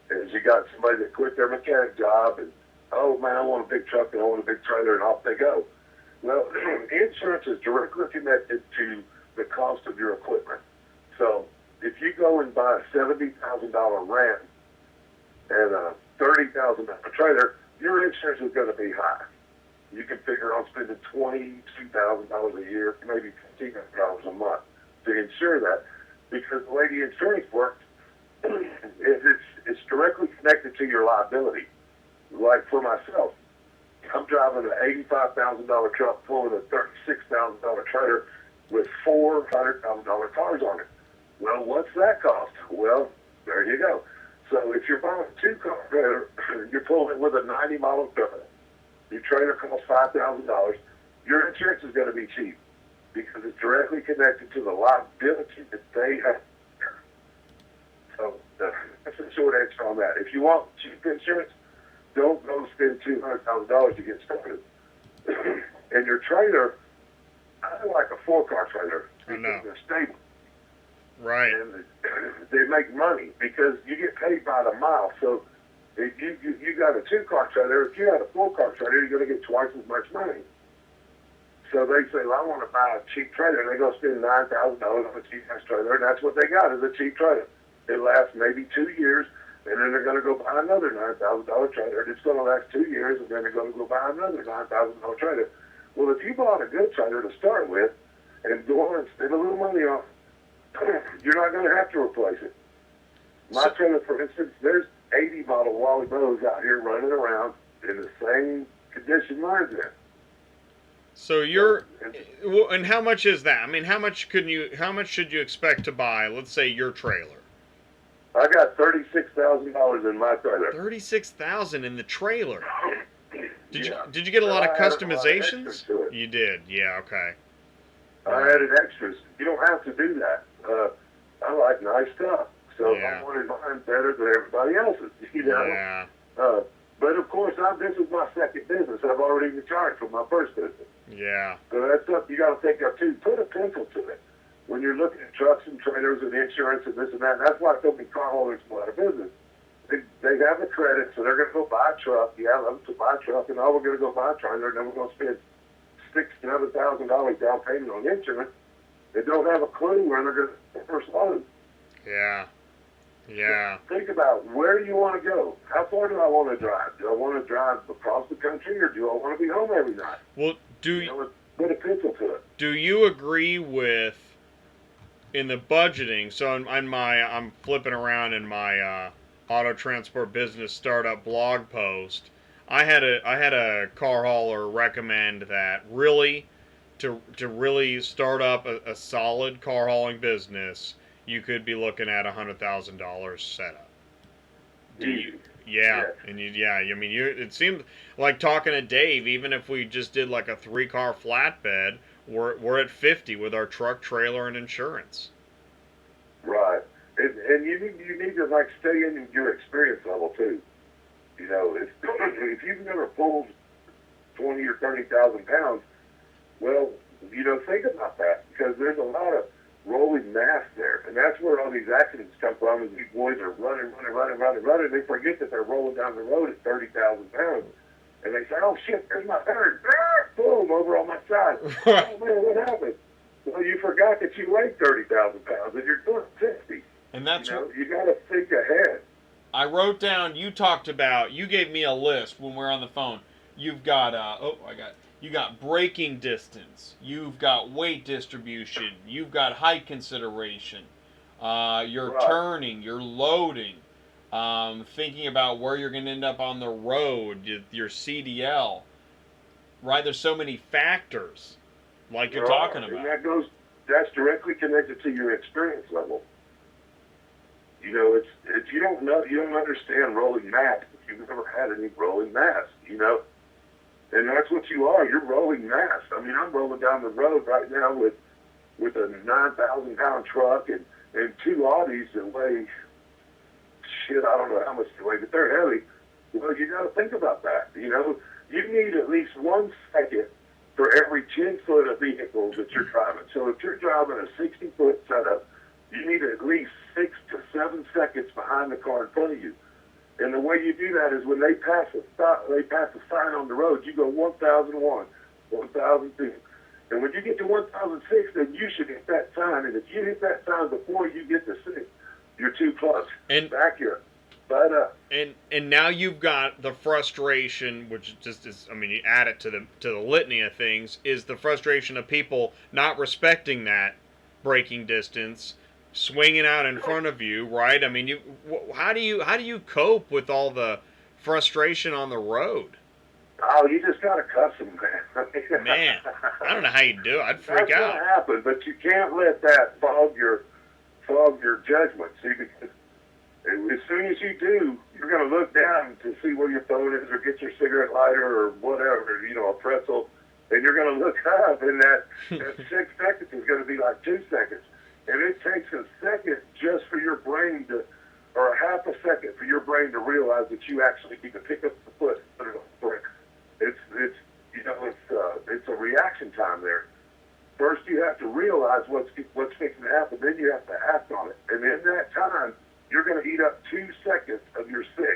is you got somebody that quit their mechanic job and, oh man, I want a big truck and I want a big trailer, and off they go. Well, insurance is directly connected to the cost of your equipment. So if you go and buy a $70,000 Ram and a $30,000 trailer, your insurance is going to be high. You can figure on spending $22,000 a year, maybe $1,500 a month to insure that, because the way the insurance works is it's directly connected to your liability. Like for myself, I'm driving an $85,000 truck pulling a $36,000 trailer with $400,000 cars on it. Well, what's that cost? Well, there you go. So if you're buying a 2-car trailer, you're pulling it with a 90 model trailer. Your trailer costs $5,000. Your insurance is going to be cheap because it's directly connected to the liability that they have. So that's the short answer on that. If you want cheap insurance, don't go spend $200,000 to get started. And your trailer, I like a 4-car trailer. I know. They're stable. Right. And they make money because you get paid by the mile. So if you got a 2-car trailer, if you had a 4-car trailer, you're going to get twice as much money. So they say, well, I want to buy a cheap trailer. And they go spend $9,000 on a cheap-ass trailer, and that's what they got is a cheap trailer. It lasts maybe 2 years, and then they're going to go buy another $9,000 trailer. And it's going to last 2 years, and then they're going to go buy another $9,000 trailer. Well, if you bought a good trailer to start with and go on and spend a little money on, you're not going to have to replace it. My trailer, for instance, there's 80 model Wally Bows out here running around in the same condition mine's in. So well, and how much is that? I mean, how much should you expect to buy, let's say, your trailer? I got $36,000 in my trailer. $36,000 in the trailer. Did you get a lot of customizations? You did, yeah, okay. I added extras. You don't have to do that. I like nice stuff, so I wanted mine better than everybody else's. You know. Yeah. But of course, this is my second business. I've already retired from my first business. Yeah. So that's something you got to think of too. Put a pencil to it when you're looking at trucks and trailers and insurance and this and that. And that's why so many car holders go out of business. They have the credit, so they're going to go buy a truck. Yeah, I'm to buy a truck, and we're going to go buy a trailer, and then we're going to spend $6,000 to $7,000 down payment on insurance. They don't have a clue where they're going to first load. Yeah. Yeah. So think about, where do you want to go? How far do I want to drive? Do I want to drive across the country, or do I want to be home every night? Well, put a pencil to it. Do you agree with, in the budgeting, so I'm flipping around in my auto transport business startup blog post, I had a car hauler recommend that really to really start up a solid car hauling business, you could be looking at $100,000 setup. Do you? Yeah, and I mean, it seems like, talking to Dave, even if we just did like a 3-car flatbed, we're at 50 with our truck, trailer, and insurance. Right, and you need to like stay in your experience level too. You know, if you've never pulled 20 or 30,000 pounds, well, you know, think about that, because there's a lot of rolling mass there, and that's where all these accidents come from. Is these boys are running. They forget that they're rolling down the road at 30,000 pounds, and they say, "Oh shit, there's my turn!" Boom, over on my side. Oh man, what happened? Well, you forgot that you weighed 30,000 pounds, and you're doing 60. And that's you got to think ahead. I wrote down. You gave me a list when we were on the phone. You've got You got braking distance. You've got weight distribution. You've got height consideration. You're turning. You're loading. Thinking about where you're going to end up on the road. Your CDL. Right? There's so many factors, like you're talking about. And that's directly connected to your experience level. You know, it's you don't understand rolling mass if you've never had any rolling mass. You know. And that's what you are. You're rolling mass. I mean, I'm rolling down the road right now with a 9,000-pound truck and 2 Audis that weigh, shit, I don't know how much they weigh, but they're heavy. Well, you got to think about that. You know, you need at least 1 second for every 10 foot of vehicle that you're driving. So if you're driving a 60-foot setup, you need at least 6 to 7 seconds behind the car in front of you. And the way you do that is when they pass a sign on the road, you go 1,001, 1,002. And when you get to 1,006, then you should hit that sign. And if you hit that sign before you get to 6, you're too close. And back here. But and now you've got the frustration, which just is, I mean, you add it to the litany of things, is the frustration of people not respecting that braking distance, swinging out in front of you, right? I mean, how do you cope with all the frustration on the road? Oh, you just gotta cuss them, man. Man, I don't know how you do it. I'd freak out. That's gonna happen, but you can't let that fog your judgment. See, because as soon as you do, you're gonna look down to see where your phone is, or get your cigarette lighter, or whatever, you know, a pretzel, and you're gonna look up, and that 6 seconds is gonna be like 2 seconds. And it takes a second just for your brain to, or a half a second for your brain to realize that you actually need to pick up the foot and put it on the brake. It's a a reaction time there. First, you have to realize what's fixing to happen. Then you have to act on it. And in that time, you're going to eat up 2 seconds of your 6.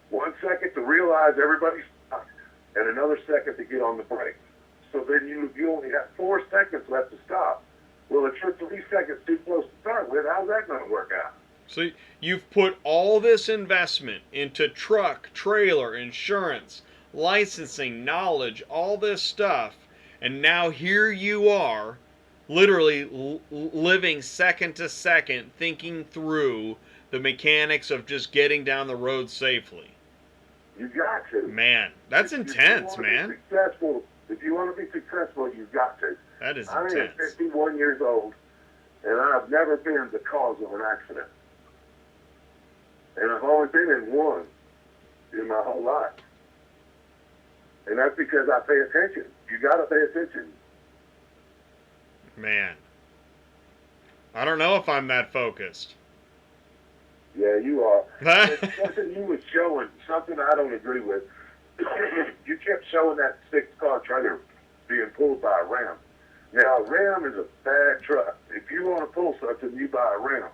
1 second to realize everybody's stopped, and another second to get on the brake. So then you only have 4 seconds left to stop. Well, if you're 3 seconds too close to start with, how's that going to work out? So you've put all this investment into truck, trailer, insurance, licensing, knowledge, all this stuff, and now here you are, literally living second to second, thinking through the mechanics of just getting down the road safely. You got to. Man, that's intense, man. If you want to be successful, you've got to. That is I am intense. 51 years old, and I've never been the cause of an accident. And I've only been in one in my whole life. And that's because I pay attention. You got to pay attention. Man, I don't know if I'm that focused. Yeah, you are. Something you was showing, something I don't agree with. You kept showing that 6-car trailer being pulled by a Ram. Now, a Ram is a bad truck. If you want to pull something, you buy a Ram.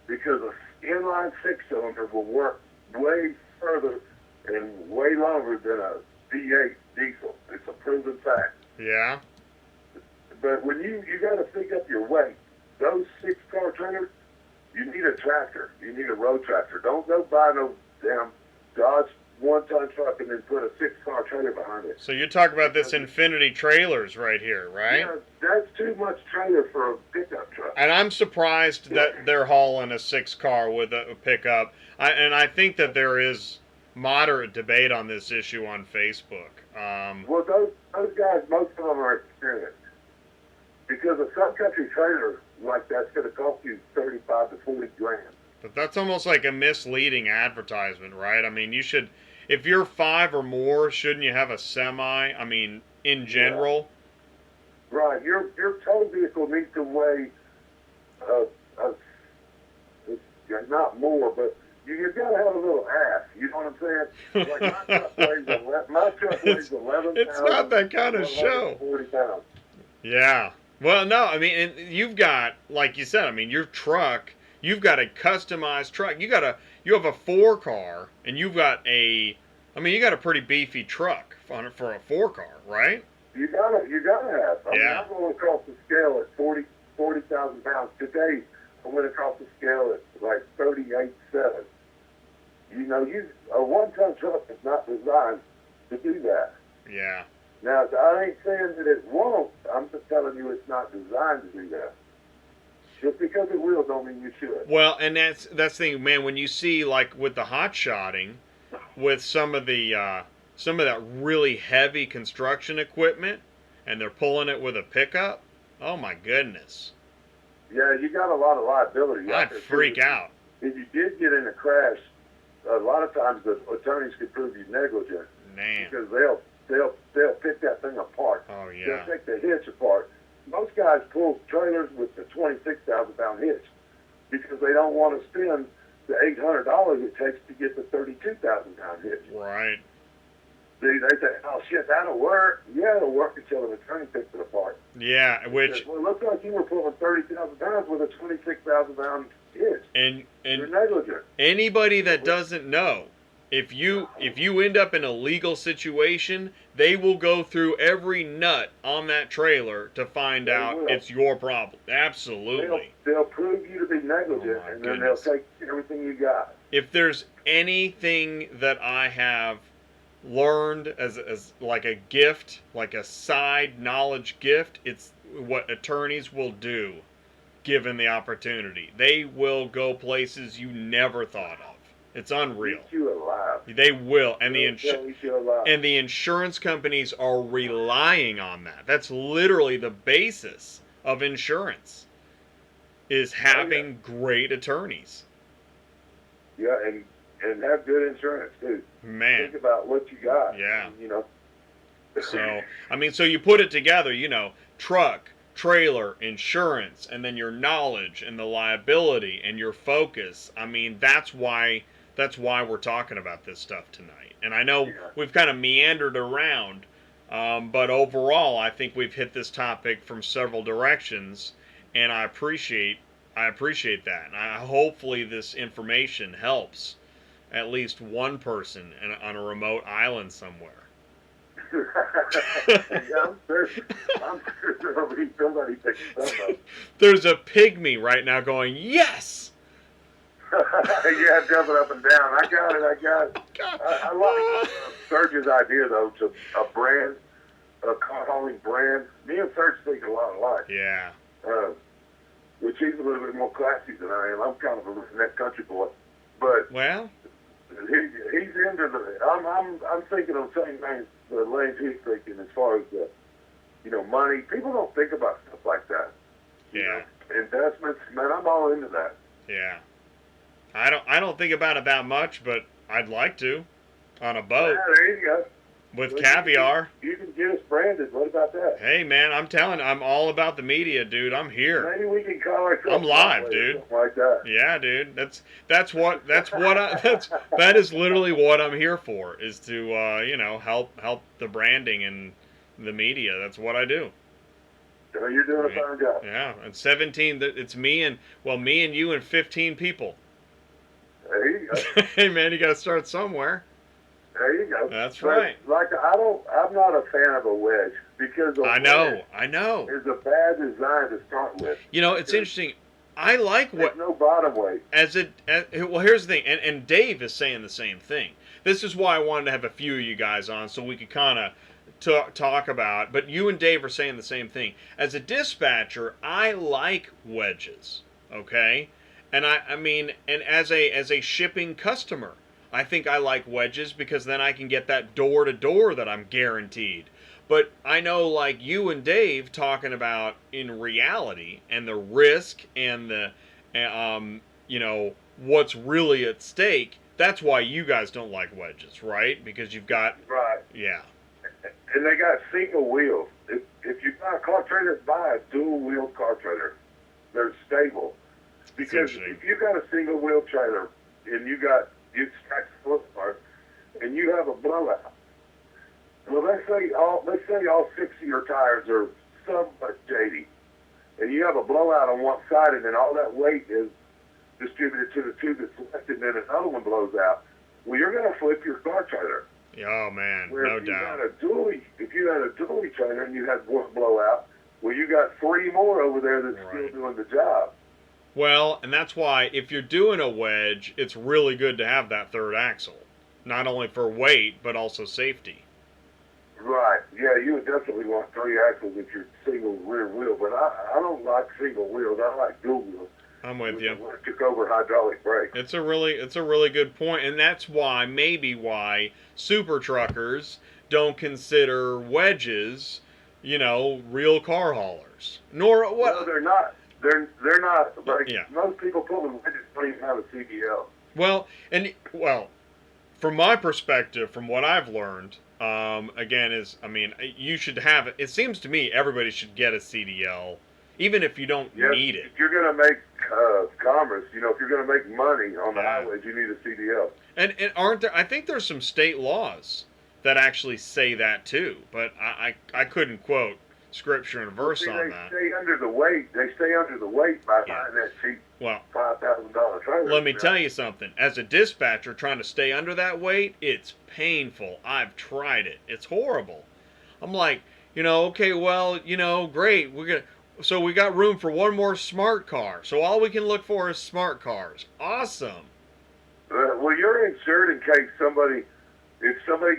Because an inline 6-cylinder will work way further and way longer than a V8 diesel. It's a proven fact. Yeah. But when you got to pick up your weight, those 6-car trailers, you need a tractor. You need a road tractor. Don't go buy no damn Dodge 1-ton truck and then put a 6-car trailer behind it. So you're talking about this Infinity trailers right here, right? Yeah, that's too much trailer for a pickup truck. And I'm surprised that they're hauling a 6-car with a pickup. And I think that there is moderate debate on this issue on Facebook. Well, those guys, most of them are experienced. Because a subcountry trailer like that's going to cost you 35 to 40 grand. But that's almost like a misleading advertisement, right? I mean, you should, if you're 5 or more, shouldn't you have a semi? I mean, in general. Yeah. Right. Your tow vehicle needs to weigh, not more, but you got to have a little ass. You know what I'm saying? Like my truck weighs 11 pounds. It's not that kind of show. 40 pounds. Yeah. Well, no, I mean, and you've got, like you said, I mean, your truck, you've got a customized truck. You have a 4-car, and you got a pretty beefy truck for a 4-car, right? You gotta have. I mean, I'm going across the scale at 40,000 pounds. Today, I went across the scale at like 38.7. You know, a 1-ton truck is not designed to do that. Yeah. Now, I ain't saying that it won't. I'm just telling you it's not designed to do that. Just because it will don't mean you should. Well, and that's the thing, man. When you see, like, with the hot shotting, with some of that really heavy construction equipment, and they're pulling it with a pickup, oh my goodness. Yeah, you got a lot of liability. I'd freak out. If you did get in a crash, a lot of times the attorneys could prove you negligent. Man. Because they'll pick that thing apart. Oh, yeah. They'll take the hitch apart. Most guys pull trailers with the 26,000-pound hitch because they don't want to spend the $800 it takes to get the 32,000-pound hitch. Right. They say, oh, shit, that'll work. Yeah, it'll work until an attorney picks it apart. Yeah, which... Says, well, it looks like you were pulling 30,000 pounds with a 26,000-pound hitch. And you're negligent. Anybody that doesn't know, if you end up in a legal situation, they will go through every nut on that trailer to find out it's your problem. Absolutely. They'll prove you to be negligent, and then they'll take everything you got. If there's anything that I have learned as like a gift, like a side knowledge gift, it's what attorneys will do given the opportunity. They will go places you never thought of. It's unreal. Keep you alive. They will, and the insurance companies are relying on that. That's literally the basis of insurance, is having great attorneys. Yeah, and have good insurance too. Man, think about what you got. Yeah, you know. So I mean, so you put it together. You know, truck, trailer, insurance, and then your knowledge and the liability and your focus. I mean, that's why we're talking about this stuff tonight. And I know we've kind of meandered around But overall, I think we've hit this topic from several directions, and I appreciate that. And hopefully this information helps at least one person on a remote island somewhere. Yeah, I'm sure there'll be somebody picking some up. There's a pygmy right now going, yes! Yeah, jumping up and down. I got it. I like Serge's idea, though, to a brand, a car hauling brand. Me and Serge think a lot alike. Yeah. Which he's a little bit more classy than I am. I'm kind of a redneck country boy. But Well, he's into the. I'm thinking of the same things, the lanes he's thinking as far as the, money. People don't think about stuff like that. yeah. Investments, man. I'm all into that. Yeah. I don't think about it that much, but I'd like to on a boat Yeah, there you go. with Well, caviar. You can get us branded. What about that? Hey man, I'm all about the media, dude. I'm here. Maybe we can call ourselves. I'm live, Subway or dude. something like that. Yeah, dude. That is literally what I'm here for, is to help the branding and the media. That's what I do. So you're doing a fine job. Yeah, and 17. It's me and you and 15 people. There you go. Hey man, you got to start somewhere. There you go. That's But, right. I'm not a fan of a wedge because I know. It's a bad design to start with. It's interesting. I like There's no bottom weight. well, here's the thing, and Dave is saying the same thing. This is why I wanted to have a few of you guys on so we could kind of talk about. But you and Dave are saying the same thing. As a dispatcher, I like wedges. Okay, and I mean, and as a shipping customer, I think I like wedges because then I can get that door to door that I'm guaranteed. But I know, like you and Dave talking about in reality and the risk and the, what's really at stake. That's why you guys don't like wedges, right? Because you've got, Right. yeah, And they got single wheels. If you buy a car trailer, buy a dual wheel car trailer. They're stable. Because if you got a single wheel trailer and you stack foot parts and you have a blowout. Well, let's say all 6 of your tires are somewhat shady, and you have a blowout on one side, and then all that weight is distributed to the two that's left, and then another one blows out. Well, you're going to flip your car trailer. oh man, Where no if you doubt. if you had a dually trailer and you had one blowout, well, you got 3 more over there that's Right. still doing the job. Well, and that's why if you're doing a wedge, it's really good to have that third axle, not only for weight but also safety. Right. Yeah, you would definitely want 3 axles if you're single rear wheel, but I don't like single wheels. I like dual wheels. I'm with you. Took over hydraulic brakes. It's a really good point, and that's why super truckers don't consider wedges, real car haulers. Nor what? No, they're not. They're not. Like, Yeah. most people pulling wedges don't even have a CDL. Well, from my perspective, from what I've learned, you should have it. It seems to me everybody should get a CDL, even if you don't need it. If you're going to make commerce, if you're going to make money on the Yeah. highways, you need a CDL. And aren't there? I think there's some state laws that actually say that too, but I couldn't quote scripture and verse See, on they that. stay under the weight. They stay under the weight by Yeah. buying that cheap Well, $5,000 trailer. let me tell you something. As a dispatcher trying to stay under that weight, it's painful. I've tried it. It's horrible. I'm like, okay, well, great. So we got room for one more smart car. So all we can look for is smart cars. Awesome. Well, you're insured in case if somebody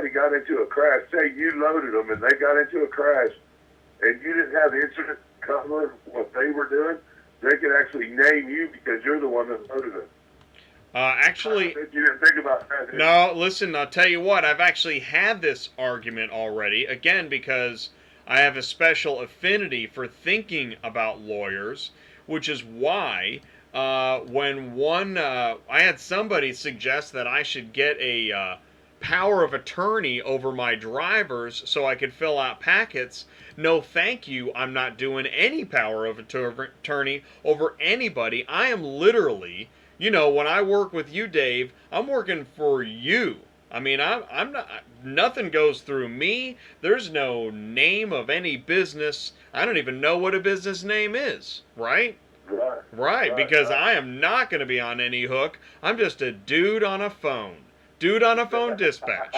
got into a crash. Say you loaded them and they got into a crash, and you didn't have insurance cover what they were doing. They could actually name you because you're the one that loaded them. Actually, You didn't think about that. did you? no, listen, I'll tell you what, I've actually had this argument already, again, because I have a special affinity for thinking about lawyers, which is why I had somebody suggest that I should get a power of attorney over my drivers so I could fill out packets. No, thank you. I'm not doing any power of attorney over anybody. I am literally, when I work with you, Dave, I'm working for you. I mean, I'm not. nothing goes through me. There's no name of any business. I don't even know what a business name is, right? Right, because I am not going to be on any hook. I'm just a dude on a phone. Dude on a phone dispatch.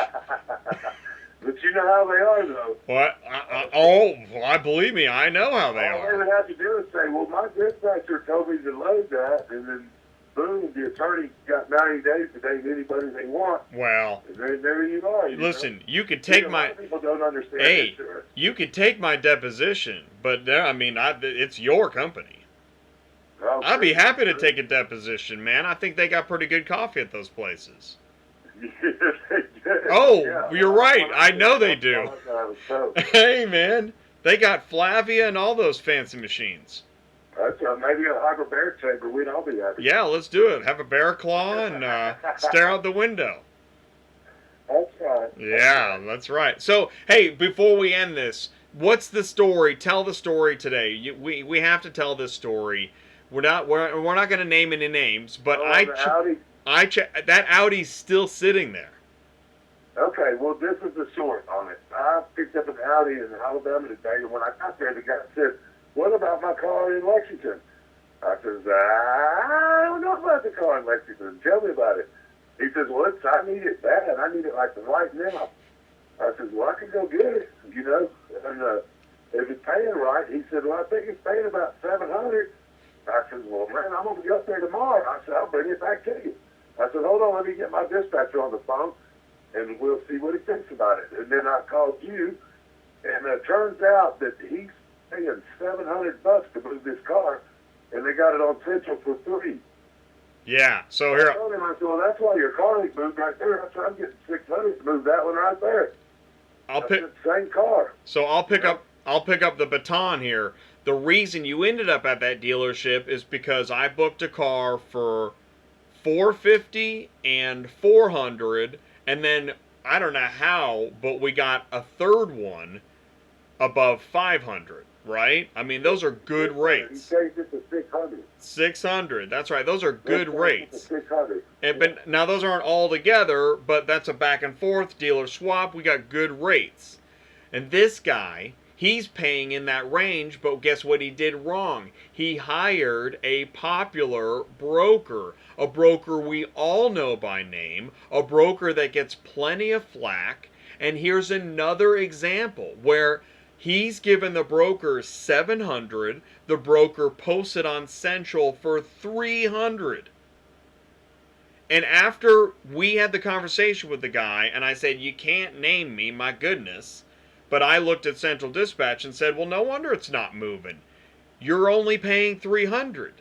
But you know how they are, though. What? I believe me, I know how they All they are. would have to do is say, well, my dispatcher told me to load that, and then boom, the attorney got 90 days to name anybody they want. Well, And then there you are. listen, you could See, take a my... lot of people don't understand Hey, insurance. you could take my deposition, but it's your company. Well, I'd be happy to take a deposition, man. I think they got pretty good coffee at those places. Oh, Yeah, you're right. I know they do. So, Hey, man, they got Flavia and all those fancy machines. that's maybe a hyperbaric chamber. We'd all be happy. Yeah, let's do it. Have a bear claw and stare out the window. That's right. Yeah, that's right. So, hey, before we end this, what's the story? Tell the story today. We have to tell this story. We're not going to name any names, but Oh, that Audi's still sitting there. Okay, well, this is the short on it. I picked up an Audi in Alabama today, and when I got there, the guy said, what about my car in Lexington? I says, I don't know about the car in Lexington. Tell me about it. He says, well, I need it bad. I need it like right now. I says, well, I can go get it, you know. And if it's paying right, he said, well, I think it's paying about $700. I said, well, man, I'm going to be up there tomorrow. I said, I'll bring it back to you. I said, hold on, let me get my dispatcher on the phone, and we'll see what he thinks about it. And then I called you, and it turns out that he's paying $700 to move this car, and they got it on Central for $3. Yeah. So I here, told him, I said, well, that's why your car ain't moved right there. I said, I'm getting $600 to move that one right there. I'll I pick. said, same car. So I'll pick up the baton here. The reason you ended up at that dealership is because I booked a car for $450 and $400, and then I don't know how, but we got a third one above $500. Right? I mean, those are good rates. He changed it to $600. $600. That's right. Those are good rates. $600. But now those aren't all together, but that's a back and forth dealer swap. We got good rates. And this guy, he's paying in that range, but guess what he did wrong? He hired a popular broker, a broker we all know by name, a broker that gets plenty of flack. And here's another example where he's given the broker $700, the broker posted on Central for $300. And after we had the conversation with the guy, and I said, you can't name me, my goodness, but I looked at Central Dispatch and said, well, no wonder it's not moving. You're only paying $300.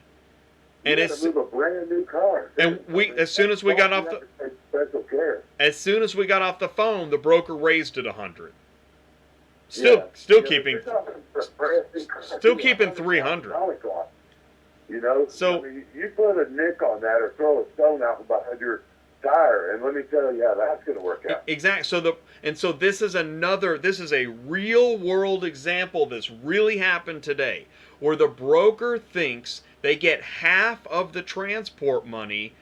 And it's move a brand new car. And as soon as we got off the phone, the broker raised it $100. Still keeping $300. You know, so I mean, you put a nick on that or throw a stone out behind your tire, and let me tell you how that's going to work out. Exactly. So this is a real world example. This really happened today, where the broker thinks they get half of the transport money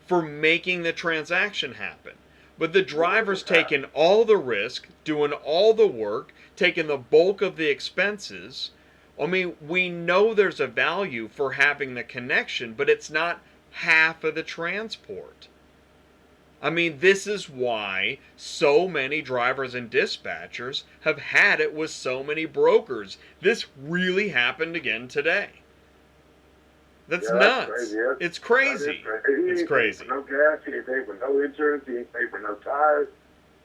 for making the transaction happen. But the driver's taking all the risk, doing all the work, taking the bulk of the expenses. I mean, we know there's a value for having the connection, but it's not half of the transport. I mean, this is why so many drivers and dispatchers have had it with so many brokers. This really happened again today. That's nuts. It's crazy. It's crazy. No gas, he ain't paid for no insurance, he ain't paid for no tires,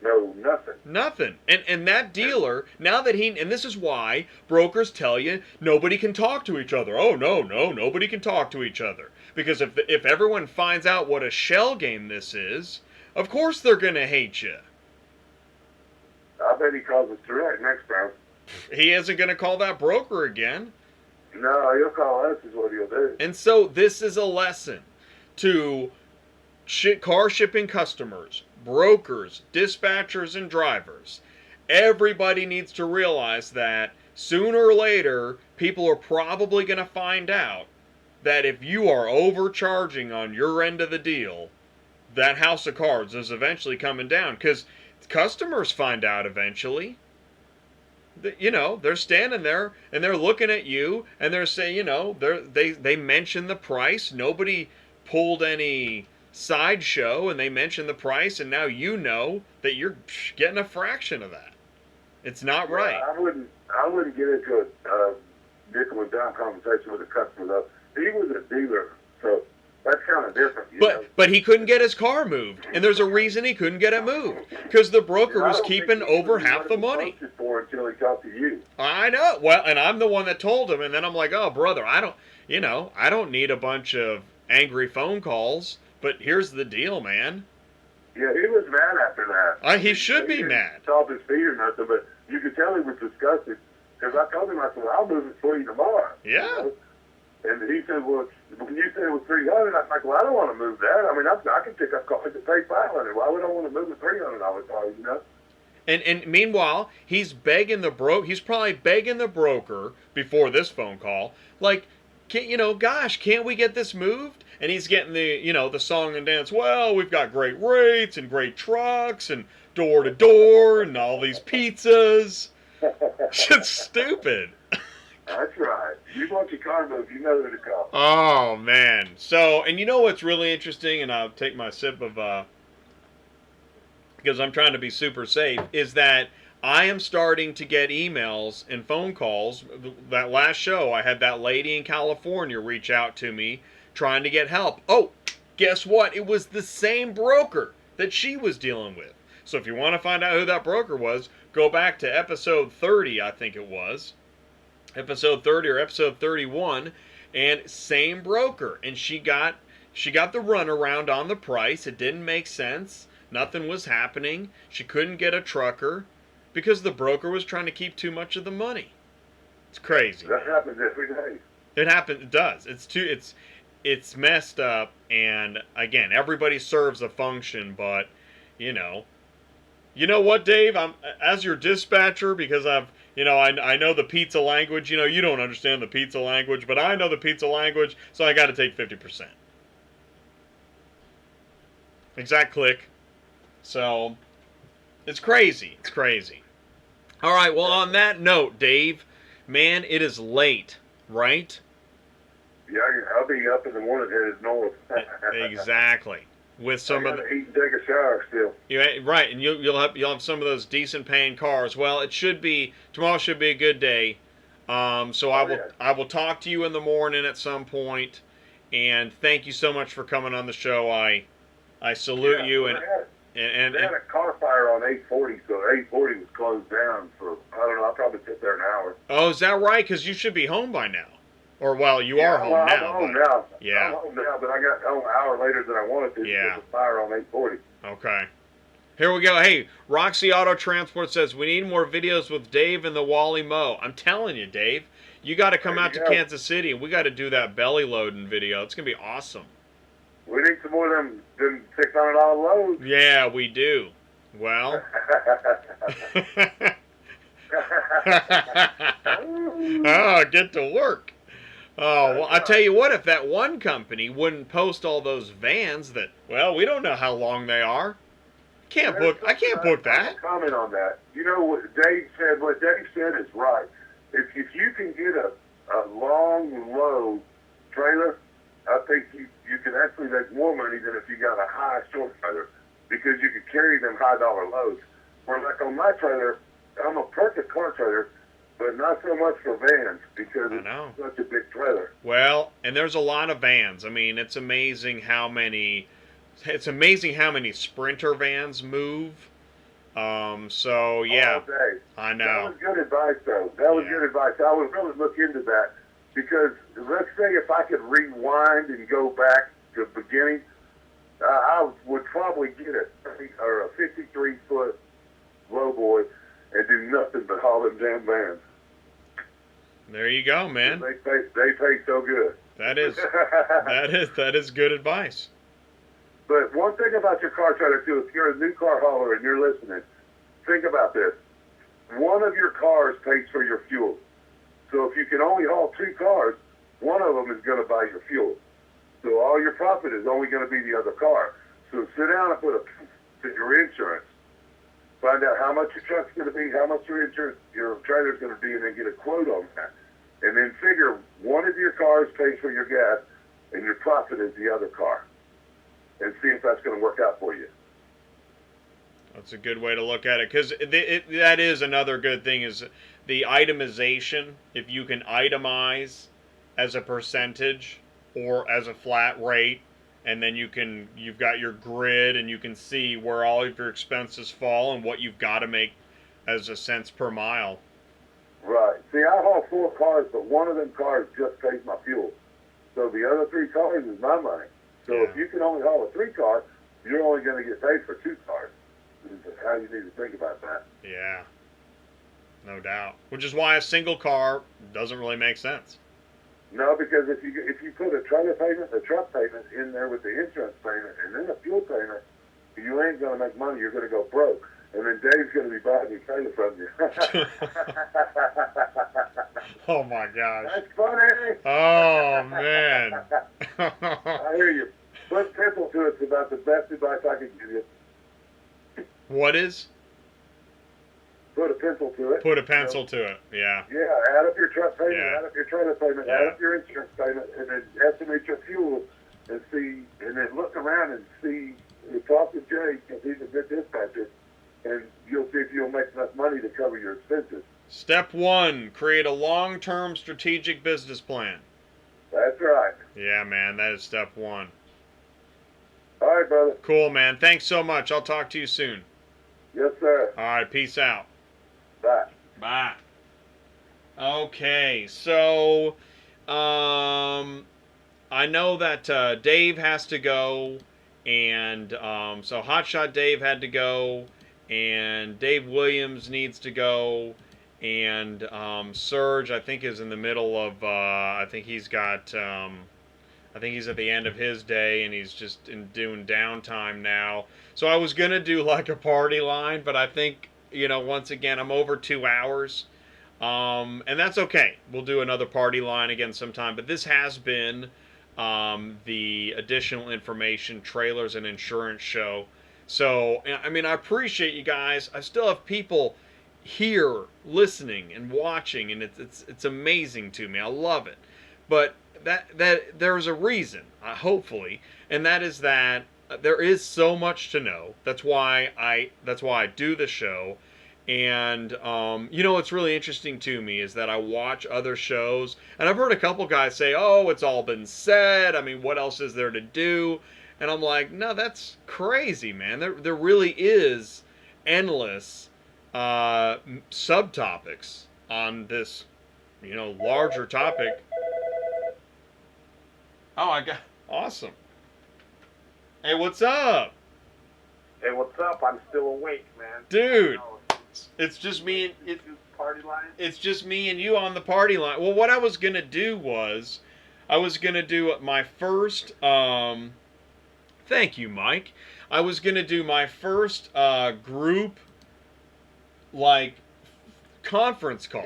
no nothing. Nothing. And that dealer, now that and this is why brokers tell you nobody can talk to each other. Oh, no, nobody can talk to each other. Because if everyone finds out what a shell game this is, of course they're going to hate you. I bet he calls us direct next time. He isn't going to call that broker again. No, he'll call us is what he'll do. And so this is a lesson to car shipping customers, brokers, dispatchers, and drivers. Everybody needs to realize that sooner or later, people are probably going to find out that if you are overcharging on your end of the deal, that house of cards is eventually coming down. Because customers find out eventually. You know, they're standing there and they're looking at you and they're saying, you know, they mention the price. Nobody pulled any sideshow, and they mention the price, and now you know that you're getting a fraction of that. It's not right. I wouldn't get into a nickel and dime conversation with a customer though. He was a dealer, so that's kind of different. But he couldn't get his car moved, and there's a reason he couldn't get it moved, because the broker was keeping over half the money. Until he talked to you. I know. Well, and I'm the one that told him, and then I'm like, oh, brother, I don't need a bunch of angry phone calls, but here's the deal, man. Yeah, he was mad after that. He should be mad. Stop his feet or nothing, but you could tell he was disgusted, because I told him, I said, well, I'll move it for you tomorrow. Yeah. You know? And he said, well, when you said it was $300, I was like, well, I don't want to move that. I mean, I can pick up cars that pay $500. Why would I want to move a $300 car, you know? And meanwhile, he's probably begging the broker before this phone call, like, can't we get this moved? And he's getting the song and dance, well, we've got great rates and great trucks and door to door and all these pizzas. It's stupid. That's right. You want your car moved, you know who to call. Oh, man. So, and you know what's really interesting, and I'll take my sip of, because I'm trying to be super safe, is that I am starting to get emails and phone calls. That last show, I had that lady in California reach out to me trying to get help. Oh, guess what? It was the same broker that she was dealing with. So if you want to find out who that broker was, go back to episode 30, I think it was. Episode 30 or episode 31, and same broker. And she got the runaround on the price. It didn't make sense. Nothing was happening. She couldn't get a trucker because the broker was trying to keep too much of the money. It's crazy. That happens every day. It does. It's messed up, and again, everybody serves a function, but you know what, Dave? I'm as your dispatcher, because I know the pizza language. You don't understand the pizza language, but I know the pizza language, so I got to take 50%. Exact click. So, it's crazy. It's crazy. All right, well, on that note, Dave, man, it is late, right? Yeah, I'll be up in the morning headed north. Exactly. With some of the, eat and take a shower still. Yeah, right, and you'll have some of those decent paying cars. Well, tomorrow should be a good day. So I will talk to you in the morning at some point, and thank you so much for coming on the show. I salute you, and they had a car fire on 840, so 840 was closed down for, I don't know, I'll probably sit there an hour. Oh, is that right? Because you should be home by now. Or, well, you are home now. I'm home now. Yeah. I'm home now, but I got home an hour later than I wanted to because of the fire on 840. Okay. Here we go. Hey, Roxy Auto Transport says, we need more videos with Dave and the Wally Mo. I'm telling you, Dave, you got to come out to Kansas City, and we got to do that belly loading video. It's going to be awesome. We need some more of them $600 loads. Yeah, we do. Well. Oh, get to work. Oh, well, I tell you what, if that one company wouldn't post all those vans that, well, we don't know how long they are. I can't book that. Comment on that. You know what Dave said? What Dave said is right. If you can get a long, low trailer, I think you can actually make more money than if you got a high short trailer, because you can carry them high dollar loads. Where like on my trailer, I'm a perfect car trailer, but not so much for vans because it's such a big trailer. Well, and there's a lot of vans. I mean, it's amazing how many Sprinter vans move. So yeah, all day. I know. That was good advice, though. That was good advice. I would really look into that, because let's say if I could rewind and go back to the beginning, I would probably get a 53-foot lowboy and do nothing but haul them damn vans. There you go, man. They pay so good. That is good advice. But one thing about your car trailer too, if you're a new car hauler and you're listening, think about this. One of your cars pays for your fuel. So if you can only haul 2 cars, one of them is going to buy your fuel. So all your profit is only going to be the other car. So sit down and put a to your insurance. Find out how much your truck's going to be, how much your trailer's going to be, and then get a quote on that. And then figure one of your cars pays for your gas, and your profit is the other car. And see if that's going to work out for you. That's a good way to look at it, because that is another good thing is the itemization. If you can itemize as a percentage or as a flat rate, and then you've got your grid and you can see where all of your expenses fall and what you've got to make as a cents per mile. Right. See, I haul 4 cars, but one of them cars just pays my fuel. So the other 3 cars is my money. So Yeah. if you can only haul a 3 car, you're only going to get paid for 2 cars. This is how you need to think about that. Yeah, no doubt. Which is why a single car doesn't really make sense. No, because if you put a trailer payment, a truck payment in there with the insurance payment, and then a fuel payment, you ain't going to make money. You're going to go broke. And then Dave's going to be buying your trailer from you. Oh my gosh. That's funny. Oh man. I hear you. Put pencil to it's about the best advice I can give you. What is? Put a pencil to it. Put a pencil to it. Yeah. Yeah, add up your truck payment, Yeah. add up your trailer payment, Yeah. add up your insurance payment, and then estimate your fuel, and see, and then look around and see, talk to Jay, because he's a good dispatcher, and you'll see if you'll make enough money to cover your expenses. Step 1, create a long-term strategic business plan. That's right. Yeah, man, that is step 1. All right, brother. Cool, man. Thanks so much. I'll talk to you soon. Yes, sir. All right, peace out. Bye. Bye. Okay, so I know that Dave has to go, and so Hotshot Dave had to go, and Dave Williams needs to go, and Serge I think is in the middle of I think he's at the end of his day, and he's just doing downtime now. So I was gonna do like a party line, but I think, once again, I'm over 2 hours. And that's okay. We'll do another party line again sometime. But this has been the additional information, trailers, and insurance show. So, I mean, I appreciate you guys. I still have people here listening and watching, and it's amazing to me. I love it. But that there's a reason, hopefully, and that is that there is so much to know. That's why I do the show. And what's really interesting to me is that I watch other shows, and I've heard a couple guys say, "Oh, it's all been said. I mean, what else is there to do?" And I'm like, "No, that's crazy, man. There really is endless subtopics on this, larger topic." Oh, I got awesome. Hey, what's up? Hey, what's up? I'm still awake, man. Dude, it's just me and party line. It's just me and you on the party line. Well, what I was gonna do was, I was gonna do my first. Thank you, Mike. I was gonna do my first group, like, conference call.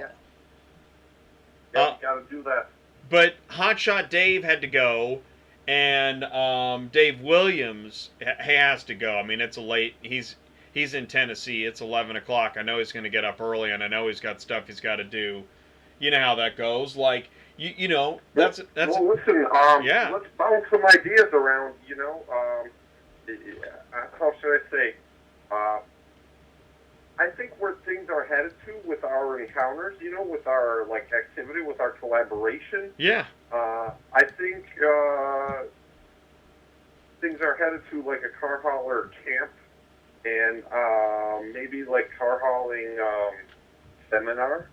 Yeah, you gotta do that. But Hotshot Dave had to go, and Dave Williams has to go. I mean, it's late. He's in Tennessee. It's 11 o'clock. I know he's going to get up early, and I know he's got stuff he's got to do. You know how that goes. Like, that's. Well, listen. Yeah. Let's bounce some ideas around. How should I say? I think where things are headed to with our encounters, with our activity, with our collaboration. Yeah. I think things are headed to like a car hauler camp, and maybe like car hauling seminar.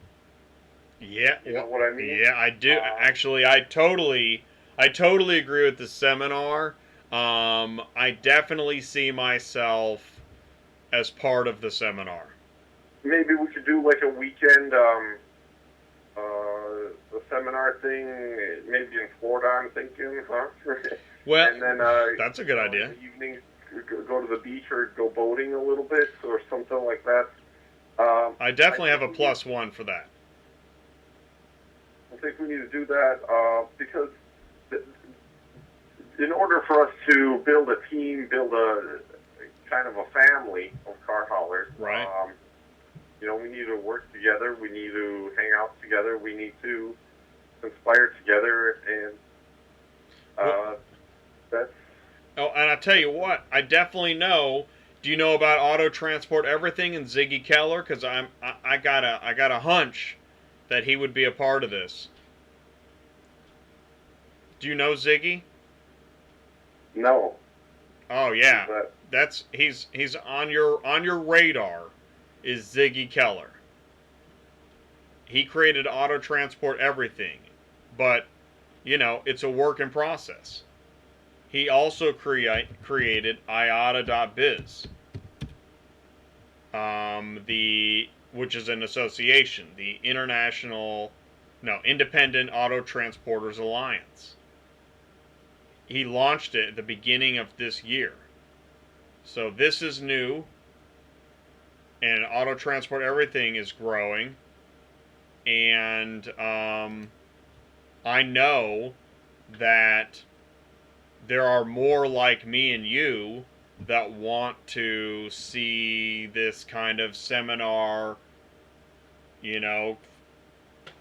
Yeah. You know what I mean? Yeah, I do. Actually, I totally agree with the seminar. I definitely see myself as part of the seminar. Maybe we could do like a weekend a seminar thing, maybe in Florida, I'm thinking, huh? Well, and then, that's a good idea. In the evenings, go to the beach or go boating a little bit or something like that. I definitely have a +1 for that. I think we need to do that because in order for us to build a team, build a kind of a family of car haulers. Right. You know, we need to work together. We need to hang out together. We need to conspire together, and that's. Oh, and I tell you what, I definitely know. Do you know about Auto Transport Everything and Ziggy Keller? Because I got a hunch that he would be a part of this. Do you know Ziggy? No. Oh yeah, But he's on your radar. Is Ziggy Keller? He created Auto Transport Everything, but you know it's a work in process. He also created IATA.biz, which is an association, the Independent Auto Transporters Alliance. He launched it at the beginning of this year. So this is new, and Auto Transport Everything is growing, and I know that there are more like me and you that want to see this kind of seminar, you know,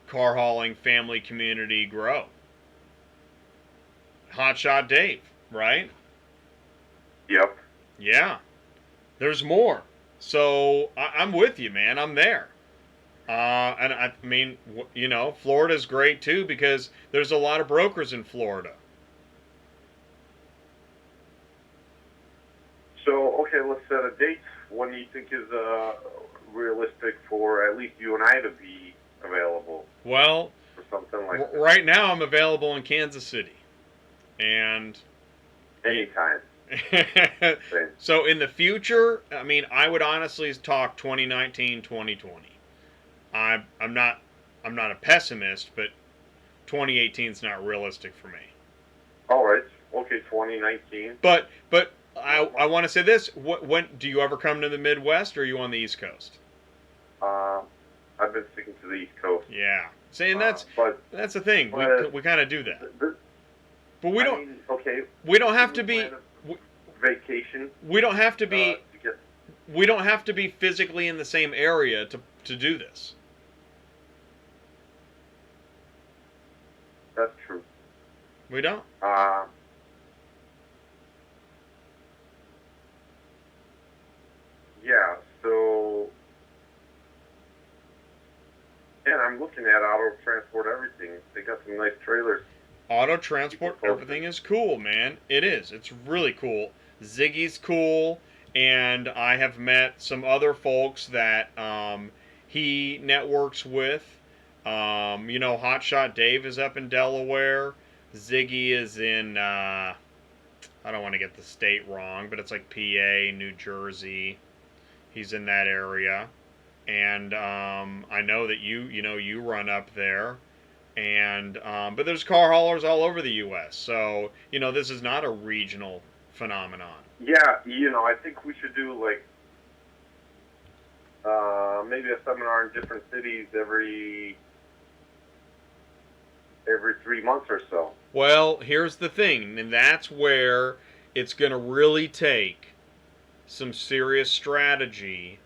car hauling family community grow. Hotshot Dave, right? yep. Yeah. There's more. So I'm with you, man. I'm there. And I mean, you know, Florida's great too because there's a lot of brokers in Florida. So, okay, let's set a date. When do you think is realistic for at least you and I to be available Well, for something like that? right now I'm available in Kansas City. And Anytime. so in the future, I mean, I would honestly talk 2019, 2020. I'm not a pessimist, but 2018 is not realistic for me. All right. Okay, 2019. But I want to say this: when do you ever come to the Midwest, or are you on the East Coast? I've been sticking to the East Coast. Yeah, saying that's the thing. We kind of do that, but we don't. Okay. We don't have to be. Vacation. We don't have to be. To get, we don't have to be physically in the same area to do this. that's true. We don't. Yeah. So, and I'm looking at Auto Transport Everything. They got some nice trailers. Auto Transport Everything is cool, man. It is. It's really cool. Ziggy's cool, and I have met some other folks that he networks with. You know, Hotshot Dave is up in Delaware. Ziggy is in, I don't want to get the state wrong, but it's like PA, New Jersey. He's in that area. And I know that you run up there. And but there's car haulers all over the U.S. So, you know, this is not a regional phenomenon. Yeah, you know, I think we should do like maybe a seminar in different cities every 3 months or so. Well, here's the thing, and that's where it's going to really take some serious strategy,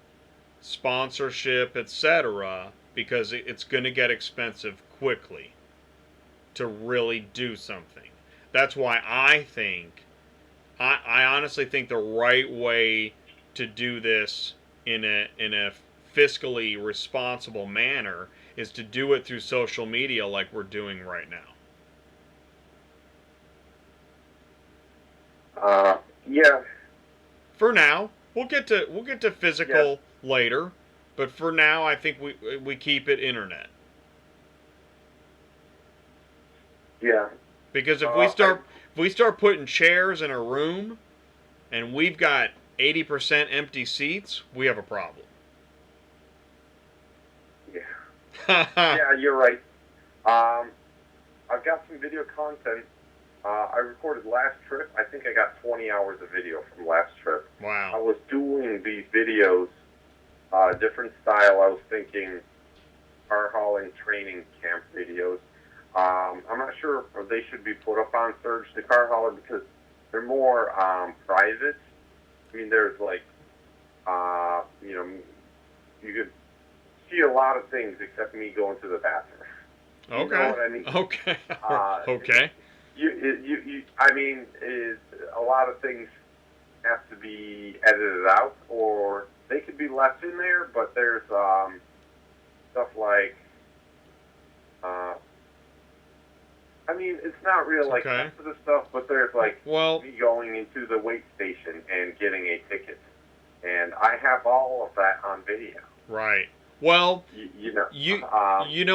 sponsorship, etc., because it's going to get expensive quickly to really do something. That's why I think, I honestly think the right way to do this in a fiscally responsible manner is to do it through social media like we're doing right now. Yeah. For now, we'll get to physical later, but for now, I think we keep it internet. Yeah. Because if we start putting chairs in a room, and we've got 80% empty seats, we have a problem. Yeah. Yeah, you're right. I've got some video content. I recorded last trip. I think I got 20 hours of video from last trip. Wow. I was doing these videos, different style. I was thinking car hauling training camp videos. I'm not sure if they should be put up on Serge The Car Hauler because they're more private. I mean, there's like, you know, you could see a lot of things except me going to the bathroom. Okay. You know what I mean? Okay. Okay. I mean, a lot of things have to be edited out, or they could be left in there. But there's stuff like, I mean, it's not real like sensitive stuff, but there's like me going into the wait station and getting a ticket, and I have all of that on video. Right. Well, you know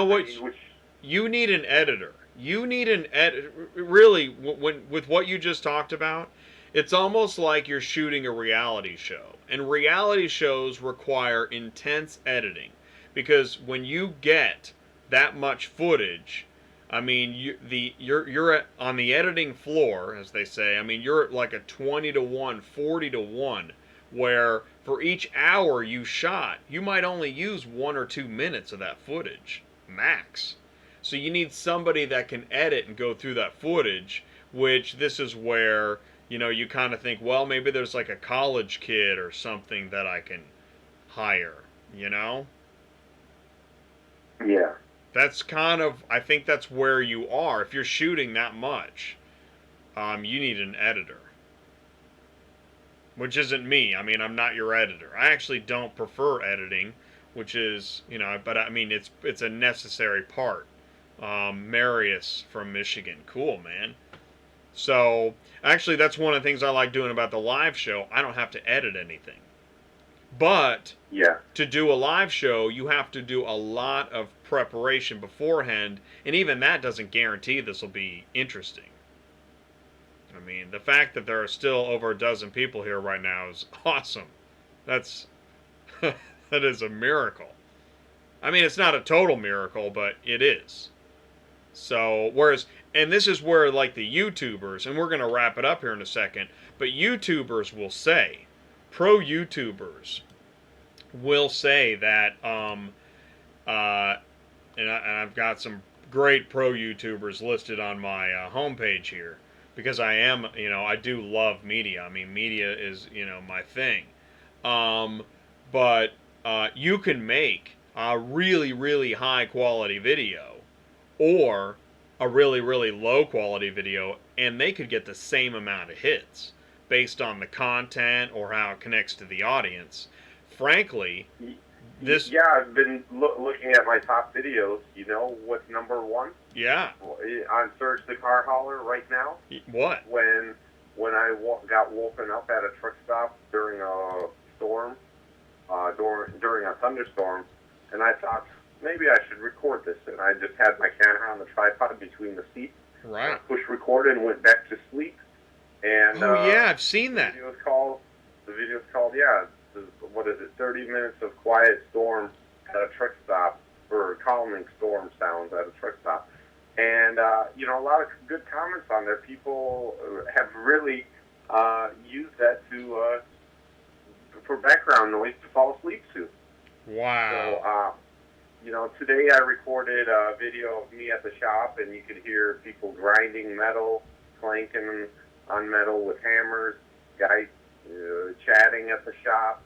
what? I mean, you need an editor. You need an edit. Really, with what you just talked about, it's almost like you're shooting a reality show, and reality shows require intense editing, because when you get that much footage, I mean, you're on the editing floor, as they say. I mean, you're at like a 20-to-1, 40-to-1, where for each hour you shot, you might only use 1 or 2 minutes of that footage, max. So you need somebody that can edit and go through that footage, which this is where, you know, you kind of think, well, maybe there's like a college kid or something that I can hire, you know? Yeah. That's kind of, I think that's where you are. If you're shooting that much, you need an editor. Which isn't me. I mean, I'm not your editor. I actually don't prefer editing, which is, you know, but I mean, it's a necessary part. Marius from Michigan. Cool, man. So, actually, that's one of the things I like doing about the live show. I don't have to edit anything. But, to do a live show, you have to do a lot of preparation beforehand, and even that doesn't guarantee this will be interesting. I mean, the fact that there are still over a dozen people here right now is awesome. That's that is a miracle. I mean, it's not a total miracle, but it is. So, and this is where, like, the YouTubers, and we're going to wrap it up here in a second, but YouTubers will say, pro YouTubers will say that, and I've got some great pro YouTubers listed on my homepage here, because I am, you know, I do love media. I mean, media is, you know, my thing. But you can make a really, really high quality video or a really, really low quality video, and they could get the same amount of hits based on the content or how it connects to the audience. Frankly, this... Yeah, I've been looking at my top videos. You know what's number one? Yeah. On Serge The Car Hauler right now? What? When I got woken up at a truck stop during a storm, during a thunderstorm, and I thought, maybe I should record this. And I just had my camera on the tripod between the seats. Right. I pushed record and went back to sleep. And yeah, I've seen that. The video's called, what is it, 30 minutes of quiet storm at a truck stop, or calming storm sounds at a truck stop. And, you know, a lot of good comments on there. People have really used that for background noise to fall asleep to. Wow. So, you know, today I recorded a video of me at the shop, and you could hear people grinding metal, clanking on metal with hammers, guys chatting at the shop.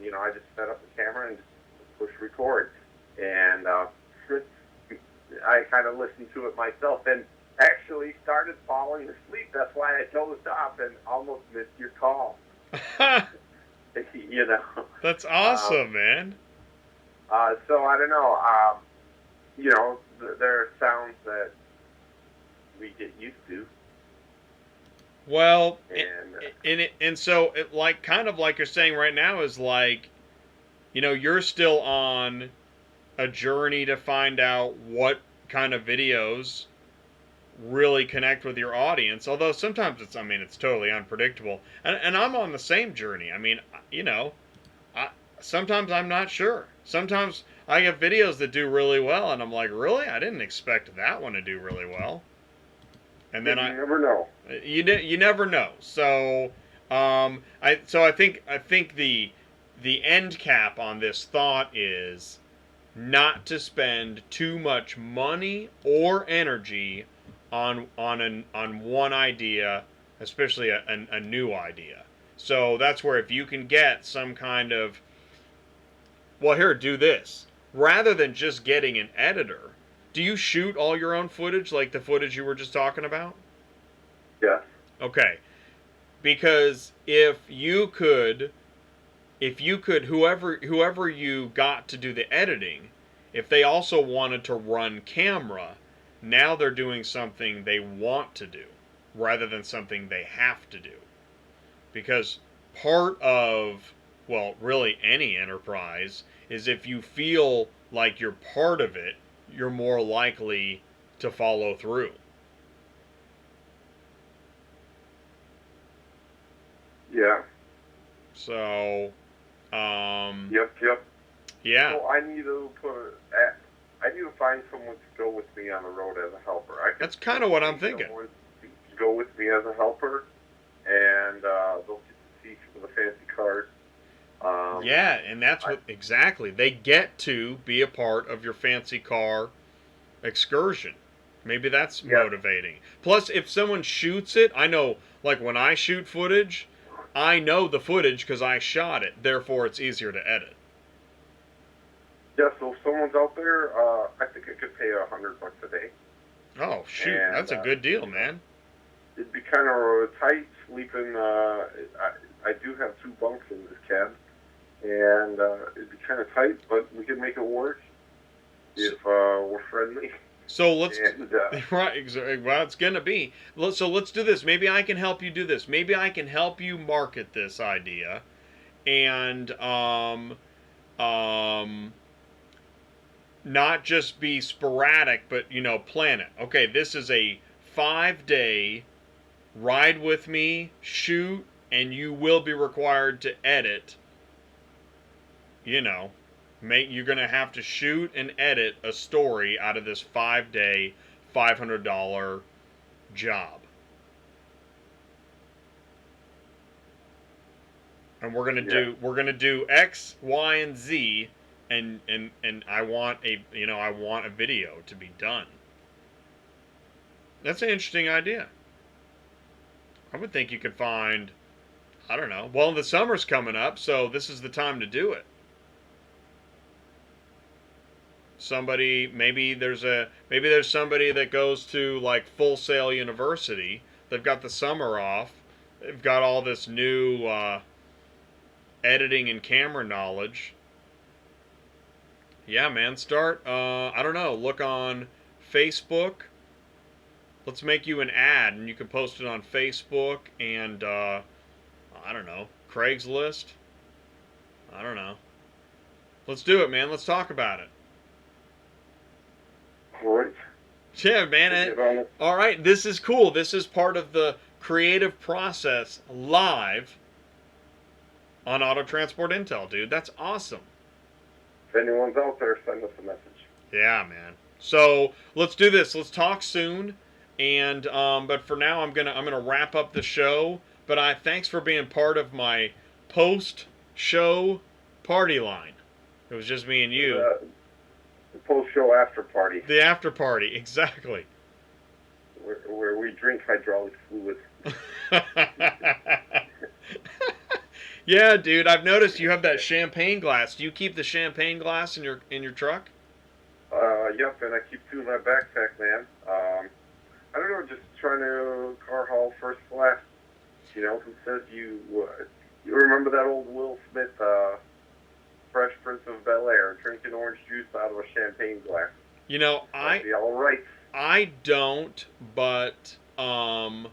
You know, I just set up the camera and just push record. And I kind of listened to it myself and actually started falling asleep. That's why I dozed off and almost missed your call. You know. That's awesome, man. So I don't know. You know, there are sounds that we get used to. Well, and so like kind of like you're saying right now is like, you know, you're still on a journey to find out what kind of videos really connect with your audience. Although sometimes it's totally unpredictable. And I'm on the same journey. I mean, you know, sometimes I'm not sure. Sometimes I get videos that do really well, and I'm like, really? I didn't expect that one to do really well. And then you never know. You never know. So I think the end cap on this thought is not to spend too much money or energy on one idea, especially a new idea. So that's where if you can get some kind of, well, here, do this. Rather than just getting an editor, do you shoot all your own footage, like the footage you were just talking about? Yes. Okay. Because if you could, whoever you got to do the editing, if they also wanted to run camera, now they're doing something they want to do rather than something they have to do. Because part of, well, really any enterprise is if you feel like you're part of it, you're more likely to follow through. Yeah. So, Yep. yeah. So I need to find someone to go with me on the road as a helper. That's kind of what I'm thinking. To go with me as a helper, and they'll get to see some of the fancy cars. Yeah, and that's what exactly. They get to be a part of your fancy car excursion. Maybe that's motivating. Plus, if someone shoots it, I know, like when I shoot footage, I know the footage because I shot it. Therefore, it's easier to edit. Yeah, so if someone's out there, I think I could pay $100 a day. Oh, shoot. And, That's a good deal, man. It'd be kind of tight sleeping. I do have 2 bunks in this cab, and it'd be kind of tight, but we can make it work if we're friendly. So let's And, right. Well, it's gonna be. So let's do this. Maybe I can help you do this. Maybe I can help you market this idea, and not just be sporadic, but plan it. Okay, this is a 5-day ride with me, shoot, and you will be required to edit. You're gonna have to shoot and edit a story out of this 5-day, $500 job. And we're gonna do X, Y, and Z, and I want a video to be done. That's an interesting idea. I would think you could find, I don't know. Well, the summer's coming up, so this is the time to do it. Maybe there's somebody that goes to like Full Sail University. They've got the summer off. They've got all this new editing and camera knowledge. Yeah, man, start, I don't know, look on Facebook. Let's make you an ad, and you can post it on Facebook and, I don't know, Craigslist. I don't know. Let's do it, man. Let's talk about it. Great. Yeah, man. All right, this is cool. This is part of the creative process live on Auto Transport Intel, dude. That's awesome. If anyone's out there, send us a message. Yeah, man. So let's do this. Let's talk soon. And but for now, I'm gonna wrap up the show. But thanks for being part of my post-show party line. It was just me and you. The post-show after party. The after party, exactly. Where we drink hydraulic fluid. Yeah, dude. I've noticed you have that champagne glass. Do you keep the champagne glass in your truck? Yep, and I keep 2 in my backpack, man. I don't know, just trying to car haul first class. Who says you remember that old Will Smith, Fresh Prince of Bel-Air, drinking orange juice out of a champagne glass? That'd be all right. I don't, but I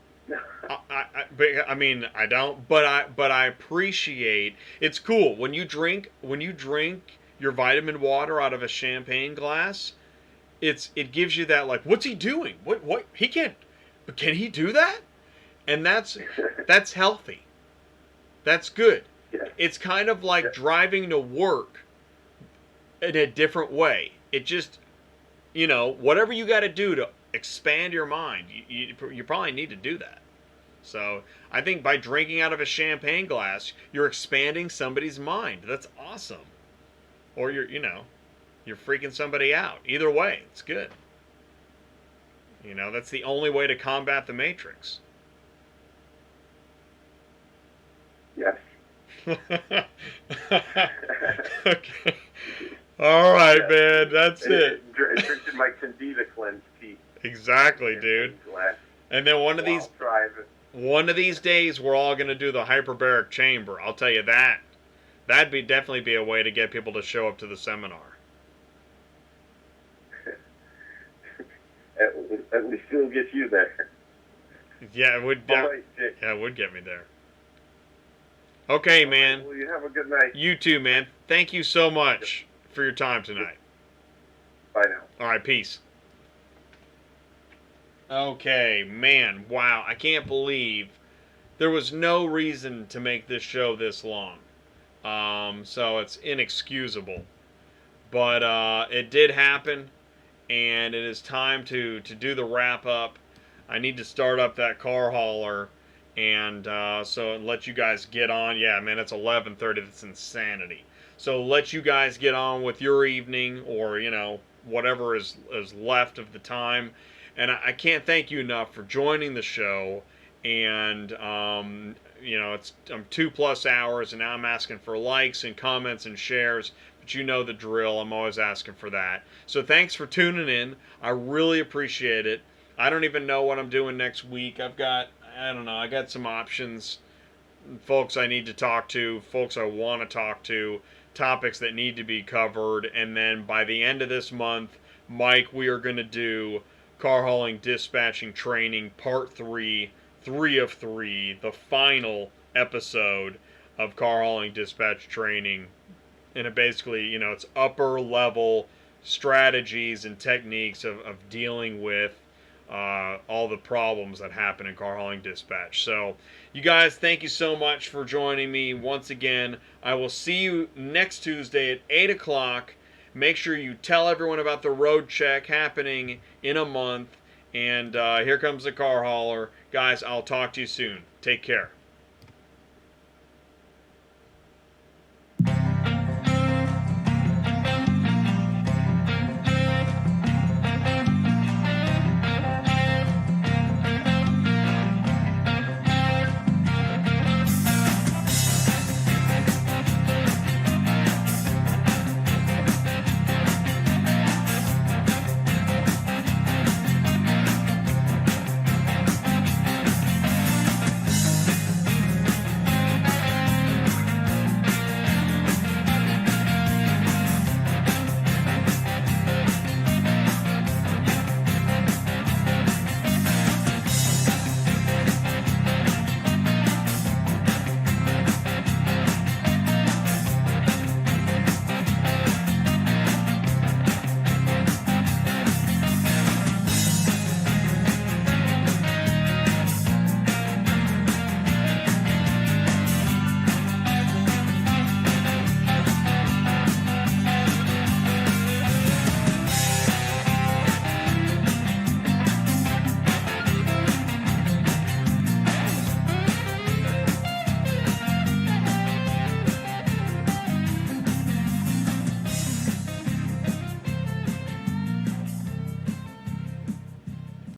don't, but I appreciate. It's cool when you drink your vitamin water out of a champagne glass. It gives you that, like, what's he doing? What he can't, but can he do that? And that's healthy. That's good. Yeah. It's kind of like driving to work in a different way. It just, whatever you got to do to expand your mind, you probably need to do that. So I think by drinking out of a champagne glass, you're expanding somebody's mind. That's awesome. Or you're freaking somebody out. Either way, it's good. That's the only way to combat the Matrix. Yeah, Okay. All right, man. That's it. Drinking my Candida cleanse tea. Exactly, dude. And then one of these days, we're all gonna do the hyperbaric chamber. I'll tell you that. That'd be definitely be a way to get people to show up to the seminar. At least it'll get you there. Yeah, it would. All right, Jake. Yeah, it would get me there. Okay, man. Well, you have a good night. You too, man. Thank you so much for your time tonight. Bye now. All right, peace. Okay, man. Wow, I can't believe there was no reason to make this show this long. So it's inexcusable. But it did happen, and it is time to do the wrap up. I need to start up that car hauler, and so let you guys get on. Yeah, man, it's 11:30. That's insanity. So let you guys get on with your evening, or whatever is left of the time. And I can't thank you enough for joining the show. And I'm 2+ hours, and now I'm asking for likes and comments and shares. But you know the drill. I'm always asking for that. So thanks for tuning in. I really appreciate it. I don't even know what I'm doing next week. I got some options. Folks I need to talk to, folks I want to talk to, topics that need to be covered. And then by the end of this month, Mike, we are going to do car hauling dispatching training part 3 of 3, the final episode of car hauling dispatch training. And it basically, it's upper level strategies and techniques of dealing with all the problems that happen in car hauling dispatch. So, you guys, thank you so much for joining me once again. I will see you next Tuesday at 8 o'clock. Make sure you tell everyone about the road check happening in a month. And here comes the car hauler. Guys, I'll talk to you soon. Take care.